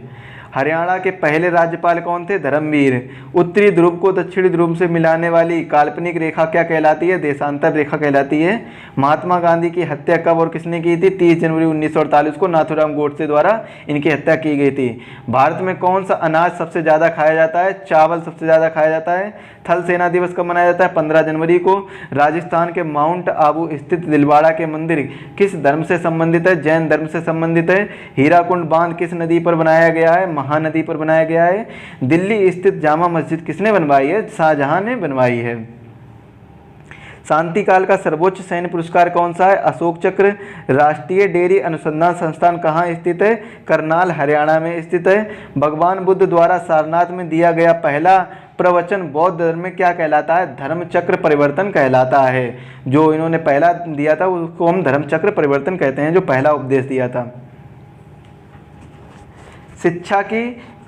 Speaker 1: हरियाणा के पहले राज्यपाल कौन थे? धर्मवीर। उत्तरी ध्रुव को दक्षिणी ध्रुव से मिलाने वाली काल्पनिक रेखा क्या कहलाती है? देशांतर रेखा कहलाती है। महात्मा गांधी की हत्या कब और किसने की थी? 30 जनवरी 1948 को नाथूराम गोडसे द्वारा इनकी हत्या की गई थी। भारत में कौन सा अनाज सबसे ज़्यादा खाया जाता है? चावल सबसे ज़्यादा खाया जाता है। थल सेना दिवस कब मनाया जाता है? 15 जनवरी को। राजस्थान के माउंट आबू स्थित दिलवाड़ा के मंदिर किस धर्म से संबंधित है? जैन धर्म से संबंधित है। हीराकुंड बांध किस नदी पर बनाया गया है? महानदी पर बनाया गया है। दिल्ली स्थित जामा मस्जिद किसने बनवाई है? शाहजहां ने बनवाई है। शांति काल का सर्वोच्च सैन्य पुरस्कार कौन सा है? अशोक चक्र। राष्ट्रीय डेयरी अनुसंधान संस्थान कहाँ स्थित है? करनाल हरियाणा में स्थित है। भगवान बुद्ध द्वारा सारनाथ में दिया गया पहला प्रवचन बौद्ध धर्म में क्या कहलाता है? धर्म चक्र परिवर्तन कहलाता है। जो इन्होंने पहला दिया था उसको हम धर्म चक्र परिवर्तन कहते हैं, जो पहला उपदेश दिया था। शिक्षा की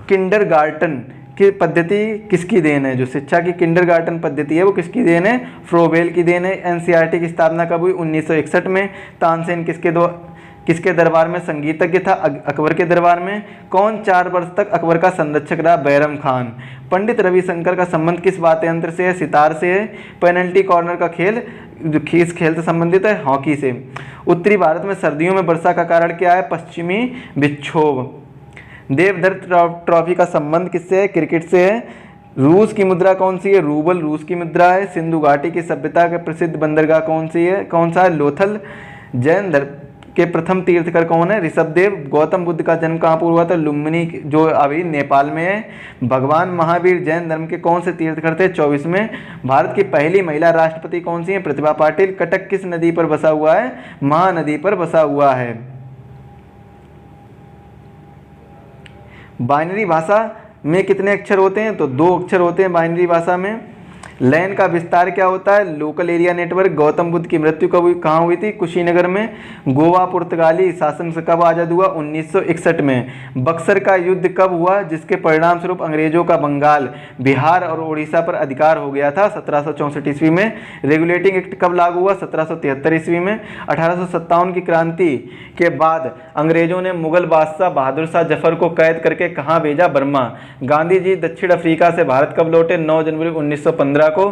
Speaker 1: किंडरगार्टन की पद्धति किसकी देन है? जो शिक्षा की किंडरगार्टन पद्धति है वो किसकी देन है? फ्रोबेल की देन है। एनसीईआरटी की स्थापना कब हुई? 1961 में। तानसेन किसके दरबार में संगीतज्ञ था? अकबर के दरबार में। कौन 4 वर्ष तक अकबर का संरक्षक रहा? बैरम खान। पंडित रविशंकर का संबंध किस वाद्य यंत्र से है? सितार से है। पेनल्टी कॉर्नर का खेल जो किस खेल से संबंधित है? हॉकी से। उत्तरी भारत में सर्दियों में वर्षा का कारण क्या है? पश्चिमी विक्षोभ। देवधर ट्रॉफी का संबंध किससे है? क्रिकेट से है। रूस की मुद्रा कौन सी है? रूबल रूस की मुद्रा है। सिंधु घाटी की सभ्यता के प्रसिद्ध बंदरगाह कौन सा है? लोथल। जैन धर्म के प्रथम तीर्थकर कौन है? ऋषभदेव। गौतम बुद्ध का जन्म कहाँ पर हुआ था? लुम्बिनी, जो अभी नेपाल में है। भगवान महावीर जैन धर्म के कौन से तीर्थकर थे? 24वें। भारत की पहली महिला राष्ट्रपति कौन सी है? प्रतिभा पाटिल। कटक किस नदी पर बसा हुआ है? महानदी पर बसा हुआ है। बाइनरी भाषा में कितने अक्षर होते हैं? तो 2 अक्षर होते हैं बाइनरी भाषा में। लैन का विस्तार क्या होता है? Local area network. Gautam Buddha की मृत्यु कहाँ हुई थी? कुशीनगर में। गोवा पुर्तगाली शासन से कब आज़ाद हुआ? 1961 में। बक्सर का युद्ध कब हुआ जिसके परिणाम स्वरूप अंग्रेजों का बंगाल, बिहार और उड़ीसा पर अधिकार हो गया था? 1764 ईस्वी में। रेगुलेटिंग एक्ट कब लागू हुआ? 1773 ईस्वी में। 1857 की क्रांति के बाद अंग्रेजों ने मुगल बादशाह बहादुर शाह जफर को कैद करके कहाँ भेजा? बर्मा। गांधी जी दक्षिण अफ्रीका से भारत कब लौटे? 9 जनवरी 1915 को।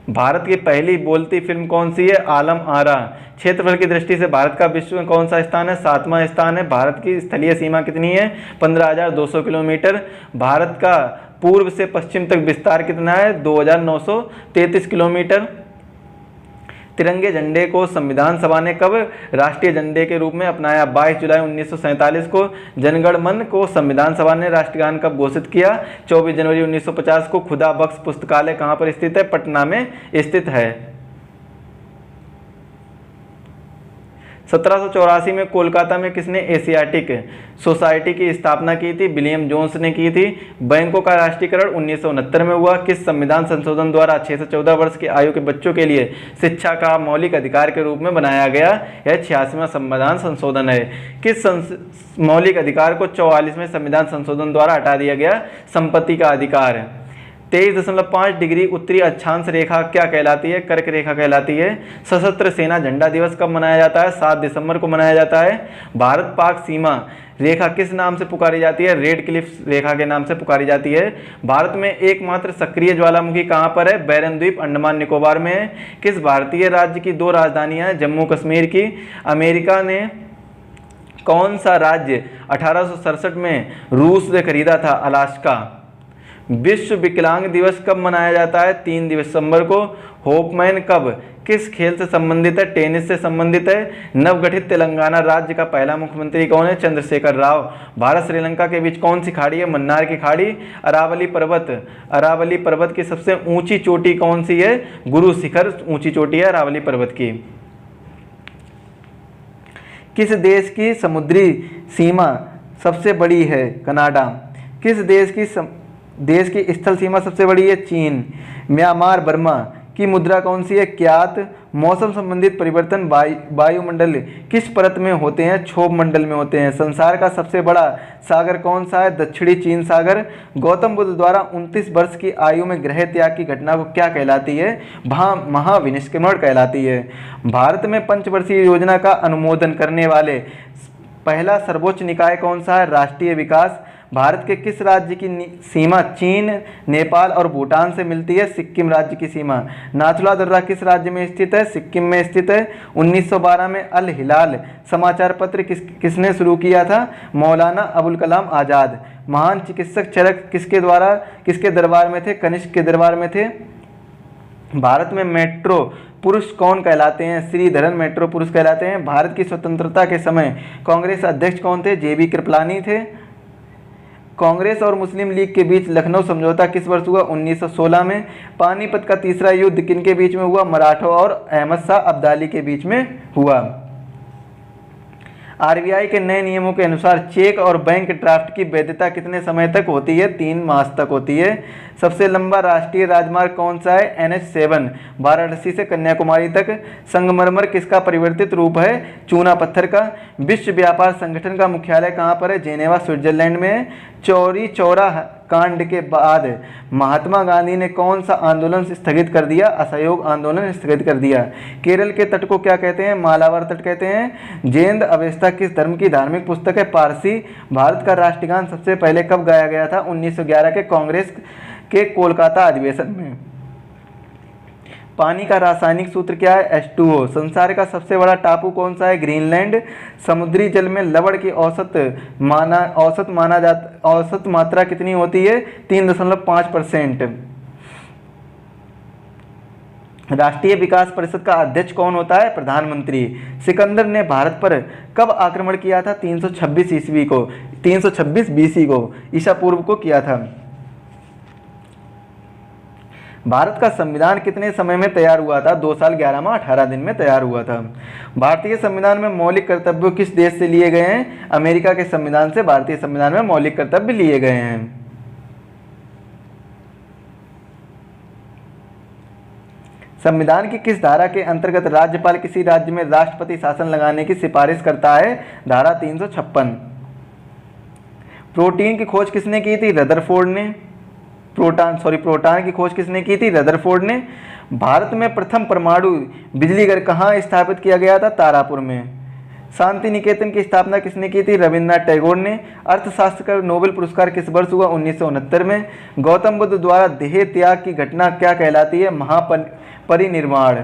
Speaker 1: भारत की पहली बोलती फिल्म कौन सी है? आलम आरा। क्षेत्रफल की दृष्टि से भारत का विश्व में कौन सा स्थान है? 7वां स्थान है। भारत की स्थलीय सीमा कितनी है? 15,200 किलोमीटर। भारत का पूर्व से पश्चिम तक विस्तार कितना है? 2,933 किलोमीटर। तिरंगे झंडे को संविधान सभा ने कब राष्ट्रीय झंडे के रूप में अपनाया? 22 जुलाई 1947 को। जनगण मन को संविधान सभा ने राष्ट्रगान कब घोषित किया? 24 जनवरी 1950 को। खुदा बख्श पुस्तकालय कहाँ पर स्थित है? पटना में स्थित है। 1784 में कोलकाता में किसने एशियाटिक सोसाइटी की स्थापना की थी? विलियम जोन्स ने की थी। बैंकों का राष्ट्रीयकरण 1969 में हुआ। किस संविधान संशोधन द्वारा 6 से 14 वर्ष की आयु के बच्चों के लिए शिक्षा का मौलिक अधिकार के रूप में बनाया गया? यह 86वां संविधान संशोधन है। किस मौलिक अधिकार को 44वें संविधान संशोधन द्वारा हटा दिया गया? संपत्ति का अधिकार। 23.5 डिग्री उत्तरी अक्षांश रेखा क्या कहलाती है? कर्क रेखा कहलाती है। सशस्त्र सेना झंडा दिवस कब मनाया जाता है? 7 दिसंबर को मनाया जाता है। भारत पाक सीमा रेखा किस नाम से पुकारी जाती है? रेड क्लिफ रेखा के नाम से पुकारी जाती है। भारत में एकमात्र सक्रिय ज्वालामुखी कहाँ पर है? बैरन द्वीप, अंडमान निकोबार में है। किस भारतीय राज्य की 2 राजधानियां हैं? जम्मू कश्मीर की। अमेरिका ने कौन सा राज्य 1867 में रूस से खरीदा था? अलास्का। विश्व विकलांग दिवस कब मनाया जाता है? 3 दिसंबर को। होपमैन कब किस खेल से संबंधित है? टेनिस से संबंधित है। नवगठित तेलंगाना राज्य का पहला मुख्यमंत्री कौन है? चंद्रशेखर राव। भारत श्रीलंका के बीच कौन सी खाड़ी है? मन्नार की खाड़ी। अरावली पर्वत की सबसे ऊंची चोटी कौन सी है? गुरु शिखर ऊंची चोटी है अरावली पर्वत की। किस देश की समुद्री सीमा सबसे बड़ी है? कनाडा। किस देश की स्थल सीमा सबसे बड़ी है? चीन। म्यांमार बर्मा की मुद्रा कौन सी है? क्यात। मौसम संबंधित परिवर्तन वायुमंडल किस परत में होते हैं? क्षोभ मंडल में होते हैं। संसार का सबसे बड़ा सागर कौन सा है? दक्षिणी चीन सागर। गौतम बुद्ध द्वारा 29 वर्ष की आयु में गृह त्याग की घटना को क्या कहलाती है? महाविनिष्क्रमण कहलाती है। भारत में पंचवर्षीय योजना का अनुमोदन करने वाले पहला सर्वोच्च निकाय कौन सा है? राष्ट्रीय विकास। भारत के किस राज्य की सीमा चीन, नेपाल और भूटान से मिलती है? सिक्किम राज्य की सीमा। नाथुला दर्रा किस राज्य में स्थित है? सिक्किम में स्थित है। 1912 में अल हिलाल समाचार पत्र किसने शुरू किया था? मौलाना अबुल कलाम आज़ाद। महान चिकित्सक चरक किसके दरबार में थे? कनिष्क के दरबार में थे। भारत में मेट्रो पुरुष कौन कहलाते हैं? श्रीधरन मेट्रो पुरुष कहलाते हैं। भारत की स्वतंत्रता के समय कांग्रेस अध्यक्ष कौन थे? जेबी कृपलानी थे। कांग्रेस और मुस्लिम लीग के बीच लखनऊ समझौता किस वर्ष हुआ? 1916 में। पानीपत का तीसरा युद्ध किनके बीच में हुआ? मराठों और अहमद शाह अब्दाली के बीच में हुआ। आरबीआई के नए नियमों के अनुसार चेक और बैंक ड्राफ्ट की वैधता कितने समय तक होती है? 3 मास तक होती है। सबसे लंबा राष्ट्रीय राजमार्ग कौन सा है? NH7 वाराणसी से कन्याकुमारी तक। संगमरमर किसका परिवर्तित रूप है? चूना पत्थर का। विश्व व्यापार संगठन का मुख्यालय कहाँ पर है? जेनेवा स्विट्जरलैंड में है। चौरी चौरा कांड के बाद महात्मा गांधी ने कौन सा आंदोलन स्थगित कर दिया? असहयोग आंदोलन स्थगित कर दिया। केरल के तट को क्या कहते हैं? मालाबार तट कहते हैं। जेंद अवेस्ता किस धर्म की धार्मिक पुस्तक है? पारसी। भारत का राष्ट्रगान सबसे पहले कब गाया गया था? 1911 के कांग्रेस के कोलकाता अधिवेशन में। पानी का रासायनिक सूत्र क्या है? H2O। संसार का सबसे बड़ा टापू कौन सा है? ग्रीनलैंड। समुद्री जल में लवण की औसत मात्रा कितनी होती है? 3.5%। राष्ट्रीय विकास परिषद का अध्यक्ष कौन होता है? प्रधानमंत्री। सिकंदर ने भारत पर कब आक्रमण किया था? 326 ईस्वी को, 326 BC को, ईसा पूर्व को किया था। भारत का संविधान कितने समय में तैयार हुआ था? 2 साल 11 माह 18 दिन में तैयार हुआ था। भारतीय संविधान में मौलिक कर्तव्य किस देश से लिए गए हैं? अमेरिका के संविधान से भारतीय संविधान में मौलिक कर्तव्य लिए गए हैं। संविधान की किस धारा के अंतर्गत राज्यपाल किसी राज्य में राष्ट्रपति शासन लगाने की सिफारिश करता है? धारा 356। प्रोटीन की खोज किसने की थी? रदरफोर्ड ने। प्रोटॉन की खोज किसने की थी? रदरफोर्ड ने। भारत में प्रथम परमाणु बिजली घर कहाँ स्थापित किया गया था? तारापुर में। शांति निकेतन की स्थापना किसने की थी? रविन्द्रनाथ टैगोर ने। अर्थशास्त्र का नोबेल पुरस्कार किस वर्ष हुआ? 1969 में। गौतम बुद्ध द्वारा देह त्याग की घटना क्या कहलाती है? महापरिनिर्वाण।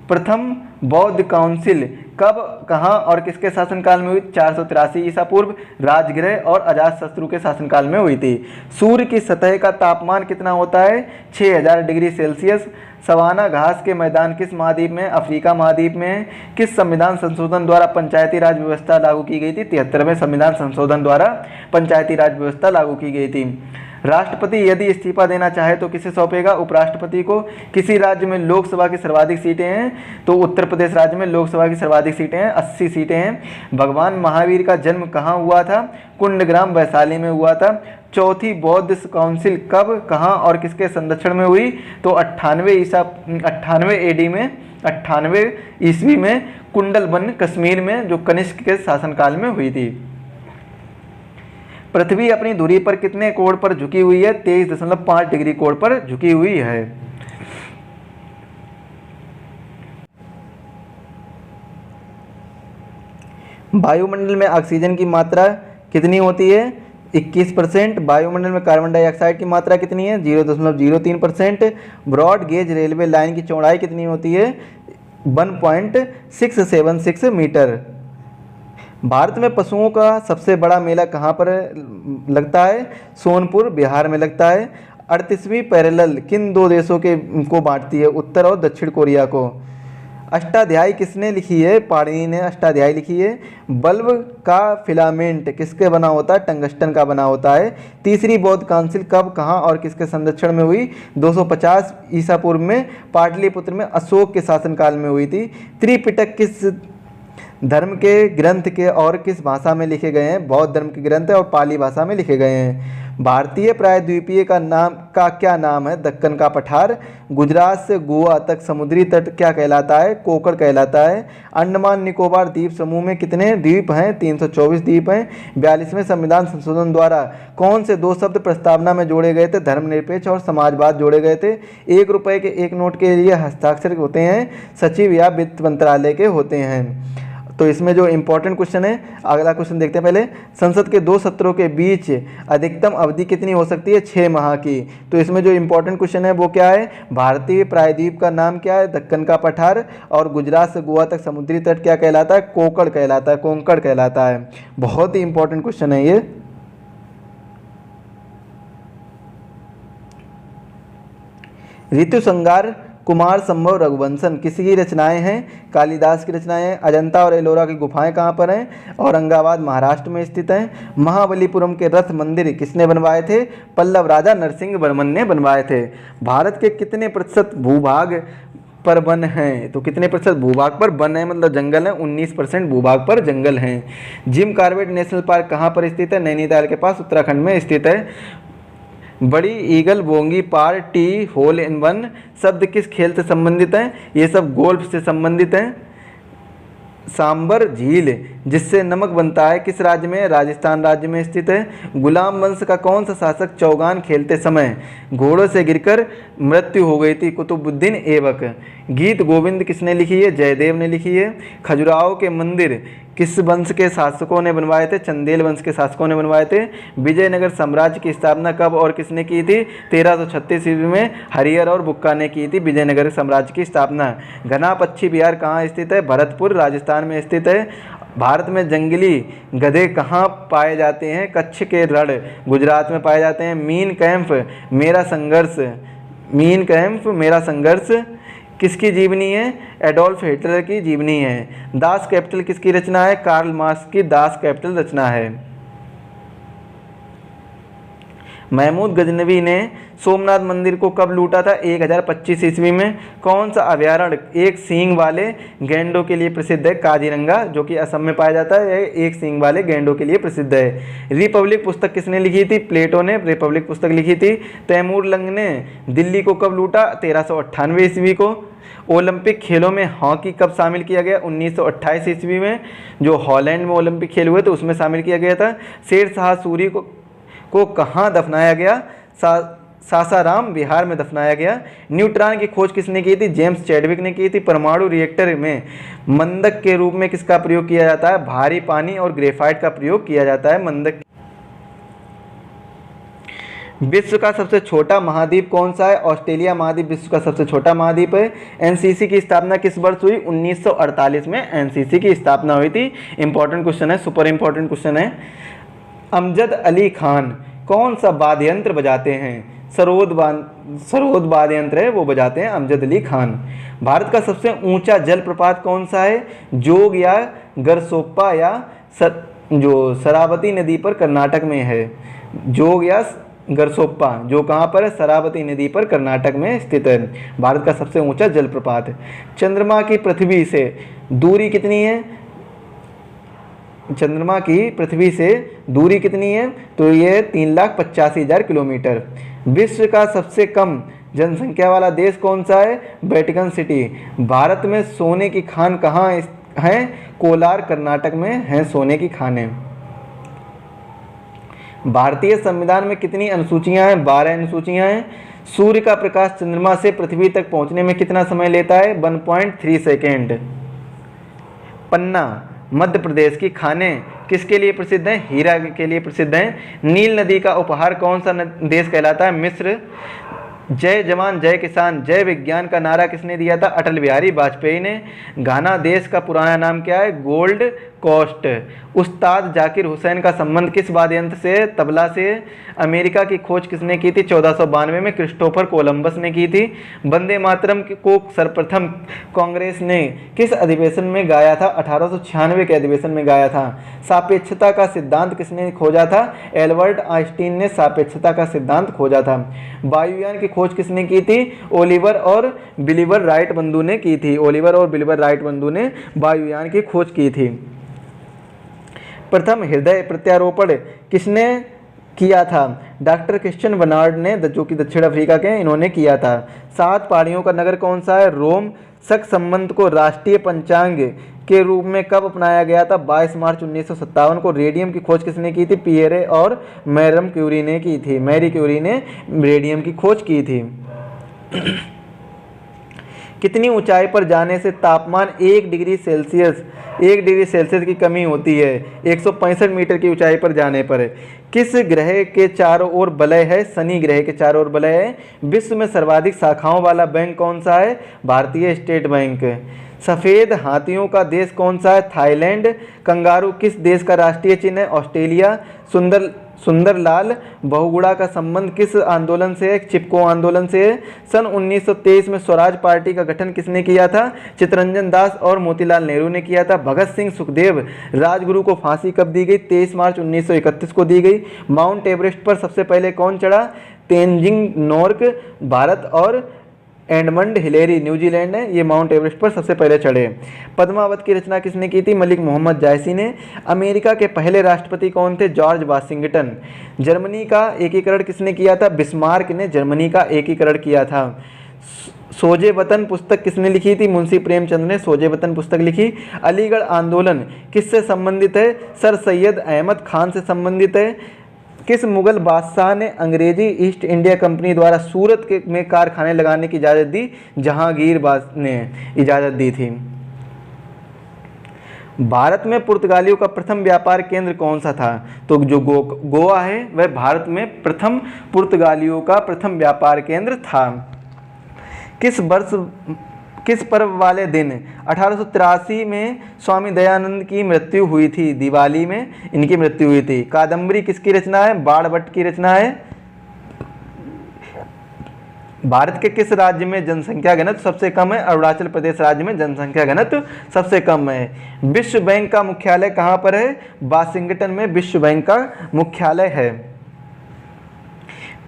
Speaker 1: प्रथम बौद्ध काउंसिल कब, कहाँ और किसके शासनकाल में हुई? 483 ईसा पूर्व। राजगृह और अजातशत्रु के शासनकाल में हुई थी। सूर्य की सतह का तापमान कितना होता है? 6000 डिग्री सेल्सियस। सवाना घास के मैदान किस महाद्वीप में? अफ्रीका महाद्वीप में है। किस संविधान संशोधन द्वारा पंचायती राज व्यवस्था लागू की गई थी? 73वें संविधान संशोधन द्वारा पंचायती राज व्यवस्था लागू की गई थी। राष्ट्रपति यदि इस्तीफा देना चाहे तो किसे सौंपेगा? उपराष्ट्रपति को। किसी राज्य में लोकसभा की सर्वाधिक सीटें हैं? तो उत्तर प्रदेश राज्य में लोकसभा की सर्वाधिक सीटें हैं, 80 सीटें हैं। भगवान महावीर का जन्म कहाँ हुआ था? कुंडग्राम वैशाली में हुआ था। चौथी बौद्ध काउंसिल कब, कहाँ और किसके संरक्षण में हुई? तो 98 ईस्वी में कुंडलबन कश्मीर में, जो कनिष्क के शासनकाल में हुई थी। पृथ्वी अपनी धुरी पर कितने कोण पर झुकी हुई है? 23.5 डिग्री कोण पर झुकी हुई है। वायुमंडल में ऑक्सीजन की मात्रा कितनी होती है? 21%। वायुमंडल में कार्बन डाइऑक्साइड की मात्रा कितनी है? 0.03%। ब्रॉड गेज रेलवे लाइन की चौड़ाई कितनी होती है? 1.676 मीटर। भारत में पशुओं का सबसे बड़ा मेला कहाँ पर लगता है? सोनपुर, बिहार में लगता है। 38वीं पैरेलल किन दो देशों को बांटती है? उत्तर और दक्षिण कोरिया को। अष्टाध्यायी किसने लिखी है? पाणिनि ने अष्टाध्यायी लिखी है। बल्ब का फिलामेंट किसके बना होता है? टंगस्टन का बना होता है। तीसरी बौद्ध काउंसिल कब, कहाँ और किसके संरक्षण में हुई? 250 ईसा पूर्व में पाटलिपुत्र में अशोक के शासनकाल में हुई थी। त्रिपिटक किस धर्म के ग्रंथ के और किस भाषा में लिखे गए हैं? बौद्ध धर्म के ग्रंथ और पाली भाषा में लिखे गए हैं। भारतीय प्रायद्वीपीय का क्या नाम है? दक्कन का पठार। गुजरात से गोवा तक समुद्री तट क्या कहलाता है? कोकण कहलाता है। अंडमान निकोबार द्वीप समूह में कितने द्वीप हैं? 324 द्वीप हैं। 42वें संविधान संशोधन द्वारा कौन से 2 शब्द प्रस्तावना में जोड़े गए थे? धर्मनिरपेक्ष और समाजवाद जोड़े गए थे। 1 रुपये के 1 नोट के लिए हस्ताक्षर होते हैं सचिव या वित्त मंत्रालय के होते हैं। तो इसमें जो इम्पोर्टेंट क्वेश्चन है, अगला क्वेश्चन देखते हैं। पहले, संसद के 2 सत्रों के बीच अधिकतम अवधि कितनी हो सकती है? 6 माह की। तो इसमें जो इम्पोर्टेंट क्वेश्चन है वो क्या है? भारतीय प्रायद्वीप का नाम क्या है? दक्कन का पठार। और गुजरात से गोवा तक समुद्री तट क्या कहलाता है? कोंकण कहलाता है, कोंकण कहलाता है। बहुत ही इंपॉर्टेंट क्वेश्चन है ये। ऋतुसंहार, कुमार संभव, रघुवंशन किसी की रचनाएं हैं? कालिदास की रचनाएं हैं। अजंता और एलोरा की गुफाएं कहाँ पर हैं? औरंगाबाद महाराष्ट्र में स्थित हैं। महाबलीपुरम के रथ मंदिर किसने बनवाए थे? पल्लव राजा नरसिंह वर्मन ने बनवाए थे। भारत के कितने प्रतिशत भूभाग पर वन हैं? तो कितने प्रतिशत भूभाग पर वन है, मतलब जंगल है? 19% भूभाग पर जंगल हैं। जिम कॉर्बेट नेशनल पार्क कहाँ पर स्थित है? नैनीताल के पास, उत्तराखंड में स्थित है। बड़ी ईगल, बोंगी, par, tee, hole in one शब्द किस खेल से संबंधित हैं? ये सब गोल्फ से संबंधित हैं। सांबर झील जिससे नमक बनता है किस राज्य में? राजस्थान राज्य में स्थित है। गुलाम वंश का कौन सा शासक चौगान खेलते समय घोड़ों से गिरकर मृत्यु हो गई थी? कुतुबुद्दीन ऐबक। गीत गोविंद किसने लिखी है? जयदेव ने लिखी है। खजुराहो के मंदिर किस वंश के शासकों ने बनवाए थे? चंदेल वंश के शासकों ने बनवाए थे। विजयनगर साम्राज्य की स्थापना कब और किसने की थी? 1336 ईस्वी में हरिहर और बुक्का ने की थी विजयनगर साम्राज्य की स्थापना। घना पक्षी विहार कहाँ स्थित है? भरतपुर राजस्थान में स्थित है। भारत में जंगली गधे कहाँ पाए जाते हैं? कच्छ के रण गुजरात में पाए जाते हैं। मीन कैंप मेरा संघर्ष किसकी जीवनी है? एडोल्फ हिटलर की जीवनी है। दास कैपिटल किसकी रचना है? कार्ल मार्क्स की दास कैपिटल रचना है। महमूद गजनवी ने सोमनाथ मंदिर को कब लूटा था? 1025 ईस्वी में। कौन सा अभयारण्य एक सींग वाले गैंडों के लिए प्रसिद्ध है? काजीरंगा, जो कि असम में पाया जाता है। यह एक सींग वाले गैंडों के लिए प्रसिद्ध है। रिपब्लिक पुस्तक किसने लिखी थी? प्लेटो ने रिपब्लिक पुस्तक लिखी थी। तैमूर लंग ने दिल्ली को कब लूटा? 1398 ईस्वी को। ओलंपिक खेलों में हॉकी कब शामिल किया गया? 1928 ईस्वी में, जो हॉलैंड में ओलंपिक खेल हुए थे उसमें शामिल किया गया था। शेर शाह सूरी को कहाँ दफनाया गया? सासाराम बिहार में दफनाया गया। न्यूट्रॉन की खोज किसने की थी? जेम्स चैडविक ने की थी। परमाणु रिएक्टर में मंदक के रूप में किसका प्रयोग किया जाता है? भारी पानी और ग्रेफाइट का प्रयोग किया जाता है मंदक। विश्व का सबसे छोटा महाद्वीप कौन सा है? ऑस्ट्रेलिया महाद्वीप विश्व का सबसे छोटा महाद्वीप है। एनसीसी की स्थापना किस वर्ष हुई? 1948 में एनसीसी की स्थापना हुई थी। इंपॉर्टेंट क्वेश्चन है, सुपर इंपॉर्टेंट क्वेश्चन है। अमजद अली खान कौन सा वाद्य यंत्र बजाते हैं? सरोद वाद्य यंत्र है वो बजाते हैं अमजद अली खान। भारत का सबसे ऊंचा जलप्रपात कौन सा है? जोग या गरसोप्पा या जो शरावती नदी पर कर्नाटक में है। जोग या गरसोप्पा, जो कहाँ पर है? शरावती नदी पर कर्नाटक में स्थित है। भारत का सबसे ऊंचा जलप्रपात है। चंद्रमा की पृथ्वी से दूरी कितनी है? चंद्रमा की पृथ्वी से दूरी कितनी है? तो ये 3,85,000 किलोमीटर। विश्व का सबसे कम जनसंख्या वाला देश कौन सा है? Vatican city. भारत में सोने की खान कहाँ है? कोलार कर्नाटक में है सोने की खानें। भारतीय संविधान में कितनी अनुसूचियां हैं? 12 अनुसूचियां हैं। सूर्य का प्रकाश चंद्रमा से पृथ्वी तक पहुंचने में कितना समय लेता है? 1.3 सेकेंड। पन्ना मध्य प्रदेश की खानें किसके लिए प्रसिद्ध हैं? हीरा के लिए प्रसिद्ध हैं। नील नदी का उपहार कौन सा देश कहलाता है? मिस्र। जय जवान जय किसान जय विज्ञान का नारा किसने दिया था? अटल बिहारी वाजपेयी ने। घाना देश का पुराना नाम क्या है? Gold Coast. उस्ताद जाकिर हुसैन का संबंध किस वाद्य यंत्र से? तबला से। अमेरिका की खोज किसने की थी? 1492 में क्रिस्टोफर कोलंबस ने की थी। वंदे मातरम को सर्वप्रथम कांग्रेस ने किस अधिवेशन में गाया था? 1896 के अधिवेशन में गाया था। सापेक्षता का सिद्धांत किसने खोजा था? एल्बर्ट आइंस्टीन ने सापेक्षता का सिद्धांत खोजा था। वायुयान की खोज किसने की थी? ओलिवर और बिलीवर राइट बंधु ने की थी। ओलिवर और बिलीवर राइट बंधु ने वायुयान की खोज की थी। प्रथम हृदय प्रत्यारोपण किसने किया था? डॉक्टर क्रिश्चियन बर्नार्ड ने, जो कि दक्षिण अफ्रीका के हैं, इन्होंने किया था। 7 पहाड़ियों का नगर कौन सा है? रोम। शक संबंध को राष्ट्रीय पंचांग के रूप में कब अपनाया गया था? 22 मार्च 1957 को। रेडियम की खोज किसने की थी? पियरे और मैरम क्यूरी ने की थी। मैरी क्यूरी ने रेडियम की खोज की थी। कितनी ऊंचाई पर जाने से तापमान 1 डिग्री सेल्सियस की कमी होती है? 165 मीटर की ऊंचाई पर जाने पर। किस ग्रह के चारों ओर वलय है? शनि ग्रह के चारों ओर वलय है। विश्व में सर्वाधिक शाखाओं वाला बैंक कौन सा है? भारतीय स्टेट बैंक। सफ़ेद हाथियों का देश कौन सा है? थाईलैंड। कंगारू किस देश का राष्ट्रीय चिन्ह है? ऑस्ट्रेलिया। सुंदरलाल बहुगुणा का संबंध किस आंदोलन से है? चिपको आंदोलन से है। सन 1923 में स्वराज पार्टी का गठन किसने किया था? चित्तरंजन दास और मोतीलाल नेहरू ने किया था। भगत सिंह सुखदेव राजगुरु को फांसी कब दी गई? 23 मार्च 1931 को दी गई। माउंट एवरेस्ट पर सबसे पहले कौन चढ़ा? तेनजिंग नोर्क भारत और एडमंड हिलेरी न्यूजीलैंड है, ये माउंट एवरेस्ट पर सबसे पहले चढ़े। पद्मावत की रचना किसने की थी? मलिक मोहम्मद जायसी ने। अमेरिका के पहले राष्ट्रपति कौन थे? George Washington. जर्मनी का एकीकरण किसने किया था? बिस्मार्क ने जर्मनी का एकीकरण किया था। सोजे वतन पुस्तक किसने लिखी थी? मुंशी प्रेमचंद ने सोजे वतन पुस्तक लिखी। अलीगढ़ आंदोलन किससे संबंधित है? सर सैयद अहमद खान से संबंधित है। किस मुगल बादशाह ने अंग्रेजी ईस्ट इंडिया कंपनी द्वारा सूरत में कारखाने लगाने की इजाज़त दी? जहांगीर ने इजाज़त दी थी। भारत में पुर्तगालियों का प्रथम व्यापार केंद्र कौन सा था? तो जो गोवा है वह भारत में प्रथम पुर्तगालियों का प्रथम व्यापार केंद्र था। किस पर्व वाले दिन 1883 में स्वामी दयानंद की मृत्यु हुई थी? दिवाली में इनकी मृत्यु हुई थी। कादम्बरी किसकी रचना है? बाणभट्ट की रचना है। भारत के किस राज्य में जनसंख्या घनत्व सबसे कम है? अरुणाचल प्रदेश राज्य में जनसंख्या घनत्व सबसे कम है। विश्व बैंक का मुख्यालय कहाँ पर है? वाशिंगटन में विश्व बैंक का मुख्यालय है।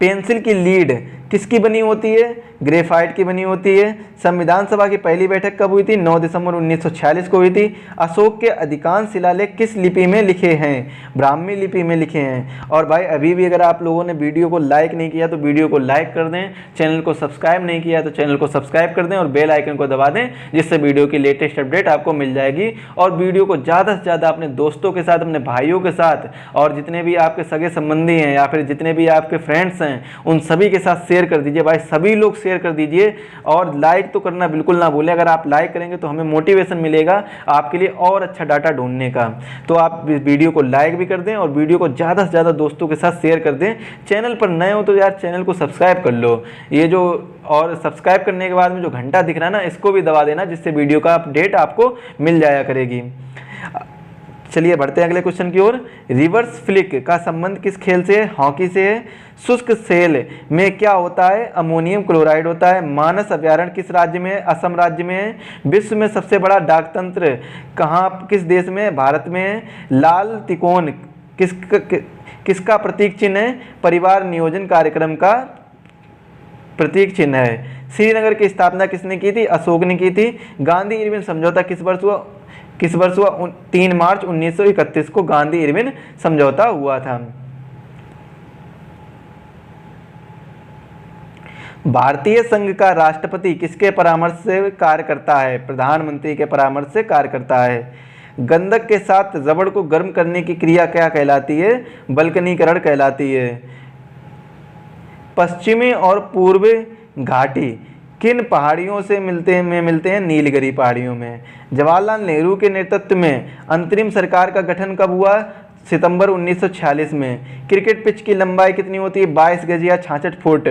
Speaker 1: पेंसिल की लीड किसकी बनी होती है? ग्रेफाइट की बनी होती है। संविधान सभा की पहली बैठक कब हुई थी? 9 दिसंबर 1946 को हुई थी। अशोक के अधिकांश शिलालेख किस लिपि में लिखे हैं? ब्राह्मी लिपि में लिखे हैं। और भाई अभी भी अगर आप लोगों ने वीडियो को लाइक नहीं किया तो वीडियो को लाइक कर दें, चैनल को सब्सक्राइब नहीं किया तो चैनल को सब्सक्राइब कर दें और बेल आइकन को दबा दें, जिससे वीडियो की लेटेस्ट अपडेट आपको मिल जाएगी। और वीडियो को ज़्यादा से ज़्यादा अपने दोस्तों के साथ, अपने भाइयों के साथ और जितने भी आपके सगे संबंधी हैं या फिर जितने भी आपके फ्रेंड्स हैं उन सभी के साथ शेयर कर दीजिए। भाई सभी लोग शेयर कर दीजिए और लाइक तो करना बिल्कुल ना भूलें। अगर आप लाइक करेंगे तो हमें मोटिवेशन मिलेगा आपके लिए और अच्छा डाटा ढूंढने का। तो आप इस वीडियो को लाइक भी कर दें और वीडियो को ज़्यादा से ज़्यादा दोस्तों के साथ शेयर कर दें। चैनल पर नए हो तो यार चैनल को सब्सक्राइब कर लो। ये जो और सब्सक्राइब करने के बाद में जो घंटा दिख रहा है ना, इसको भी दबा देना, जिससे वीडियो का अपडेट आपको मिल जाया करेगी। चलिए बढ़ते हैं अगले क्वेश्चन की ओर। रिवर्स फ्लिक का संबंध किस खेल से है? हॉकी से है। शुष्क सेल में क्या होता है? अमोनियम क्लोराइड होता है। मानस अभ्यारण्य किस राज्य में है? असम राज्य में है। विश्व में सबसे बड़ा डाकतंत्र किस देश में है? भारत में है। लाल तिकोन किसका प्रतीक चिन्ह है? परिवार नियोजन कार्यक्रम का प्रतीक चिन्ह है। श्रीनगर की स्थापना किसने की थी? अशोक ने की थी। गांधी इरविन समझौता किस वर्ष हुआ? 3 मार्च 1931 को गांधी इरविन समझौता हुआ था। भारतीय संघ का राष्ट्रपति किसके परामर्श से कार्य करता है? प्रधानमंत्री के परामर्श से कार्य करता है। गंधक के साथ रबड़ को गर्म करने की क्रिया क्या कहलाती है? बल्कनीकरण कहलाती है। पश्चिमी और पूर्वी घाटी किन पहाड़ियों से मिलते हैं? नीलगिरी पहाड़ियों में। जवाहरलाल नेहरू के नेतृत्व में अंतरिम सरकार का गठन कब हुआ? सितंबर 1946 में। क्रिकेट पिच की लंबाई कितनी होती है? 22 गज या 66 foot.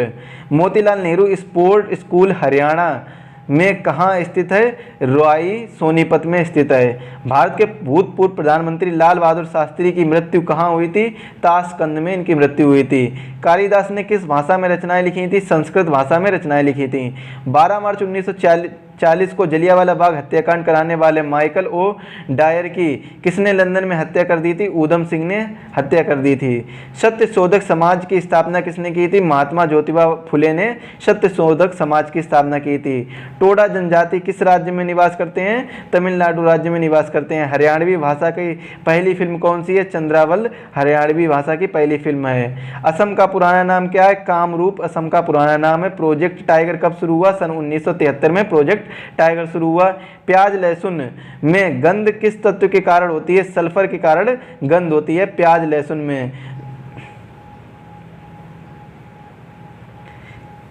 Speaker 1: Motilal Nehru sport school Haryana में कहाँ स्थित है? रोआई सोनीपत में स्थित है। भारत के भूतपूर्व प्रधानमंत्री लाल बहादुर शास्त्री की मृत्यु कहाँ हुई थी? ताशकंद में इनकी मृत्यु हुई थी। कालिदास ने किस भाषा में रचनाएं लिखी थी? संस्कृत भाषा में रचनाएं लिखी थी। 12 मार्च 1940 को जलियांवाला बाग हत्याकांड कराने वाले माइकल ओ डायर की किसने लंदन में हत्या कर दी थी? ऊधम सिंह ने हत्या कर दी थी। सत्य शोधक समाज की स्थापना किसने की थी? महात्मा ज्योतिबा फुले ने सत्य शोधक समाज की स्थापना की थी। टोडा जनजाति किस राज्य में निवास करते हैं? तमिलनाडु राज्य में निवास करते हैं। हरियाणवी भाषा की पहली फिल्म कौन सी है? चंद्रावल हरियाणवी भाषा की पहली फिल्म है। असम का पुराना नाम क्या है? कामरूप असम का पुराना नाम है। प्रोजेक्ट टाइगर कब शुरू हुआ? सन 1973 में प्रोजेक्ट टाइगर शुरू हुआ। प्याज लहसुन में गंध किस तत्व के कारण होती है? सल्फर के कारण गंध होती है प्याज लहसुन में।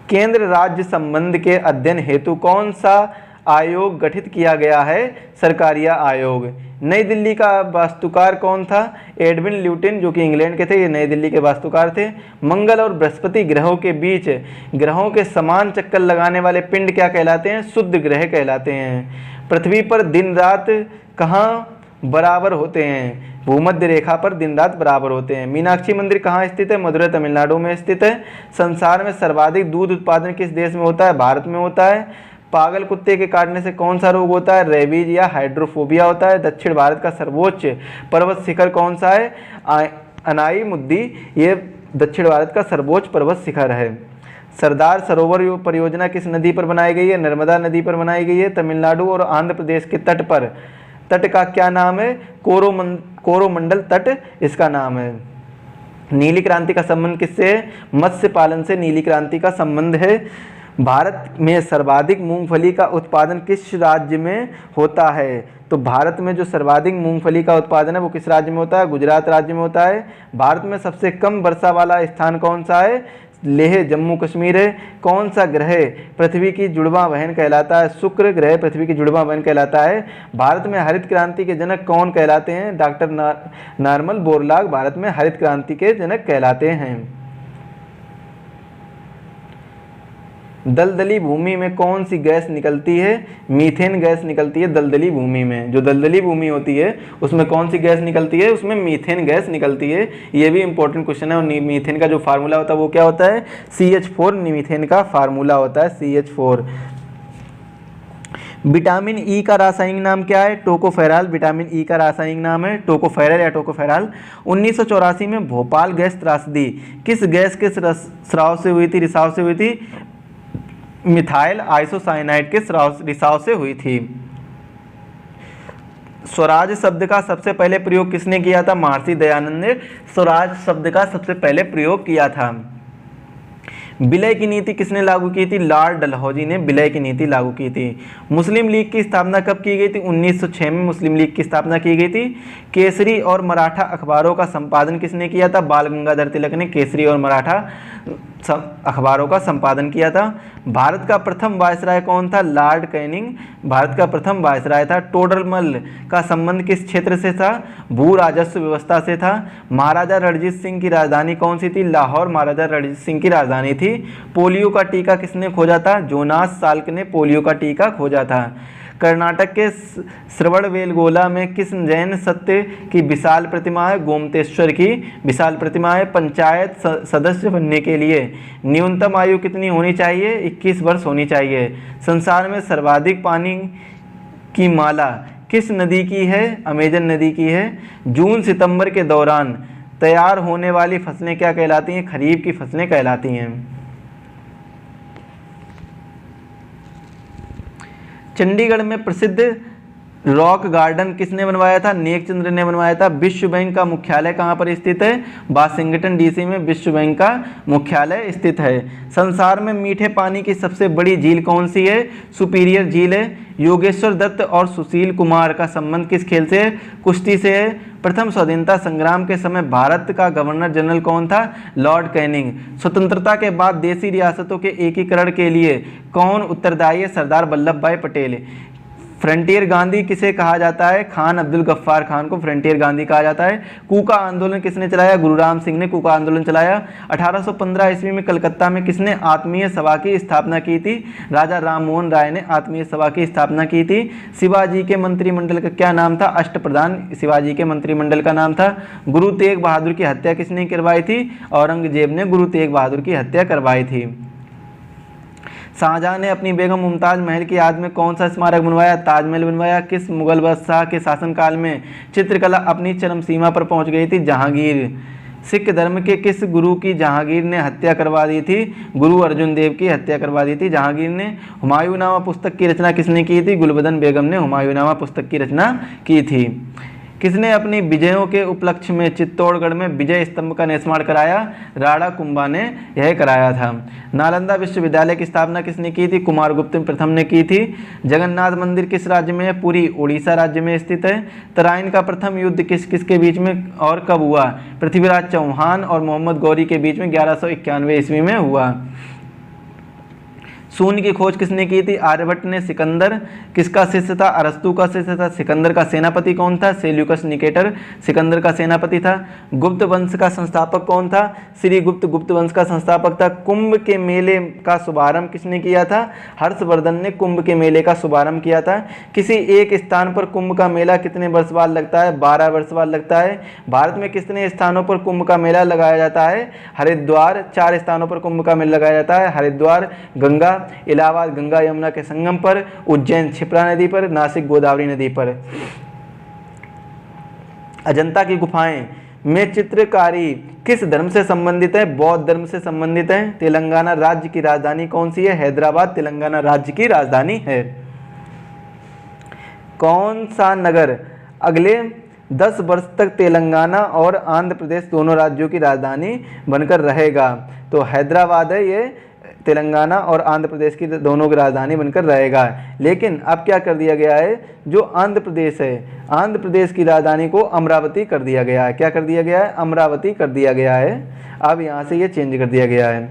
Speaker 1: केंद्र राज्य संबंध के अध्ययन हेतु कौन सा आयोग गठित किया गया है? सरकारिया आयोग। नई दिल्ली का वास्तुकार कौन था? एडविन ल्यूटिन, जो कि इंग्लैंड के थे, ये नई दिल्ली के वास्तुकार थे। मंगल और बृहस्पति ग्रहों के बीच ग्रहों के समान चक्कर लगाने वाले पिंड क्या कहलाते हैं? शुद्ध ग्रह कहलाते हैं। पृथ्वी पर दिन रात कहाँ बराबर होते हैं? भूमध्य रेखा पर दिन रात बराबर होते हैं। मीनाक्षी मंदिर कहाँ स्थित है? मदुरै तमिलनाडु में स्थित है। संसार में सर्वाधिक दूध उत्पादन किस देश में होता है? भारत में होता है। पागल कुत्ते के काटने से कौन सा रोग होता है? रेबीज या हाइड्रोफोबिया होता है। दक्षिण भारत का सर्वोच्च पर्वत शिखर कौन सा है? अनाई मुद्दी, ये दक्षिण भारत का सर्वोच्च पर्वत शिखर है। सरदार सरोवर परियोजना किस नदी पर बनाई गई है? नर्मदा नदी पर बनाई गई है। तमिलनाडु और आंध्र प्रदेश के तट का क्या नाम है? कोरोमंडल तट इसका नाम है। नीली क्रांति का संबंध किससे है? मत्स्य पालन से नीली क्रांति का संबंध है। भारत में सर्वाधिक मूंगफली का उत्पादन किस राज्य में होता है? तो भारत में जो सर्वाधिक मूंगफली का उत्पादन है वो किस राज्य में होता है? गुजरात राज्य में होता है। भारत में सबसे कम वर्षा वाला स्थान कौन सा है? लेह जम्मू कश्मीर है। कौन सा ग्रह पृथ्वी की जुड़वां बहन कहलाता है? शुक्र ग्रह पृथ्वी की जुड़वां बहन कहलाता है। भारत में हरित क्रांति के जनक कौन कहलाते हैं? डॉक्टर नॉर्मन बोरलॉग भारत में हरित क्रांति के जनक कहलाते हैं। दलदली भूमि में कौन सी गैस निकलती है? मीथेन गैस निकलती है दलदली भूमि में। जो दलदली भूमि होती है उसमें कौन सी गैस निकलती है? उसमें मीथेन गैस निकलती है। ये भी इंपॉर्टेंट क्वेश्चन है। और मीथेन का जो फार्मूला होता है वो क्या होता है? CH4 मीथेन का फार्मूला होता है CH4। विटामिन ई का रासायनिक नाम क्या है? टोकोफेरॉल विटामिन ई का रासायनिक नाम है टोकोफेरल या टोकोफेरॉल। 1984 में भोपाल गैस त्रासदी किस गैस के रिसाव से हुई थी? मिथाइल आइसोसाइनाइड के रिसाव से हुई थी। स्वराज शब्द का सबसे पहले प्रयोग किसने किया था? महर्षि दयानंद ने स्वराज शब्द का सबसे पहले प्रयोग किया था। विलय की नीति किसने लागू की थी? लॉर्ड डलहौजी ने विलय की नीति लागू की थी। मुस्लिम लीग की स्थापना कब की गई थी? 1906 में मुस्लिम लीग की स्थापना की गई थी। केसरी और मराठा अखबारों का संपादन किसने किया था? बाल गंगाधर तिलक ने केसरी और मराठा अखबारों का संपादन किया था। भारत का प्रथम वायसराय कौन था? लॉर्ड कैनिंग भारत का प्रथम वायसराय था। टोडरमल का संबंध किस क्षेत्र से था? भू राजस्व व्यवस्था से था। महाराजा रणजीत सिंह की राजधानी कौन सी थी? लाहौर महाराजा रणजीत सिंह की राजधानी थी। पोलियो का टीका किसने खोजा था? जोनास साल्क ने पोलियो का टीका खोजा था। कर्नाटक के श्रवणबेलगोला में किस जैन सत्य की विशाल प्रतिमा है? गोमतेश्वर की विशाल प्रतिमा है। पंचायत सदस्य बनने के लिए न्यूनतम आयु कितनी होनी चाहिए? 21 वर्ष होनी चाहिए। संसार में सर्वाधिक पानी की माला किस नदी की है? अमेजन नदी की है। जून सितंबर के दौरान तैयार होने वाली फसलें क्या कहलाती हैं? खरीफ की फसलें कहलाती हैं। चंडीगढ़ में प्रसिद्ध रॉक गार्डन किसने बनवाया था? नेकचंद्र ने बनवाया था। विश्व बैंक का मुख्यालय कहाँ पर स्थित है? वाशिंगटन डीसी में विश्व बैंक का मुख्यालय स्थित है। संसार में मीठे पानी की सबसे बड़ी झील कौन सी है? सुपीरियर झील है। योगेश्वर दत्त और सुशील कुमार का संबंध किस खेल से है? कुश्ती से है। प्रथम स्वाधीनता संग्राम के समय भारत का गवर्नर जनरल कौन था? Lord Canning. स्वतंत्रता के बाद देशी रियासतों के एकीकरण के लिए कौन उत्तरदायी है? सरदार वल्लभ भाई पटेल। फ्रंटियर गांधी किसे कहा जाता है? खान अब्दुल गफ्फार खान को फ्रंटियर गांधी कहा जाता है। कूका आंदोलन किसने चलाया? गुरु राम सिंह ने कूका आंदोलन चलाया। 1815 ईस्वी में कलकत्ता में किसने आत्मीय सभा की स्थापना की थी? राजा राम मोहन राय ने आत्मीय सभा की स्थापना की थी। शिवाजी के मंत्रिमंडल का क्या नाम था? अष्टप्रधान शिवाजी के मंत्रिमंडल का नाम था। गुरु तेग बहादुर की हत्या किसने करवाई थी? औरंगजेब ने गुरु तेग बहादुर की हत्या करवाई थी। शाहजहां ने अपनी बेगम मुमताज महल की याद में कौन सा स्मारक बनवाया? ताजमहल बनवाया। किस मुगल बादशाह के शासनकाल में चित्रकला अपनी चरम सीमा पर पहुंच गई थी? जहांगीर। सिख धर्म के किस गुरु की जहांगीर ने हत्या करवा दी थी? गुरु अर्जुन देव की हत्या करवा दी थी जहांगीर ने। हुमायूंनामा पुस्तक की रचना किसने की थी? गुलबदन बेगम ने हुमायूंनामा पुस्तक की रचना की थी। किसने अपनी विजयों के उपलक्ष्य में चित्तौड़गढ़ में विजय स्तंभ का निर्माण कराया? राणा कुंभा ने यह कराया था। नालंदा विश्वविद्यालय की स्थापना किसने की थी? कुमारगुप्त प्रथम ने की थी। जगन्नाथ मंदिर किस राज्य में है? पुरी उड़ीसा राज्य में स्थित है। तराइन का प्रथम युद्ध किसके बीच में और कब हुआ? पृथ्वीराज चौहान और मोहम्मद गौरी के बीच में 1191 ईस्वी में हुआ। शून्य की खोज किसने की थी? आर्यभट्ट ने। सिकंदर किसका शिष्य था? अरस्तु का शिष्य था। सिकंदर का सेनापति कौन था? सेल्यूकस निकेटर सिकंदर का सेनापति था। गुप्त वंश का संस्थापक कौन था? श्री गुप्त गुप्त वंश का संस्थापक था। कुंभ के मेले का शुभारंभ किसने किया था? हर्षवर्धन ने कुंभ के मेले का शुभारंभ किया था। किसी एक स्थान पर कुंभ का मेला कितने वर्ष बाद लगता है? 12 वर्ष बाद लगता है। भारत में कितने स्थानों पर कुंभ का मेला लगाया जाता है? हरिद्वार। 4 स्थानों पर कुंभ का मेला लगाया जाता है। हरिद्वार, गंगा, इलाहाबाद गंगा यमुना के संगम पर, उज्जैन क्षिप्रा नदी पर, नासिक गोदावरी नदी पर। अजंता की गुफाएं में चित्रकारी किस धर्म से संबंधित है? बौद्ध धर्म से संबंधित है। तेलंगाना राज्य की राजधानी कौन सी है? हैदराबाद तेलंगाना राज्य की राजधानी है। कौन सा नगर अगले 10 वर्ष तक तेलंगाना और आंध्र प्रदेश दोनों राज्यों की राजधानी बनकर रहेगा? तो हैदराबाद है ये तेलंगाना और आंध्र प्रदेश की दोनों की राजधानी बनकर रहेगा। लेकिन अब क्या कर दिया गया है, जो आंध्र प्रदेश है, आंध्र प्रदेश की राजधानी को अमरावती कर दिया गया है। क्या कर दिया गया है, अमरावती कर दिया गया है। अब यहाँ से ये चेंज कर दिया गया है।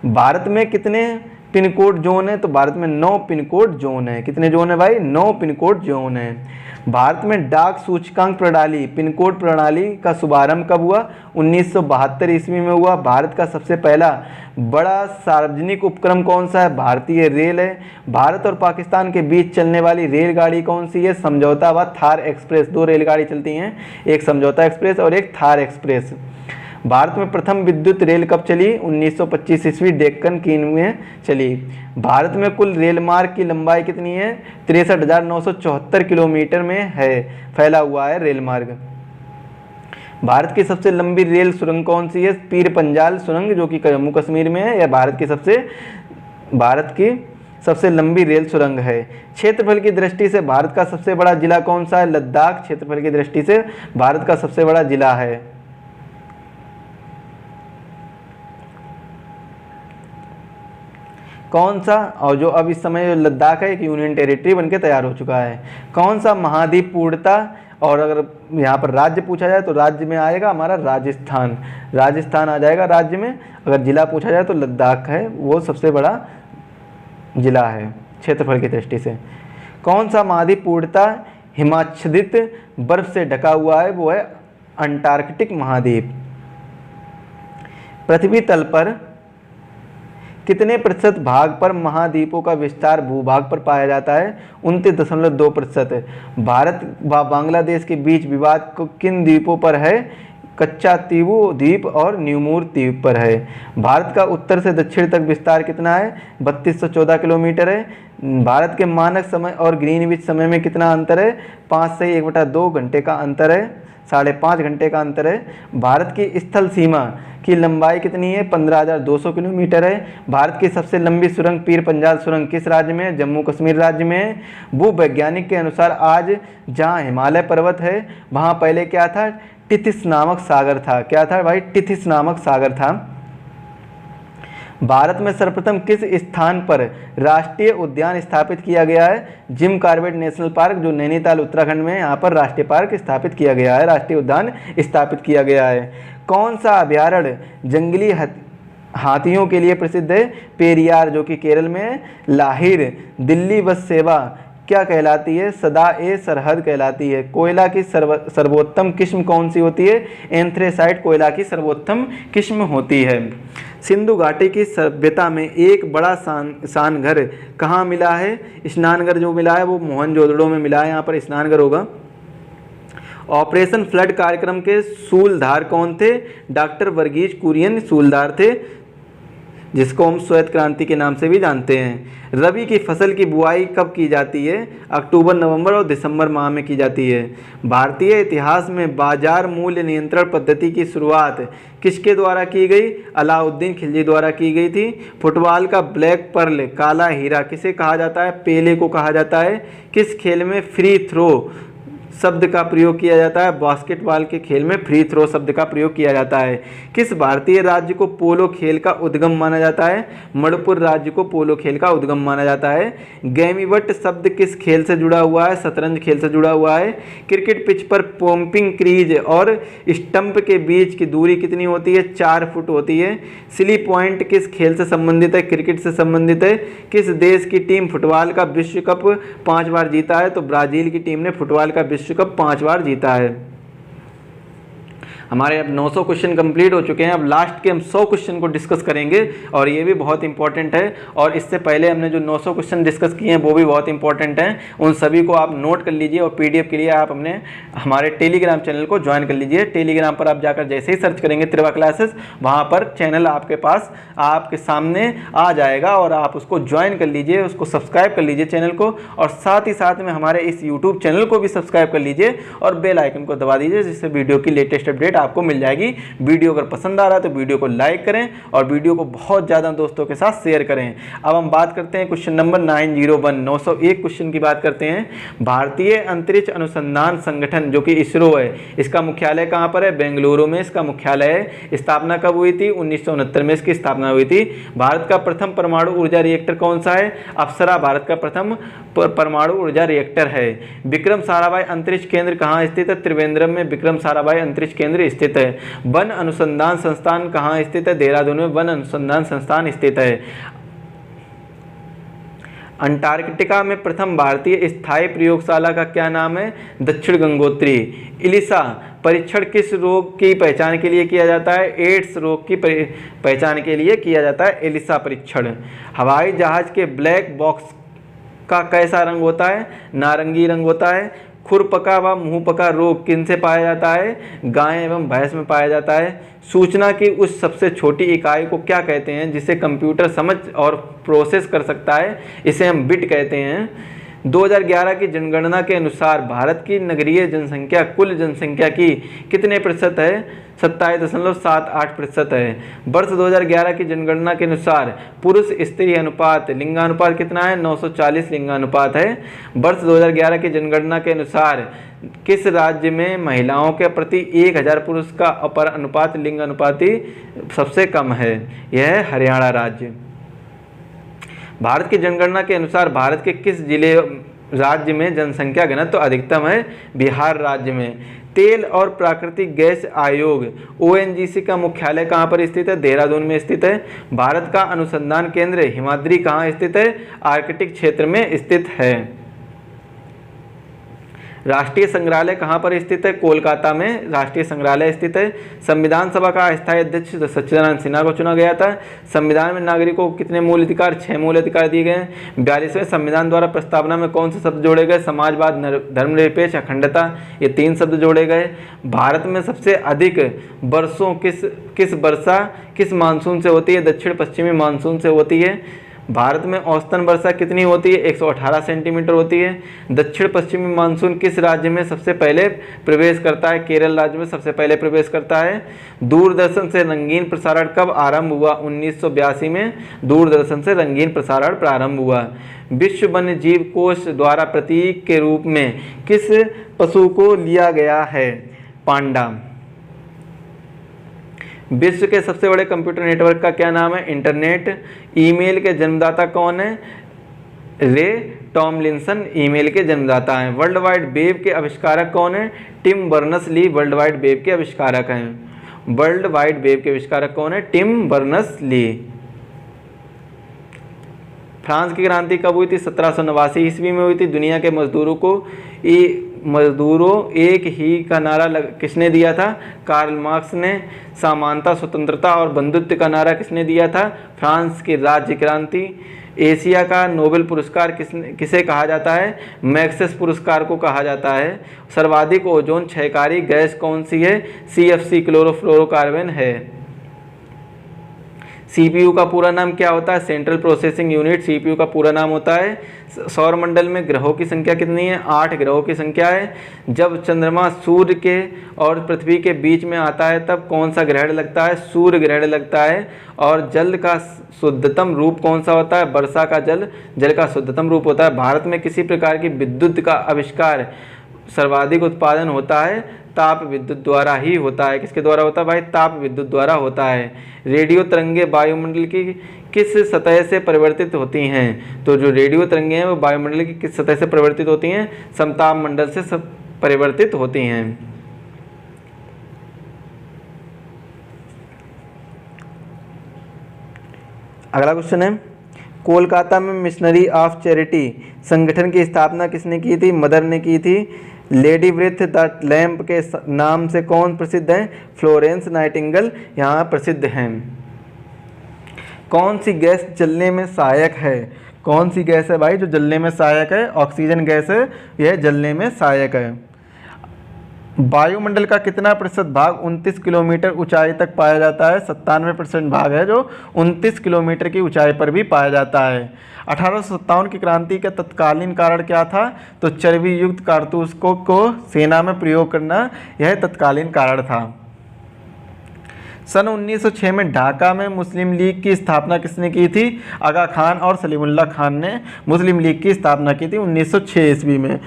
Speaker 1: भारत में कितने पिन कोड जोन है, तो भारत में 9 पिन कोड जोन है। कितने जोन है भाई, 9 पिन कोड जोन है। भारत में डाक सूचकांक प्रणाली, पिन कोड प्रणाली का शुभारंभ कब हुआ, 1972 ईस्वी में हुआ। भारत का सबसे पहला बड़ा सार्वजनिक उपक्रम कौन सा है, भारतीय रेल है। भारत और पाकिस्तान के बीच चलने वाली रेलगाड़ी कौन सी है, समझौता व थार एक्सप्रेस। 2 रेलगाड़ी चलती हैं, एक समझौता एक्सप्रेस और एक थार एक्सप्रेस। भारत में प्रथम विद्युत रेल कब चली, 1925 ईस्वी डेक्कन क्वीन में चली। भारत में कुल रेल मार्ग की लंबाई कितनी है, 63,974 किलोमीटर में है, फैला हुआ है रेल मार्ग। भारत की सबसे लंबी रेल सुरंग कौन सी है, पीर पंजाल सुरंग, जो कि जम्मू कश्मीर में है। यह भारत की सबसे लंबी रेल सुरंग है। क्षेत्रफल की दृष्टि से भारत का सबसे बड़ा जिला कौन सा है, लद्दाख क्षेत्रफल की दृष्टि से भारत का सबसे बड़ा जिला है। कौन सा, और जो अब इस समय लद्दाख है एक यूनियन टेरिटरी बनके तैयार हो चुका है। कौन सा महाद्वीप पूर्णता, और अगर यहाँ पर राज्य पूछा जाए तो राज्य में आएगा हमारा राजस्थान, राजस्थान आ जाएगा राज्य में। अगर जिला पूछा जाए तो लद्दाख है, वो सबसे बड़ा जिला है क्षेत्रफल की दृष्टि से। कौन सा महाद्वीप पूर्णता हिमाच्छादित बर्फ से ढका हुआ है, वो है अंटार्कटिक महाद्वीप। पृथ्वी तल पर कितने प्रतिशत भाग पर महाद्वीपों का विस्तार भूभाग पर पाया जाता है, 29.2%। भारत व बांग्लादेश के बीच विवाद को किन द्वीपों पर है, कच्चा तीवु द्वीप और न्यूमूर द्वीप पर है। भारत का उत्तर से दक्षिण तक विस्तार कितना है, 3214 किलोमीटर है। भारत के मानक समय और ग्रीनविच समय में कितना अंतर है, 5 से 1/2 घंटे का अंतर है, 5.5 घंटे का अंतर है। भारत की स्थल सीमा की लंबाई कितनी है, 15,200 किलोमीटर है। भारत की सबसे लंबी सुरंग पीर पंजाल सुरंग किस राज्य में है, जम्मू कश्मीर राज्य में है। भूवैज्ञानिक के अनुसार आज जहाँ हिमालय पर्वत है वहाँ पहले क्या था, टिथिस नामक सागर था। क्या था भाई, टिथिस नामक सागर था। भारत में सर्वप्रथम किस स्थान पर राष्ट्रीय उद्यान स्थापित किया गया है, जिम कॉर्बेट नेशनल पार्क, जो नैनीताल उत्तराखंड में है, यहाँ पर राष्ट्रीय पार्क स्थापित किया गया है, राष्ट्रीय उद्यान स्थापित किया गया है। कौन सा अभ्यारण्य जंगली हाथियों के लिए प्रसिद्ध है, पेरियार, जो कि केरल में है। लाहिर दिल्ली बस सेवा क्या कहलाती है, सदा ए सरहद कहलाती है। कोयला की सर्वोत्तम किस्म कौन सी होती है, एंथ्रेसाइट कोयला की सर्वोत्तम किस्म होती है। सिंधु घाटी की सभ्यता में एक बड़ा स्नानघर कहाँ मिला है, स्नानघर जो मिला है वो मोहनजोदड़ो में मिला है, यहाँ पर स्नानघर होगा। ऑपरेशन फ्लड कार्यक्रम के सूलधार कौन थे, डॉक्टर वर्गीज कुरियन सूलधार थे, जिसको हम श्वेत क्रांति के नाम से भी जानते हैं। रबी की फसल की बुआई कब की जाती है, अक्टूबर, नवंबर और दिसंबर माह में की जाती है। भारतीय इतिहास में बाजार मूल्य नियंत्रण पद्धति की शुरुआत किसके द्वारा की गई, अलाउद्दीन खिलजी द्वारा की गई थी। फुटबॉल का ब्लैक पर्ल काला हीरा किसे कहा जाता है, पेले को कहा जाता है। किस खेल में फ्री थ्रो शब्द का प्रयोग किया जाता है, बास्केटबॉल के खेल में फ्री थ्रो शब्द का प्रयोग किया जाता है। किस भारतीय राज्य को पोलो खेल का उद्गम माना जाता है, मणिपुर राज्य को पोलो खेल का उद्गम माना जाता है। गैमीवट शब्द किस खेल से जुड़ा हुआ है, शतरंज खेल से जुड़ा हुआ है। क्रिकेट पिच पर पंपिंग क्रीज और स्टंप के बीच की दूरी कितनी होती है, 4 फुट होती है। सिली पॉइंट किस खेल से संबंधित है, क्रिकेट से संबंधित है। किस देश की टीम फुटबॉल का विश्व कप 5 बार जीता है, तो ब्राजील की टीम ने फुटबॉल का विश्व कप 5 बार जीता है। हमारे अब 900 क्वेश्चन कंप्लीट हो चुके हैं। अब लास्ट के हम 100 क्वेश्चन को डिस्कस करेंगे और ये भी बहुत इंपॉर्टेंट है। और इससे पहले हमने जो 900 क्वेश्चन डिस्कस किए हैं वो भी बहुत इंपॉर्टेंट हैं। उन सभी को आप नोट कर लीजिए और पीडीएफ के लिए आप हमारे टेलीग्राम चैनल को ज्वाइन कर लीजिए। टेलीग्राम पर आप जाकर जैसे ही सर्च करेंगे त्रिवा क्लासेस, वहाँ पर चैनल आपके पास आपके सामने आ जाएगा और आप उसको ज्वाइन कर लीजिए, उसको सब्सक्राइब कर लीजिए चैनल को। और साथ ही साथ में हमारे इस यूट्यूब चैनल को भी सब्सक्राइब कर लीजिए और बेल आइकन को दबा दीजिए, जिससे वीडियो की लेटेस्ट अपडेट अपडेट आपको मिल जाएगी। वीडियो अगर पसंद आ रहा है तो वीडियो को लाइक करें और वीडियो को बहुत ज़्यादा दोस्तों के साथ शेयर करें। अब हम बात करते हैं क्वेश्चन नंबर 901 क्वेश्चन की बात करते हैं। भारतीय अंतरिक्ष अनुसंधान संगठन जो कि इसरो है, इसका मुख्यालय कहाँ पर है? बेंगलुरु में इसका मुख्यालय है। स्थापना कब हुई थी? 1969 में इसकी स्थापना हुई थी। भारत का प्रथम परमाणु ऊर्जा रिएक्टर कौन सा है? अप्सरा भारत का प्रथम परमाणु ऊर्जा रिएक्टर है। विक्रम साराभाई अंतरिक्ष केंद्र कहाँ स्थित है? त्रिवेंद्रम में विक्रम साराभाई अंतरिक्ष केंद्र स्थित है। वन अनुसंधान संस्थान कहाँ स्थित है? देहरादून में वन अनुसंधान संस्थान स्थित है। अंटार्कटिका में प्रथम भारतीय स्थायी प्रयोगशाला का क्या नाम है? दक्षिण गंगोत्री। इलिसा परीक्षण किस रोग की पहचान के लिए किया जाता है? एड्स रोग की पहचान के लिए किया जाता है एलिसा परीक्षण। हवाई जहाज के ब्लैक बॉक्स का कैसा रंग होता है? नारंगी रंग होता है। खुरपका व मुंहपका रोग किनसे पाया जाता है? गाय एवं भैंस में पाया जाता है। सूचना की उस सबसे छोटी इकाई को क्या कहते हैं जिसे कंप्यूटर समझ और प्रोसेस कर सकता है? इसे हम बिट कहते हैं। 2011 की जनगणना के अनुसार भारत की नगरीय जनसंख्या कुल जनसंख्या की कितने प्रतिशत है? 27.78% है। वर्ष 2011 की जनगणना के अनुसार पुरुष स्त्री अनुपात लिंगानुपात कितना है? 940 लिंगानुपात है। वर्ष 2011 की जनगणना के अनुसार किस राज्य में महिलाओं के प्रति 1000 पुरुष का अपर अनुपात लिंग अनुपाति सबसे कम है? यह है हरियाणा राज्य। भारत की जनगणना के अनुसार भारत के किस राज्य में जनसंख्या घनत्व अधिकतम है? बिहार राज्य में। तेल और प्राकृतिक गैस आयोग ONGC का मुख्यालय कहाँ पर स्थित है? देहरादून में स्थित है। भारत का अनुसंधान केंद्र हिमाद्री कहाँ स्थित है? आर्कटिक क्षेत्र में स्थित है। राष्ट्रीय संग्रहालय कहाँ पर स्थित है? कोलकाता में राष्ट्रीय संग्रहालय स्थित है। संविधान सभा का अस्थायी अध्यक्ष सच्चिदानंद सिन्हा को चुना गया था। संविधान में नागरिकों को कितने मूल अधिकार? 6 मूल अधिकार दिए गए हैं। 42वें संविधान द्वारा प्रस्तावना में कौन से शब्द जोड़े गए? समाजवाद, धर्मनिरपेक्ष, अखंडता, ये 3 शब्द जोड़े गए। भारत में सबसे अधिक वर्षों किस मानसून से होती है? दक्षिण पश्चिमी मानसून से होती है। भारत में औसतन वर्षा कितनी होती है? 118 सेंटीमीटर होती है। दक्षिण पश्चिमी मानसून किस राज्य में सबसे पहले प्रवेश करता है? केरल राज्य में सबसे पहले प्रवेश करता है। दूरदर्शन से रंगीन प्रसारण कब आरंभ हुआ? 1982 में दूरदर्शन से रंगीन प्रसारण प्रारंभ हुआ। विश्व वन्य जीव कोष द्वारा प्रतीक के रूप में किस पशु को लिया गया है? पांडा। विश्व के सबसे बड़े कंप्यूटर नेटवर्क का क्या नाम है? इंटरनेट। ईमेल के जन्मदाता कौन है? रे टॉमलिंसन ईमेल के जन्मदाता हैं। वर्ल्ड वाइड वेब के आविष्कारक कौन है? Tim Berners-Lee World Wide Web के आविष्कारक हैं। वर्ल्ड वाइड वेब के आविष्कारक कौन है? Tim Berners-Lee. फ्रांस की क्रांति कब हुई थी? 1789 ईस्वी में हुई थी। दुनिया के मजदूरों एक ही का नारा किसने दिया था? कार्ल मार्क्स ने। समानता, स्वतंत्रता और बंधुत्व का नारा किसने दिया था? फ्रांस की राज्य क्रांति। एशिया का नोबेल पुरस्कार किसे कहा जाता है? मैक्सेस पुरस्कार को कहा जाता है। सर्वाधिक ओजोन क्षयकारी गैस कौन सी है? CFC क्लोरोफ्लोरोकार्बन है। CPU का पूरा नाम क्या होता है? सेंट्रल प्रोसेसिंग यूनिट CPU का पूरा नाम होता है। सौर मंडल में ग्रहों की संख्या कितनी है? 8 ग्रहों की संख्या है। जब चंद्रमा सूर्य के और पृथ्वी के बीच में आता है तब कौन सा ग्रहण लगता है? सूर्य ग्रहण लगता है। और जल का शुद्धतम रूप कौन सा होता है? वर्षा का जल का शुद्धतम रूप होता है। भारत में किसी प्रकार की विद्युत का आविष्कार सर्वाधिक उत्पादन होता है? ताप विद्युत द्वारा ही होता है। किसके द्वारा होता है भाई? ताप विद्युत द्वारा होता है। रेडियो तरंगे वायुमंडल की किस सतह से परिवर्तित होती हैं? तो जो रेडियो तरंगे हैं वो वायुमंडल की किस सतह से परिवर्तित होती हैं? समताप मंडल से परिवर्तित होती हैं। अगला क्वेश्चन है, कोलकाता में मिशनरी ऑफ चैरिटी संगठन की स्थापना किसने की थी? मदर ने की थी। लेडी विथ द लैम्प के नाम से कौन प्रसिद्ध है? फ्लोरेंस नाइटिंगेल यहाँ प्रसिद्ध हैं। कौन सी गैस जलने में सहायक है? कौन सी गैस है भाई जो जलने में सहायक है? ऑक्सीजन गैस है, यह जलने में सहायक है। वायुमंडल का कितना प्रतिशत भाग 29 किलोमीटर ऊंचाई तक पाया जाता है? 97% भाग है जो 29 किलोमीटर की ऊंचाई पर भी पाया जाता है। 1857 की क्रांति का तत्कालीन कारण क्या था? तो चर्बी युक्त कारतूस को सेना में प्रयोग करना, यह तत्कालीन कारण था। सन 1906 में ढाका में मुस्लिम लीग की स्थापना किसने की थी? आगा खान और सलीमुल्लाह खान ने मुस्लिम लीग की स्थापना की थी 1906 ईस्वी में।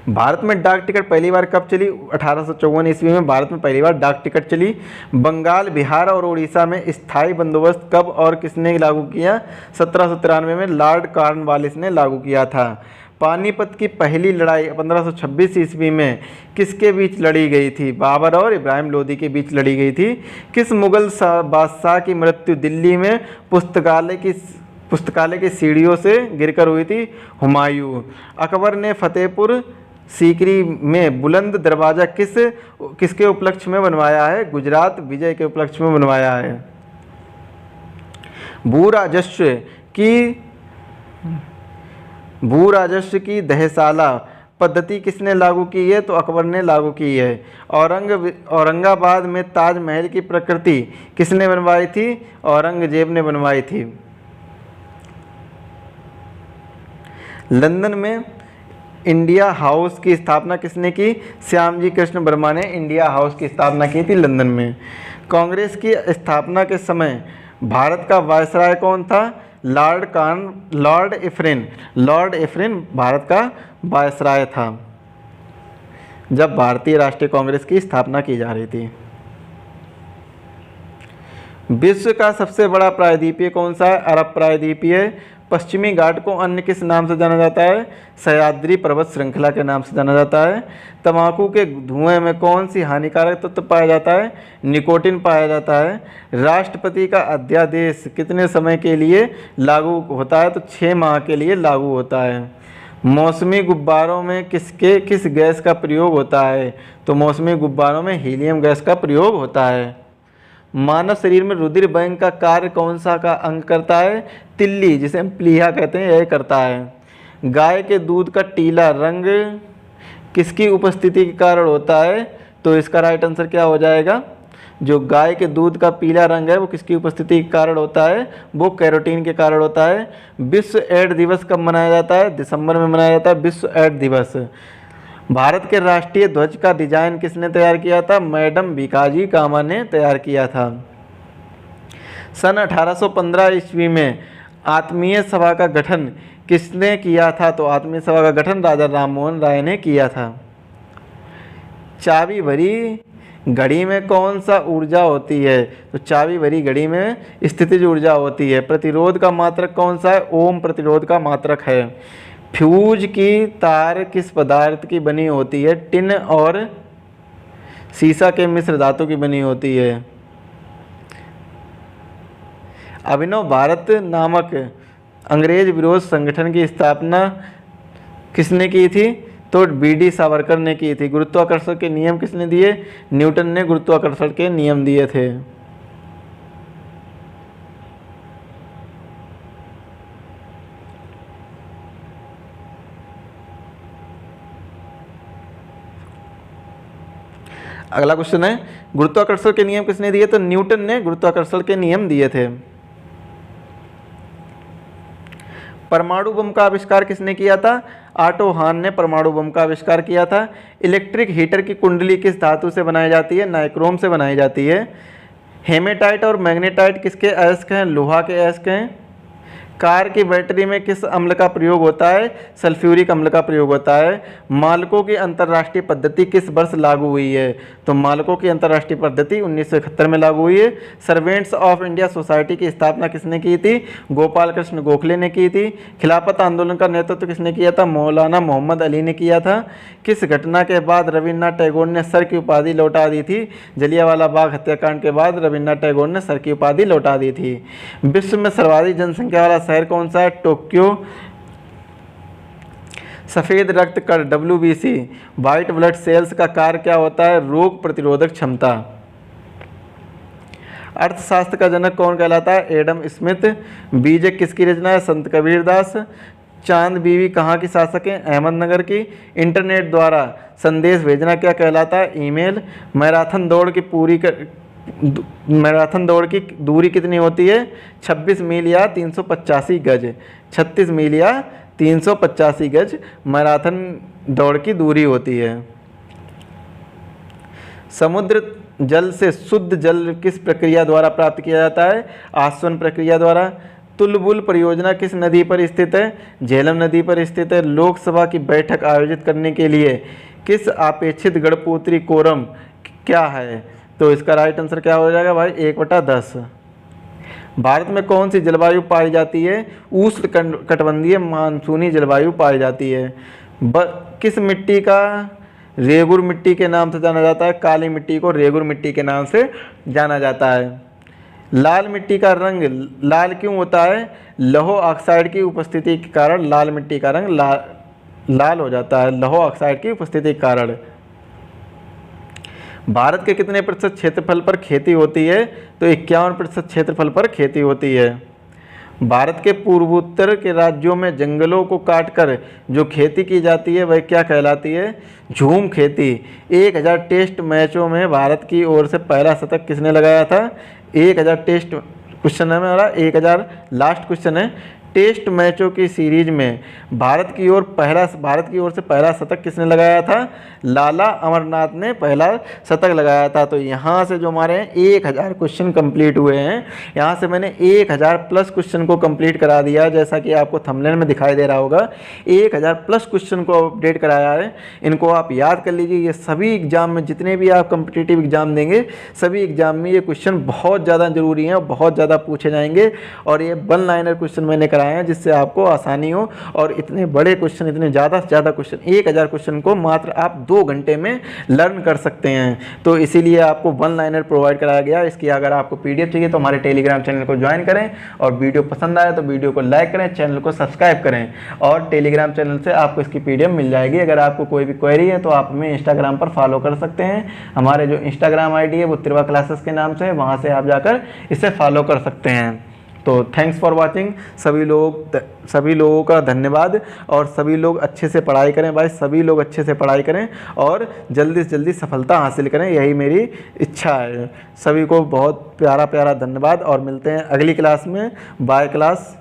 Speaker 1: भारत में डाक टिकट पहली बार कब चली? 1854 ईस्वी में भारत में पहली बार डाक टिकट चली। बंगाल, बिहार और उड़ीसा में स्थायी बंदोबस्त कब और किसने लागू किया? 1793 में लॉर्ड कॉर्नवालिस ने लागू किया था। पानीपत की पहली लड़ाई 1526 ईस्वी में किसके बीच लड़ी गई थी? बाबर और इब्राहिम लोदी के बीच लड़ी गई थी। किस मुगल बादशाह की मृत्यु दिल्ली में पुस्तकालय की सीढ़ियों से गिरकर हुई थी? हुमायूं। अकबर ने फतेहपुर सीकरी में बुलंद दरवाज़ा किसके उपलक्ष्य में बनवाया है? गुजरात विजय के उपलक्ष्य में बनवाया है। भू राजस्व की दहसाला पद्धति किसने लागू की है? तो अकबर ने लागू की है। औरंगाबाद में ताजमहल की प्रकृति किसने बनवाई थी? औरंगजेब ने बनवाई थी। लंदन में इंडिया हाउस की स्थापना किसने की? श्यामजी कृष्ण वर्मा ने इंडिया हाउस की स्थापना की थी लंदन में। कांग्रेस की स्थापना के समय भारत का वायसराय कौन था? लॉर्ड एफ्रिन भारत का वायसराय था जब भारतीय राष्ट्रीय कांग्रेस की स्थापना की जा रही थी। विश्व का सबसे बड़ा प्रायद्वीपीय कौन सा है? अरब प्रायद्वीपीय। पश्चिमी घाट को अन्य किस नाम से जाना जाता है? सह्याद्री पर्वत श्रृंखला के नाम से जाना जाता है। तंबाकू के धुएं में कौन सी हानिकारक तत्व पाया जाता है? निकोटिन पाया जाता है। राष्ट्रपति का अध्यादेश कितने समय के लिए लागू होता है? तो 6 माह के लिए लागू होता है। मौसमी गुब्बारों में किस गैस का प्रयोग होता है? तो मौसमी गुब्बारों में हीलियम गैस का प्रयोग होता है। मानव शरीर में रुधिर बैंक का कार्य कौन सा का अंग करता है? तिल्ली, जिसे हम प्लीहा कहते हैं, यह करता है। गाय के दूध का टीला रंग किसकी उपस्थिति के कारण होता है? तो इसका राइट आंसर क्या हो जाएगा? जो गाय के दूध का पीला रंग है वो किसकी उपस्थिति के कारण होता है? वो कैरोटीन के कारण होता है। विश्व एड्स दिवस कब मनाया जाता है? दिसंबर में मनाया जाता है विश्व एड्स दिवस। भारत के राष्ट्रीय ध्वज का डिजाइन किसने तैयार किया था? मैडम भिकाजी कामा ने तैयार किया था। सन 1815 ईस्वी में आत्मीय सभा का गठन किसने किया था? तो आत्मीय सभा का गठन राजा राममोहन राय ने किया था। चाबी भरी घड़ी में कौन सा ऊर्जा होती है? तो चाबी भरी घड़ी में स्थितिज ऊर्जा होती है। प्रतिरोध का मात्रक कौन सा है? ओम प्रतिरोध का मात्रक है। फ्यूज की तार किस पदार्थ की बनी होती है? टिन और सीसा के मिश्र धातु की बनी होती है। अभिनव भारत नामक अंग्रेज विरोध संगठन की स्थापना किसने की थी? तो बी.डी. सावरकर ने की थी। गुरुत्वाकर्षण के नियम किसने दिए? न्यूटन ने गुरुत्वाकर्षण के नियम दिए थे। अगला क्वेश्चन है, गुरुत्वाकर्षण के नियम किसने दिए? तो न्यूटन ने गुरुत्वाकर्षण के नियम दिए थे। परमाणु बम का आविष्कार किसने किया था? ऑटो हान ने परमाणु बम का आविष्कार किया था। इलेक्ट्रिक हीटर की कुंडली किस धातु से बनाई जाती है? नाइक्रोम से बनाई जाती है। हेमेटाइट और मैग्नेटाइट किसके अयस्क हैं? लोहा के अयस्क हैं। कार की बैटरी में किस अम्ल का प्रयोग होता है? सल्फ्यूरिक अम्ल का प्रयोग होता है। मालकों की अंतर्राष्ट्रीय पद्धति किस वर्ष लागू हुई है? तो मालकों की अंतर्राष्ट्रीय पद्धति 1971 में लागू हुई है। सर्वेंट्स ऑफ इंडिया सोसाइटी की स्थापना किसने की थी? गोपाल कृष्ण गोखले ने की थी। खिलाफत आंदोलन का नेतृत्व किसने किया था? मौलाना मोहम्मद अली ने किया था। किस घटना के बाद रविन्द्रनाथ टैगोर ने सर की उपाधि लौटा दी थी? जलियांवाला बाग हत्याकांड के बाद रविन्द्रनाथ टैगोर ने सर की उपाधि लौटा दी थी। विश्व में सर्वाधिक जनसंख्या वाला शहर कौन सा है? टोक्यो। सफेद रक्त कण WBC व्हाइट ब्लड सेल्स का कार्य क्या होता है? रोग प्रतिरोधक क्षमता। अर्थशास्त्र का जनक कौन कहलाता है? Adam Smith. बीजक किसकी रचना है? संत कबीरदास। चांद बीवी कहाँ की शासक हैं? अहमदनगर की। इंटरनेट द्वारा संदेश भेजना क्या कहलाता है? ईमेल। मैराथन दौड़ की दूरी कितनी होती है? 26 मील या 385 गज। 36 मील या 385 गज मैराथन दौड़ की दूरी होती है। समुद्र जल से शुद्ध जल किस प्रक्रिया द्वारा प्राप्त किया जाता है? आसवन प्रक्रिया द्वारा। तुलबुल परियोजना किस नदी पर स्थित है? झेलम नदी पर स्थित है। लोकसभा की बैठक आयोजित करने के लिए किस अपेक्षित गणपोत्री कोरम क्या है? तो इसका राइट आंसर क्या हो जाएगा भाई? 1/10। भारत में कौन सी जलवायु पाई जाती है? उष्ण कटिबंधीय मानसूनी जलवायु पाई जाती है। किस मिट्टी का रेगुर मिट्टी के नाम से जाना जाता है? काली मिट्टी को रेगुर मिट्टी के नाम से जाना जाता है। लाल मिट्टी का रंग लाल क्यों होता है? लौह ऑक्साइड की उपस्थिति के कारण लाल मिट्टी का रंग लाल हो जाता है, लौह ऑक्साइड की उपस्थिति के कारण। भारत के कितने प्रतिशत क्षेत्रफल पर खेती होती है? तो 51% क्षेत्रफल पर खेती होती है। भारत के पूर्वोत्तर के राज्यों में जंगलों को काटकर जो खेती की जाती है वह क्या कहलाती है? झूम खेती। 1000 टेस्ट मैचों में भारत की ओर से पहला शतक किसने लगाया था? 1000 टेस्ट क्वेश्चन है मेरा, 1000 लास्ट क्वेश्चन है। टेस्ट मैचों की सीरीज में भारत की ओर से पहला शतक किसने लगाया था? लाला अमरनाथ ने पहला शतक लगाया था। तो यहाँ से जो हमारे 1000 क्वेश्चन कंप्लीट हुए हैं, यहाँ से मैंने 1000 प्लस क्वेश्चन को कंप्लीट करा दिया, जैसा कि आपको थंबनेल में दिखाई दे रहा होगा। 1000 प्लस क्वेश्चन को अपडेट कराया है। इनको आप याद कर लीजिए। ये सभी एग्जाम में, जितने भी आप कम्पिटिटिव एग्जाम देंगे, सभी एग्जाम में ये क्वेश्चन बहुत ज़्यादा जरूरी हैं और बहुत ज़्यादा पूछे जाएंगे। और ये 1 लाइनर क्वेश्चन मैंने कराए हैं जिससे आपको आसानी हो। और इतने बड़े क्वेश्चन, इतने ज़्यादा से ज़्यादा क्वेश्चन, 1000 क्वेश्चन को मात्र आप 2 घंटे में लर्न कर सकते हैं। तो इसीलिए आपको 1 लाइनर प्रोवाइड कराया गया। इसकी अगर आपको PDF चाहिए तो हमारे टेलीग्राम चैनल को ज्वाइन करें, और वीडियो पसंद आए तो वीडियो को लाइक करें, चैनल को सब्सक्राइब करें, और टेलीग्राम चैनल से आपको इसकी PDF मिल जाएगी। अगर आपको कोई भी क्वेरी है तो आप हमें इंस्टाग्राम पर फॉलो कर सकते हैं। हमारे जो इंस्टाग्राम ID है वो त्रिवा क्लासेस के नाम से है, वहाँ से आप जाकर इसे फॉलो कर सकते हैं। तो थैंक्स फॉर वाचिंग। सभी लोगों का धन्यवाद। और सभी लोग अच्छे से पढ़ाई करें भाई, सभी लोग अच्छे से पढ़ाई करें और जल्दी से जल्दी सफलता हासिल करें, यही मेरी इच्छा है। सभी को बहुत प्यारा प्यारा धन्यवाद, और मिलते हैं अगली क्लास में। Bye class.